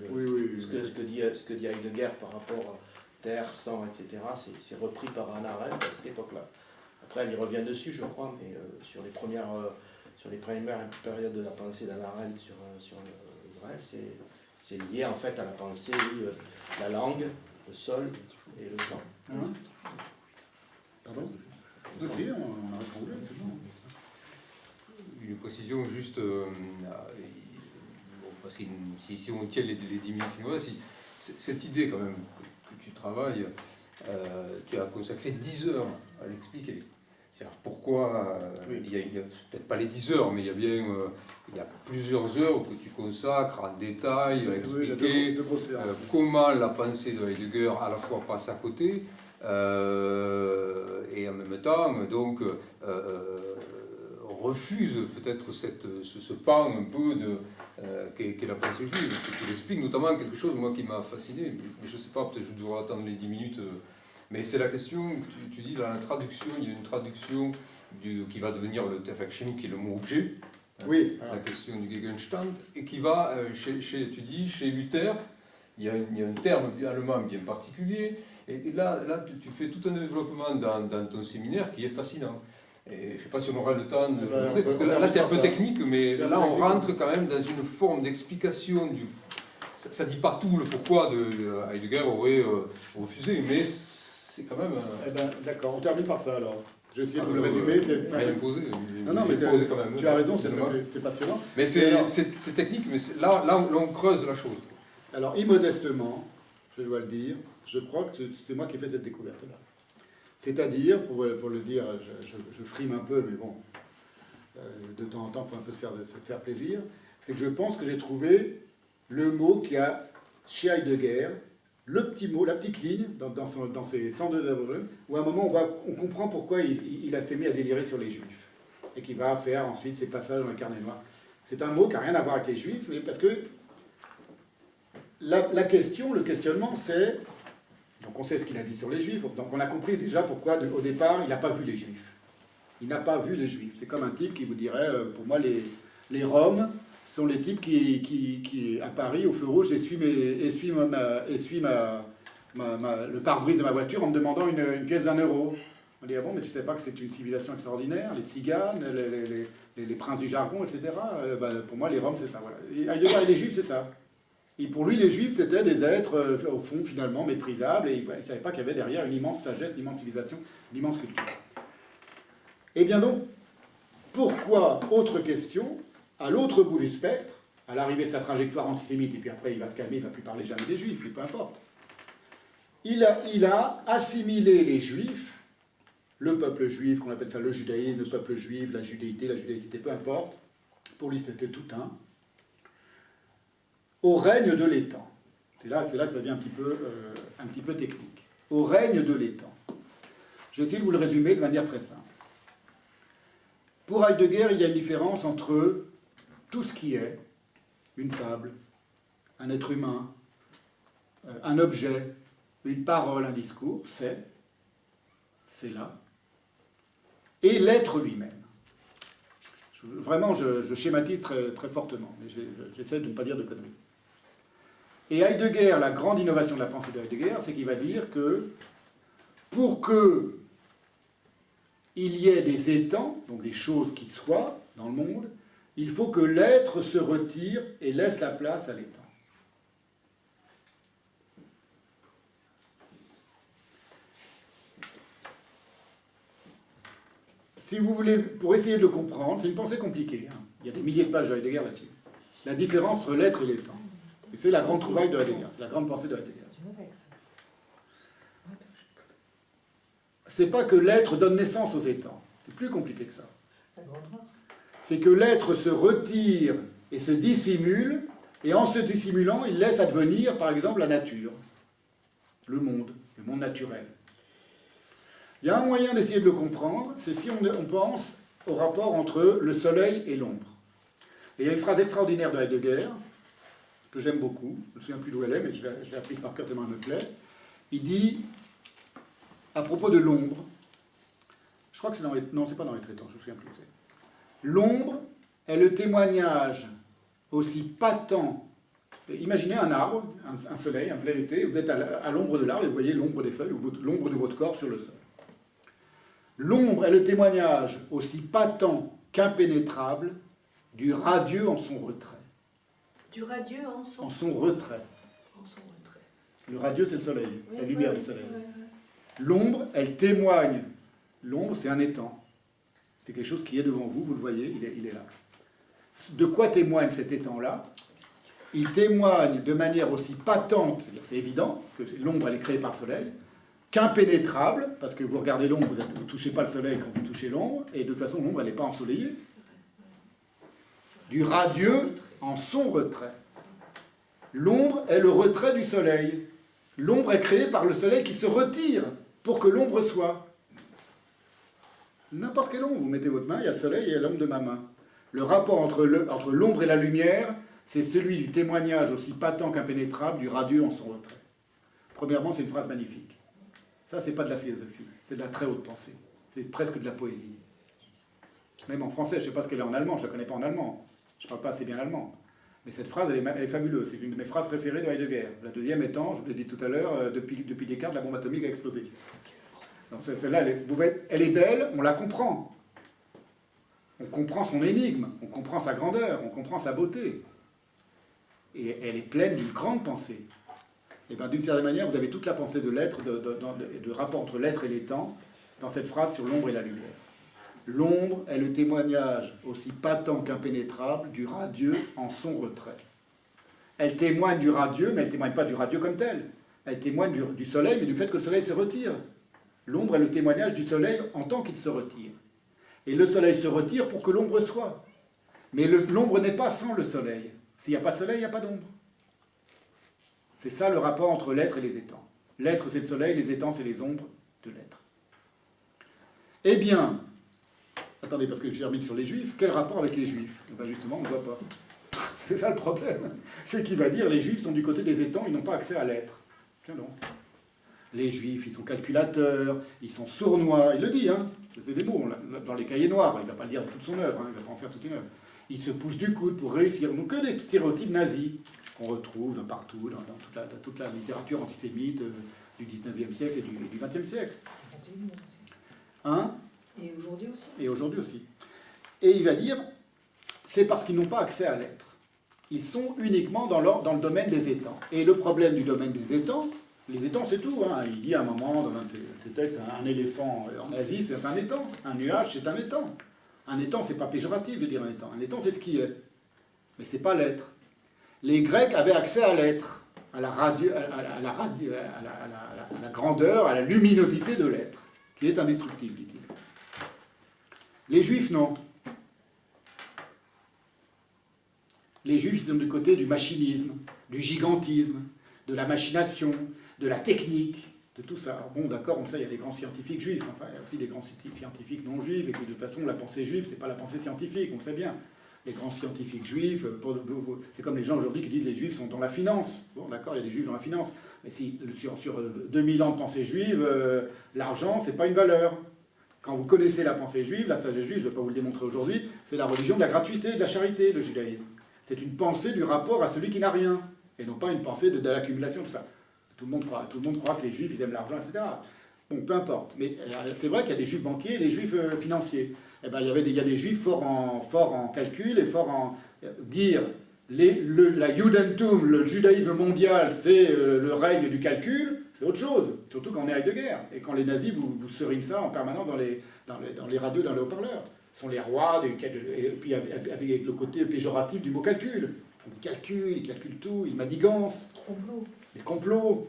Oui. Ce que dit Heidegger par rapport à terre, sang, etc., c'est repris par Hannah Arendt à cette époque-là. Après, elle y revient dessus, je crois, mais sur les premières périodes de la pensée d'Hannah Arendt sur Israël, c'est lié en fait à la pensée, la langue, le sol et le sang. Pardon? Oui, on a répondu, c'est bon. Une précision juste, parce que si on tient les 10 minutes qui nous restent, cette idée quand même que tu travailles, tu as consacré 10 heures à l'expliquer. C'est-à-dire pourquoi, il y a peut-être pas les 10 heures, mais il y a bien il y a plusieurs heures que tu consacres en détail à expliquer comment la pensée de Heidegger à la fois passe à côté et en même temps donc refuse peut-être ce pan un peu qu'est la pensée juive. Tu l'expliques notamment quelque chose moi qui m'a fasciné, mais je ne sais pas, peut-être je devrais attendre les 10 minutes Mais c'est la question que tu dis, dans la traduction, il y a une traduction qui va devenir le chez nous, qui est le mot objet. Oui. La question du Gegenstand, et qui va, tu dis, chez Luther, il y a un terme allemand bien particulier, et là tu fais tout un développement dans ton séminaire qui est fascinant. Et je ne sais pas si on aura le temps de le montrer, parce que là c'est un peu technique, mais là on rentre quand même dans une forme d'explication du... Ça ne dit pas tout le pourquoi Heidegger aurait refusé, mais c'est quand même... Eh ben, d'accord, on termine par ça alors. Je vais essayer de vous le résumer. Rien imposé. Non, mais quand même, tu as raison, c'est passionnant. Mais c'est technique, mais là on creuse la chose. Alors, immodestement, je dois le dire, je crois que c'est moi qui ai fait cette découverte-là. C'est-à-dire, pour le dire, je frime un peu, mais bon, de temps en temps, il faut un peu se faire plaisir, c'est que je pense que j'ai trouvé le mot qui a, chez Heidegger, le petit mot, la petite ligne, dans ses 102 œuvres, où à un moment, on comprend pourquoi il s'est mis à délirer sur les Juifs, et qu'il va faire ensuite ses passages dans le carnet noir. C'est un mot qui n'a rien à voir avec les Juifs, mais parce que la question, le questionnement, c'est... Donc on sait ce qu'il a dit sur les Juifs, donc on a compris déjà pourquoi, au départ, il n'a pas vu les Juifs. Il n'a pas vu les Juifs. C'est comme un type qui vous dirait, pour moi, les Roms sont les types qui à Paris, au feu rouge, essuient le pare-brise de ma voiture en me demandant une pièce d'€1. On dit, ah bon, mais tu sais pas que c'est une civilisation extraordinaire, les tziganes, les princes du jargon, etc. Pour moi, les Roms, c'est ça. Voilà. Et Heidegger et les Juifs, c'est ça. Et pour lui, les Juifs, c'était des êtres, au fond, finalement, méprisables, et il ne savait pas qu'il y avait derrière une immense sagesse, une immense civilisation, une immense culture. Et bien donc, pourquoi, autre question, à l'autre bout du spectre, à l'arrivée de sa trajectoire antisémite, et puis après il va se calmer, il ne va plus parler jamais des Juifs, mais peu importe, il a assimilé les Juifs, le peuple juif, qu'on appelle ça le judaïsme, le peuple juif, la judéité, la judaïcité, peu importe, pour lui c'était tout un, au règne de l'étang. C'est là que ça devient un petit peu technique. Au règne de l'étang. Je vais essayer de vous le résumer de manière très simple. Pour Heidegger, il y a une différence entre tout ce qui est une table, un être humain, un objet, une parole, un discours, c'est là, et l'être lui-même. Vraiment, je schématise très, très fortement, mais j'essaie de ne pas dire de conneries. Et Heidegger, la grande innovation de la pensée de Heidegger, c'est qu'il va dire que pour qu'il y ait des étangs, donc des choses qui soient dans le monde, il faut que l'être se retire et laisse la place à l'étang. Si vous voulez, pour essayer de le comprendre, c'est une pensée compliquée. Hein. Il y a des milliers de pages de Heidegger là-dessus. La différence entre l'être et l'étang. Et c'est la grande trouvaille de Heidegger, c'est la grande pensée de Heidegger. C'est pas que l'être donne naissance aux étangs. C'est plus compliqué que ça. C'est que l'être se retire et se dissimule, et en se dissimulant, il laisse advenir, par exemple, la nature, le monde naturel. Il y a un moyen d'essayer de le comprendre, c'est si on pense au rapport entre le soleil et l'ombre. Et il y a une phrase extraordinaire de Heidegger, que j'aime beaucoup, je ne me souviens plus d'où elle est, mais je l'ai apprise par cœur tellement elle me plaît. Il dit, à propos de l'ombre, je crois que c'est dans les... Non, c'est pas dans les traitants, je ne me souviens plus. L'ombre est le témoignage aussi patent. Imaginez un arbre, un soleil, un plein été, vous êtes à l'ombre de l'arbre et vous voyez l'ombre des feuilles, ou l'ombre de votre corps sur le sol. L'ombre est le témoignage aussi patent qu'impénétrable du radieux en son retrait. Du radieux en son retrait. Le radieux, c'est le soleil, oui, la lumière du soleil. L'ombre, elle témoigne. L'ombre, c'est un étang. C'est quelque chose qui est devant vous, vous le voyez, il est là. De quoi témoigne cet étang-là? Il témoigne de manière aussi patente, c'est-à-dire c'est évident que l'ombre, elle est créée par le soleil, qu'impénétrable, parce que vous regardez l'ombre, vous ne touchez pas le soleil quand vous touchez l'ombre, et de toute façon, l'ombre, elle n'est pas ensoleillée. Du radieux en son retrait. L'ombre est le retrait du soleil. L'ombre est créée par le soleil qui se retire pour que l'ombre soit. N'importe quelle ombre, vous mettez votre main, il y a le soleil et il y a l'ombre de ma main. Le rapport entre l'ombre et la lumière, c'est celui du témoignage aussi patent qu'impénétrable du radieux en son retrait. Premièrement, c'est une phrase magnifique. Ça, c'est pas de la philosophie, c'est de la très haute pensée. C'est presque de la poésie. Même en français, je ne sais pas ce qu'elle est en allemand, je ne la connais pas en allemand. Je ne parle pas assez bien allemand. Mais cette phrase, elle est fabuleuse. C'est une de mes phrases préférées de Heidegger. La deuxième étant, je vous l'ai dit tout à l'heure, depuis Descartes, la bombe atomique a explosé. Donc celle-là, elle est belle, on la comprend. On comprend son énigme, on comprend sa grandeur, on comprend sa beauté. Et elle est pleine d'une grande pensée. Et bien d'une certaine manière, vous avez toute la pensée de l'être, de rapport entre l'être et les temps, dans cette phrase sur l'ombre et la lumière. L'ombre est le témoignage aussi patent qu'impénétrable du radieux en son retrait. Elle témoigne du radieux, mais elle ne témoigne pas du radieux comme tel. Elle témoigne du soleil, mais du fait que le soleil se retire. L'ombre est le témoignage du soleil en tant qu'il se retire. Et le soleil se retire pour que l'ombre soit. Mais l'ombre n'est pas sans le soleil. S'il n'y a pas de soleil, il n'y a pas d'ombre. C'est ça le rapport entre l'être et les étangs. L'être, c'est le soleil, les étangs, c'est les ombres de l'être. Eh bien, attendez, parce que je termine sur les juifs, quel rapport avec les juifs? Ben justement, on ne voit pas. C'est ça le problème. C'est qu'il va dire les juifs sont du côté des étangs, ils n'ont pas accès à l'être. Tiens donc. Les juifs, ils sont calculateurs, ils sont sournois, il le dit, hein. C'est des mots, dans les cahiers noirs, il ne va pas le dire dans toute son œuvre, hein, il ne va pas en faire toute une œuvre. Ils se poussent du coude pour réussir. Donc que des stéréotypes nazis qu'on retrouve partout, dans toute la littérature antisémite du 19e siècle et du 20e siècle. Hein? Et aujourd'hui aussi. Et aujourd'hui aussi. Et il va dire, c'est parce qu'ils n'ont pas accès à l'être. Ils sont uniquement dans le domaine des étangs. Et le problème du domaine des étangs, les étangs c'est tout. Hein. Il dit à un moment dans un de ses textes, un éléphant en Asie c'est un étang, un nuage c'est un étang. Un étang c'est pas péjoratif de dire un étang. Un étang c'est ce qui est. Mais c'est pas l'être. Les Grecs avaient accès à l'être, à la grandeur, à la luminosité de l'être, qui est indestructible, dit-il. Les Juifs, non. Les Juifs, ils sont du côté du machinisme, du gigantisme, de la machination, de la technique, de tout ça. Alors bon, d'accord, on sait, il y a des grands scientifiques juifs, enfin, il y a aussi des grands scientifiques non juifs, et puis de toute façon, la pensée juive, c'est pas la pensée scientifique, on le sait bien. Les grands scientifiques juifs, c'est comme les gens aujourd'hui qui disent que les juifs sont dans la finance. Bon, d'accord, il y a des juifs dans la finance. Mais si, sur 2000 ans de pensée juive, l'argent, c'est pas une valeur. Quand vous connaissez la pensée juive, la sagesse juive, je ne vais pas vous le démontrer aujourd'hui, c'est la religion de la gratuité, de la charité, le judaïsme. C'est une pensée du rapport à celui qui n'a rien, et non pas une pensée de l'accumulation, tout ça. Tout le monde croit que les juifs, ils aiment l'argent, etc. Bon, peu importe. Mais c'est vrai qu'il y a des juifs banquiers et des juifs financiers. Eh ben, il y a des juifs forts en calcul et forts en dire la Judentum, le judaïsme mondial, c'est le règne du calcul, c'est autre chose. Surtout quand on est Heidegger. Et quand les nazis vous serinent ça en permanence dans les radios, dans les haut-parleurs. Ce sont les rois, et puis avec le côté péjoratif du mot calcul. Ils font des calculs, ils calculent tout, ils manigancent. Des complots,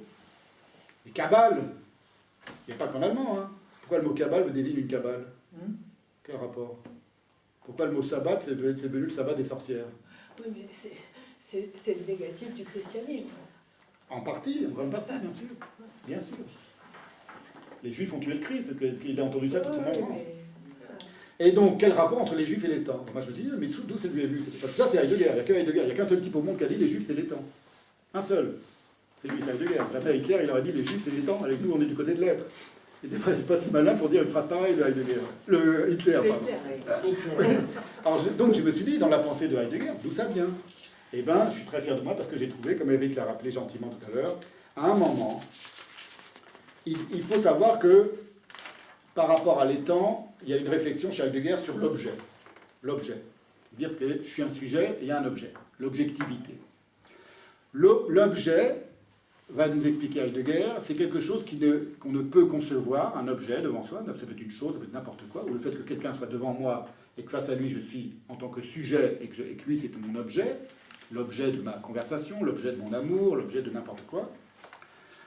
des cabales. Il n'y a pas qu'en allemand. Hein. Pourquoi le mot cabale vous désigne une cabale? Quel rapport? Pourquoi le mot sabbat, c'est devenu le sabbat des sorcières? Oui, mais c'est le négatif du christianisme. En partie, en grande partie, bien sûr. Bien sûr. Les Juifs ont tué le Christ, c'est qu'il a entendu ça toute son enfance. Et donc, quel rapport entre les Juifs et les temps? Moi, je me suis dit, mais d'où c'est lui vu? Ça, c'est Heidegger. Il n'y a qu'un seul type au monde qui a dit les Juifs, c'est les temps. Un seul. C'est lui, c'est Heidegger. Après, Hitler, il aurait dit les Juifs, c'est les temps. Avec nous, on est du côté de l'être. Il n'était pas si malin pour dire une phrase pareille de Heidegger. Hitler, pardon. Alors, donc, je me suis dit, dans la pensée de Heidegger, d'où ça vient? Eh bien, je suis très fier de moi parce que j'ai trouvé, comme Eric l'a rappelé gentiment tout à l'heure, à un moment, il faut savoir que, par rapport à l'étang, il y a une réflexion chez Heidegger sur l'objet. L'objet. C'est-à-dire que je suis un sujet et il y a un objet. L'objectivité. L'objet, va nous expliquer Heidegger, c'est quelque chose qu'on ne peut concevoir, un objet devant soi, ça peut être une chose, ça peut être n'importe quoi, ou le fait que quelqu'un soit devant moi et que face à lui je suis en tant que sujet et que lui c'est mon objet, l'objet de ma conversation, l'objet de mon amour, l'objet de n'importe quoi,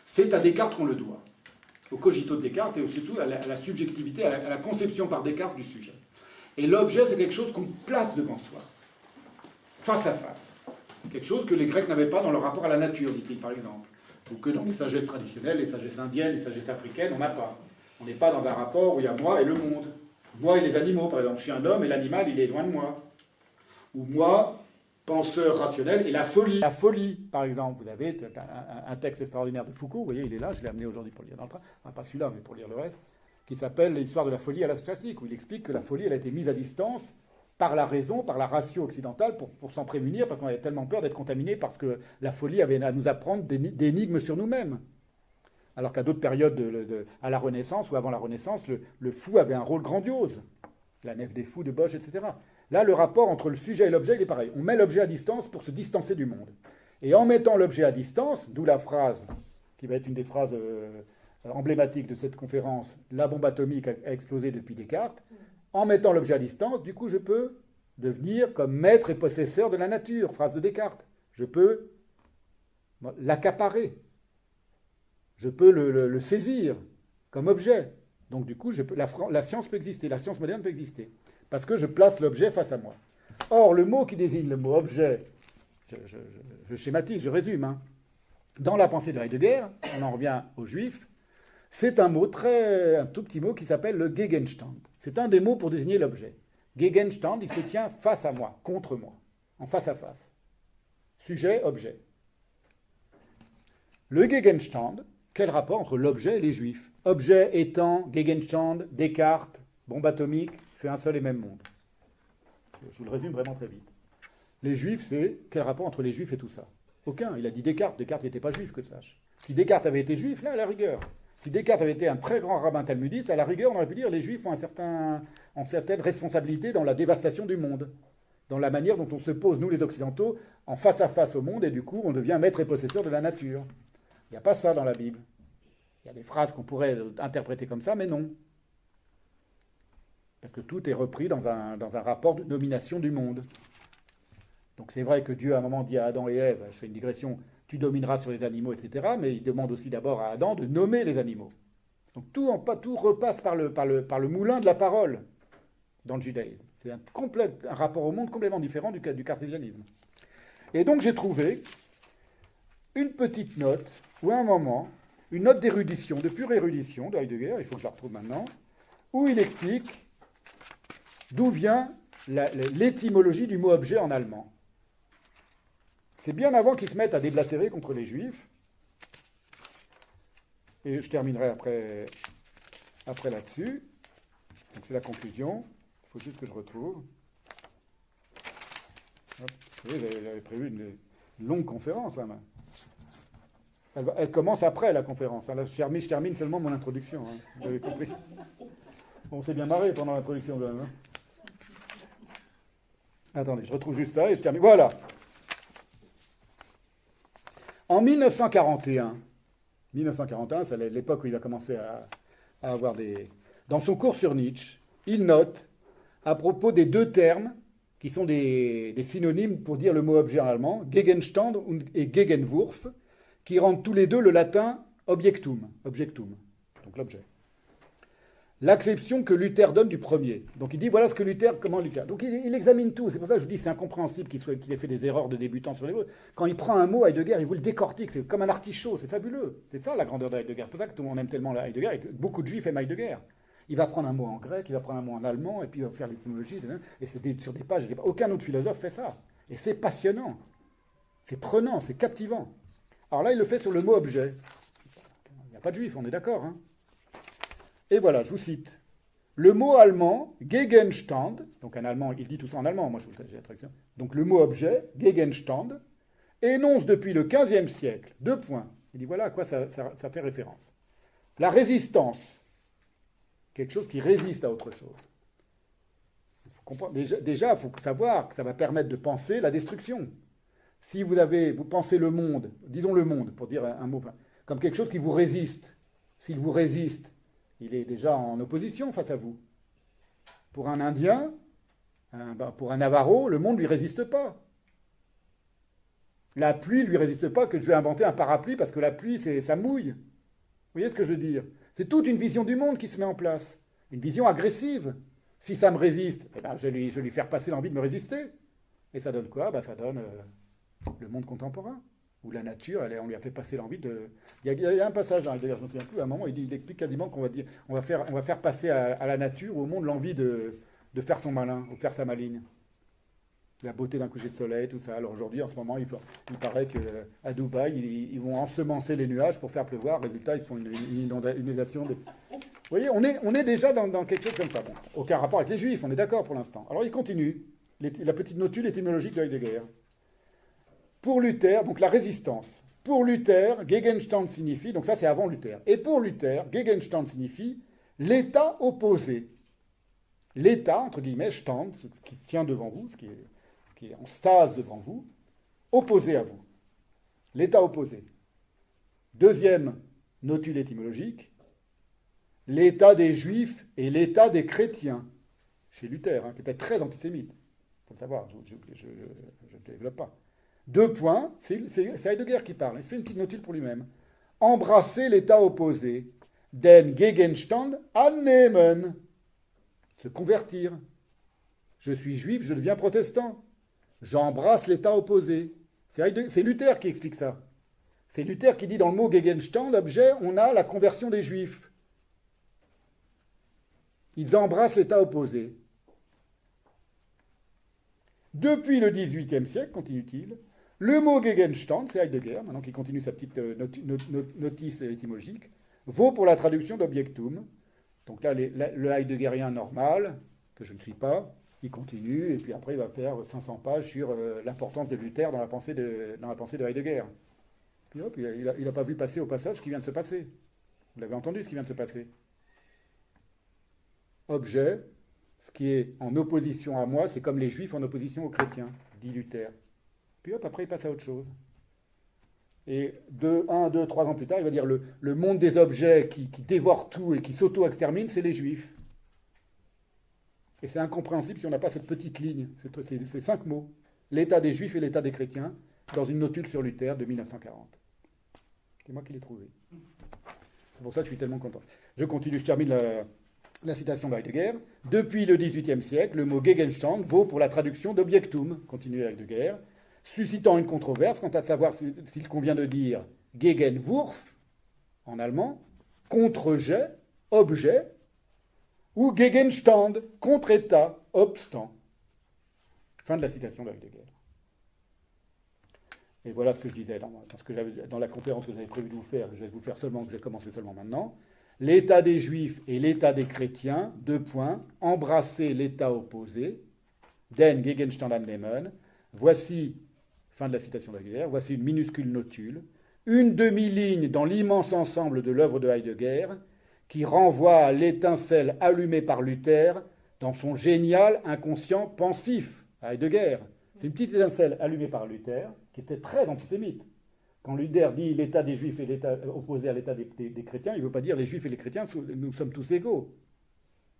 c'est à Descartes qu'on le doit. Au cogito de Descartes et surtout à la subjectivité, à la conception par Descartes du sujet. Et l'objet, c'est quelque chose qu'on place devant soi, face à face. Quelque chose que les Grecs n'avaient pas dans leur rapport à la nature, dit-il par exemple. Ou que dans les sagesses traditionnelles, les sagesses indiennes, les sagesses africaines, on n'a pas. On n'est pas dans un rapport où il y a moi et le monde. Moi et les animaux, par exemple. Je suis un homme et l'animal, il est loin de moi. Ou moi, penseur rationnel, et la folie. La folie, par exemple, vous avez un texte extraordinaire de Foucault, vous voyez, il est là, je l'ai amené aujourd'hui pour le lire dans le train, enfin, pas celui-là, mais pour lire le reste, qui s'appelle l'histoire de la folie à la classique, où il explique que la folie, elle a été mise à distance par la raison, par la ratio occidentale, pour s'en prémunir, parce qu'on avait tellement peur d'être contaminé, parce que la folie avait à nous apprendre des énigmes sur nous-mêmes. Alors qu'à d'autres périodes, à la Renaissance ou avant la Renaissance, le fou avait un rôle grandiose. La nef des fous de Bosch, etc. Là, le rapport entre le sujet et l'objet, il est pareil. On met l'objet à distance pour se distancer du monde. Et en mettant l'objet à distance, d'où la phrase, qui va être une des phrases emblématiques de cette conférence, la bombe atomique a explosé depuis Descartes, en mettant l'objet à distance, du coup, je peux devenir comme maître et possesseur de la nature, phrase de Descartes. Je peux l'accaparer. Je peux le saisir comme objet. Donc du coup, la science peut exister, la science moderne peut exister, parce que je place l'objet face à moi. Or, le mot qui désigne le mot objet, je schématise, je résume, hein. Dans la pensée de Heidegger, on en revient aux Juifs, c'est un tout petit mot qui s'appelle le Gegenstand. C'est un des mots pour désigner l'objet. Gegenstand, il se tient face à moi, contre moi, en face à face. Sujet, objet. Le Gegenstand, quel rapport entre l'objet et les Juifs? Objet étant, Gegenstand, Descartes, bombe atomique, c'est un seul et même monde. Je vous le résume vraiment très vite. Les Juifs, c'est quel rapport entre les Juifs et tout ça? Aucun. Il a dit Descartes. Descartes n'était pas juif, que je sache. Si Descartes avait été juif, là, à la rigueur. Si Descartes avait été un très grand rabbin talmudiste, à la rigueur, on aurait pu dire les Juifs ont certaine responsabilité dans la dévastation du monde, dans la manière dont on se pose, nous les Occidentaux, en face à face au monde, et du coup, on devient maître et possesseur de la nature. Il n'y a pas ça dans la Bible. Il y a des phrases qu'on pourrait interpréter comme ça, mais non. Parce que tout est repris dans un rapport de domination du monde. Donc c'est vrai que Dieu, à un moment, dit à Adam et Ève, je fais une digression, tu domineras sur les animaux, etc., mais il demande aussi d'abord à Adam de nommer les animaux. Donc tout repasse par le moulin de la parole dans le judaïsme. C'est un rapport au monde complètement différent du cartésianisme. Et donc j'ai trouvé une petite note, ou à un moment, une note d'érudition, de pure érudition de Heidegger, il faut que je la retrouve maintenant, où il explique d'où vient l'étymologie du mot objet en allemand. C'est bien avant qu'ils se mettent à déblatérer contre les Juifs. Et je terminerai après là-dessus. Donc c'est la conclusion. Il faut juste que je retrouve. Hop. Vous voyez, j'avais prévu une longue conférence. Hein. Elle commence après la conférence. Hein. Là, je termine seulement mon introduction. Hein. Vous avez compris. Bon, on s'est bien marré pendant l'introduction quand même. Hein. Attendez, je retrouve juste ça et je termine. Voilà. En 1941, c'est l'époque où il a commencé à avoir des... Dans son cours sur Nietzsche, il note, à propos des deux termes, qui sont des synonymes pour dire le mot objet en allemand, Gegenstand et Gegenwurf, qui rendent tous les deux le latin objectum, donc l'objet. L'acception que Luther donne du premier. Donc il dit, voilà ce que comment Luther... Donc il examine tout, c'est pour ça que je dis c'est incompréhensible qu'il ait fait des erreurs de débutant sur les mots. Quand il prend un mot, Heidegger, il vous le décortique, c'est comme un artichaut, c'est fabuleux. C'est ça la grandeur de Heidegger, c'est pour ça que tout le monde aime tellement Heidegger, et que beaucoup de juifs aiment Heidegger. Il va prendre un mot en grec, il va prendre un mot en allemand, et puis il va faire l'étymologie, et c'est sur des pages, aucun autre philosophe fait ça. Et c'est passionnant, c'est prenant, c'est captivant. Alors là, il le fait sur le mot objet. Il n'y a pas de juif, on est d'accord, hein. Et voilà, je vous cite. Le mot allemand, Gegenstand, donc un allemand, il dit tout ça en allemand, moi je vous le dis, donc le mot objet, Gegenstand, énonce depuis le XVe siècle, 2 points. Il dit voilà à quoi ça fait référence. La résistance, quelque chose qui résiste à autre chose. Faut comprendre, déjà, il faut savoir que ça va permettre de penser la destruction. Si vous pensez le monde, disons le monde, pour dire un mot, comme quelque chose qui vous résiste, s'il vous résiste, il est déjà en opposition face à vous. Pour un Indien, pour un Navarro, le monde ne lui résiste pas. La pluie ne lui résiste pas que je vais inventer un parapluie parce que la pluie, ça mouille. Vous voyez ce que je veux dire? C'est toute une vision du monde qui se met en place. Une vision agressive. Si ça me résiste, je vais lui faire passer l'envie de me résister. Et ça donne quoi? Ça donne le monde contemporain. Où la nature, on lui a fait passer l'envie de... Il y a un passage, hein, d'ailleurs je ne me souviens plus, à un moment, il explique quasiment qu'on va faire passer à la nature, au monde, l'envie de faire son malin, ou faire sa maligne. La beauté d'un coucher de soleil, tout ça. Alors aujourd'hui, en ce moment, il paraît qu'à Dubaï, ils vont ensemencer les nuages pour faire pleuvoir. Résultat, ils font une inondation. Vous voyez, on est déjà dans quelque chose comme ça. Bon, aucun rapport avec les Juifs, on est d'accord pour l'instant. Alors il continue. La petite notule étymologique de Heidegger. Pour Luther, donc la résistance. Pour Luther, Gegenstand signifie, donc ça c'est avant Luther. Et pour Luther, Gegenstand signifie l'état opposé. L'état, entre guillemets, stand, ce qui tient devant vous, ce qui est en stase devant vous, opposé à vous. L'état opposé. Deuxième notule étymologique, l'état des Juifs et l'état des chrétiens, chez Luther, qui était très antisémite. Il faut le savoir, je ne développe pas. 2 points, c'est Heidegger qui parle, il se fait une petite notule pour lui-même. Embrasser l'état opposé, den Gegenstand annehmen, se convertir. Je suis juif, je deviens protestant. J'embrasse l'état opposé. C'est Luther qui explique ça. C'est Luther qui dit dans le mot Gegenstand, objet, on a la conversion des Juifs. Ils embrassent l'état opposé. Depuis le XVIIIe siècle, continue-t-il, le mot Gegenstand, c'est Heidegger, maintenant qu'il continue sa petite notice étymologique, vaut pour la traduction d'objectum. Donc là, le Heideggerien normal, que je ne suis pas, il continue, et puis après il va faire 500 pages sur l'importance de Luther dans la pensée de Heidegger. Puis hop, il n'a pas vu passer au passage ce qui vient de se passer. Vous l'avez entendu, ce qui vient de se passer. Objet, ce qui est en opposition à moi, c'est comme les Juifs en opposition aux chrétiens, dit Luther. Puis hop, après il passe à autre chose. Et 1, 2, 3 ans plus tard, il va dire le monde des objets qui dévore tout et qui s'auto-extermine, c'est les Juifs. Et c'est incompréhensible si on n'a pas cette petite ligne, ces 5 mots. L'état des Juifs et l'état des chrétiens, dans une notule sur Luther de 1940. C'est moi qui l'ai trouvé. C'est pour ça que je suis tellement content. Je continue, je termine la citation d'Heidegger. Depuis le XVIIIe siècle, le mot Gegenstand vaut pour la traduction d'objectum, continue Heidegger, suscitant une controverse quant à savoir s'il convient de dire Gegenwurf, en allemand, contre-jet, objet, ou Gegenstand, contre-état, obstant. Fin de la citation de Heidegger. Et voilà ce que je disais dans la conférence que j'avais prévu de vous faire, que je vais vous faire seulement, que j'ai commencé seulement maintenant. L'état des Juifs et l'état des chrétiens, 2 points, embrasser l'état opposé, den Gegenstand annehmen. Voici, fin de la citation d'Heidegger, voici une minuscule notule, une demi-ligne dans l'immense ensemble de l'œuvre de Heidegger, qui renvoie à l'étincelle allumée par Luther dans son génial inconscient pensif, à Heidegger. C'est une petite étincelle allumée par Luther, qui était très antisémite. Quand Luther dit l'état des Juifs et l'état opposé à l'état des chrétiens, il ne veut pas dire les Juifs et les chrétiens, nous sommes tous égaux.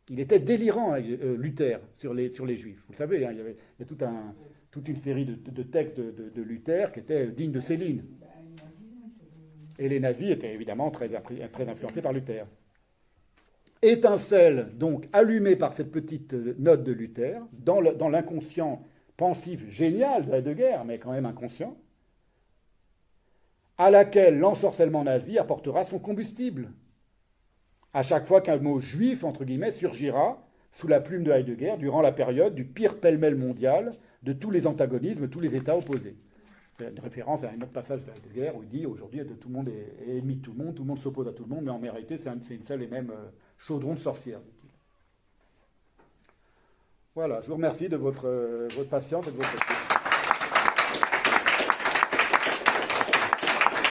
Il était délirant, Luther, sur les Juifs. Vous le savez, il y a toute une série de textes de Luther qui étaient dignes de Céline. Et les nazis étaient évidemment très influencés par Luther. Étincelle, donc, allumée par cette petite note de Luther, dans l'inconscient pensif génial de Heidegger, mais quand même inconscient, à laquelle l'ensorcellement nazi apportera son combustible. À chaque fois qu'un mot juif, entre guillemets, surgira sous la plume de Heidegger durant la période du pire pêle-mêle mondial de tous les antagonismes, tous les états opposés. C'est une référence à un autre passage de Heidegger où il dit aujourd'hui tout le monde est ennemi de tout le monde s'oppose à tout le monde, mais en réalité c'est une seule et même chaudron de sorcière. Voilà, je vous remercie de votre patience et de votre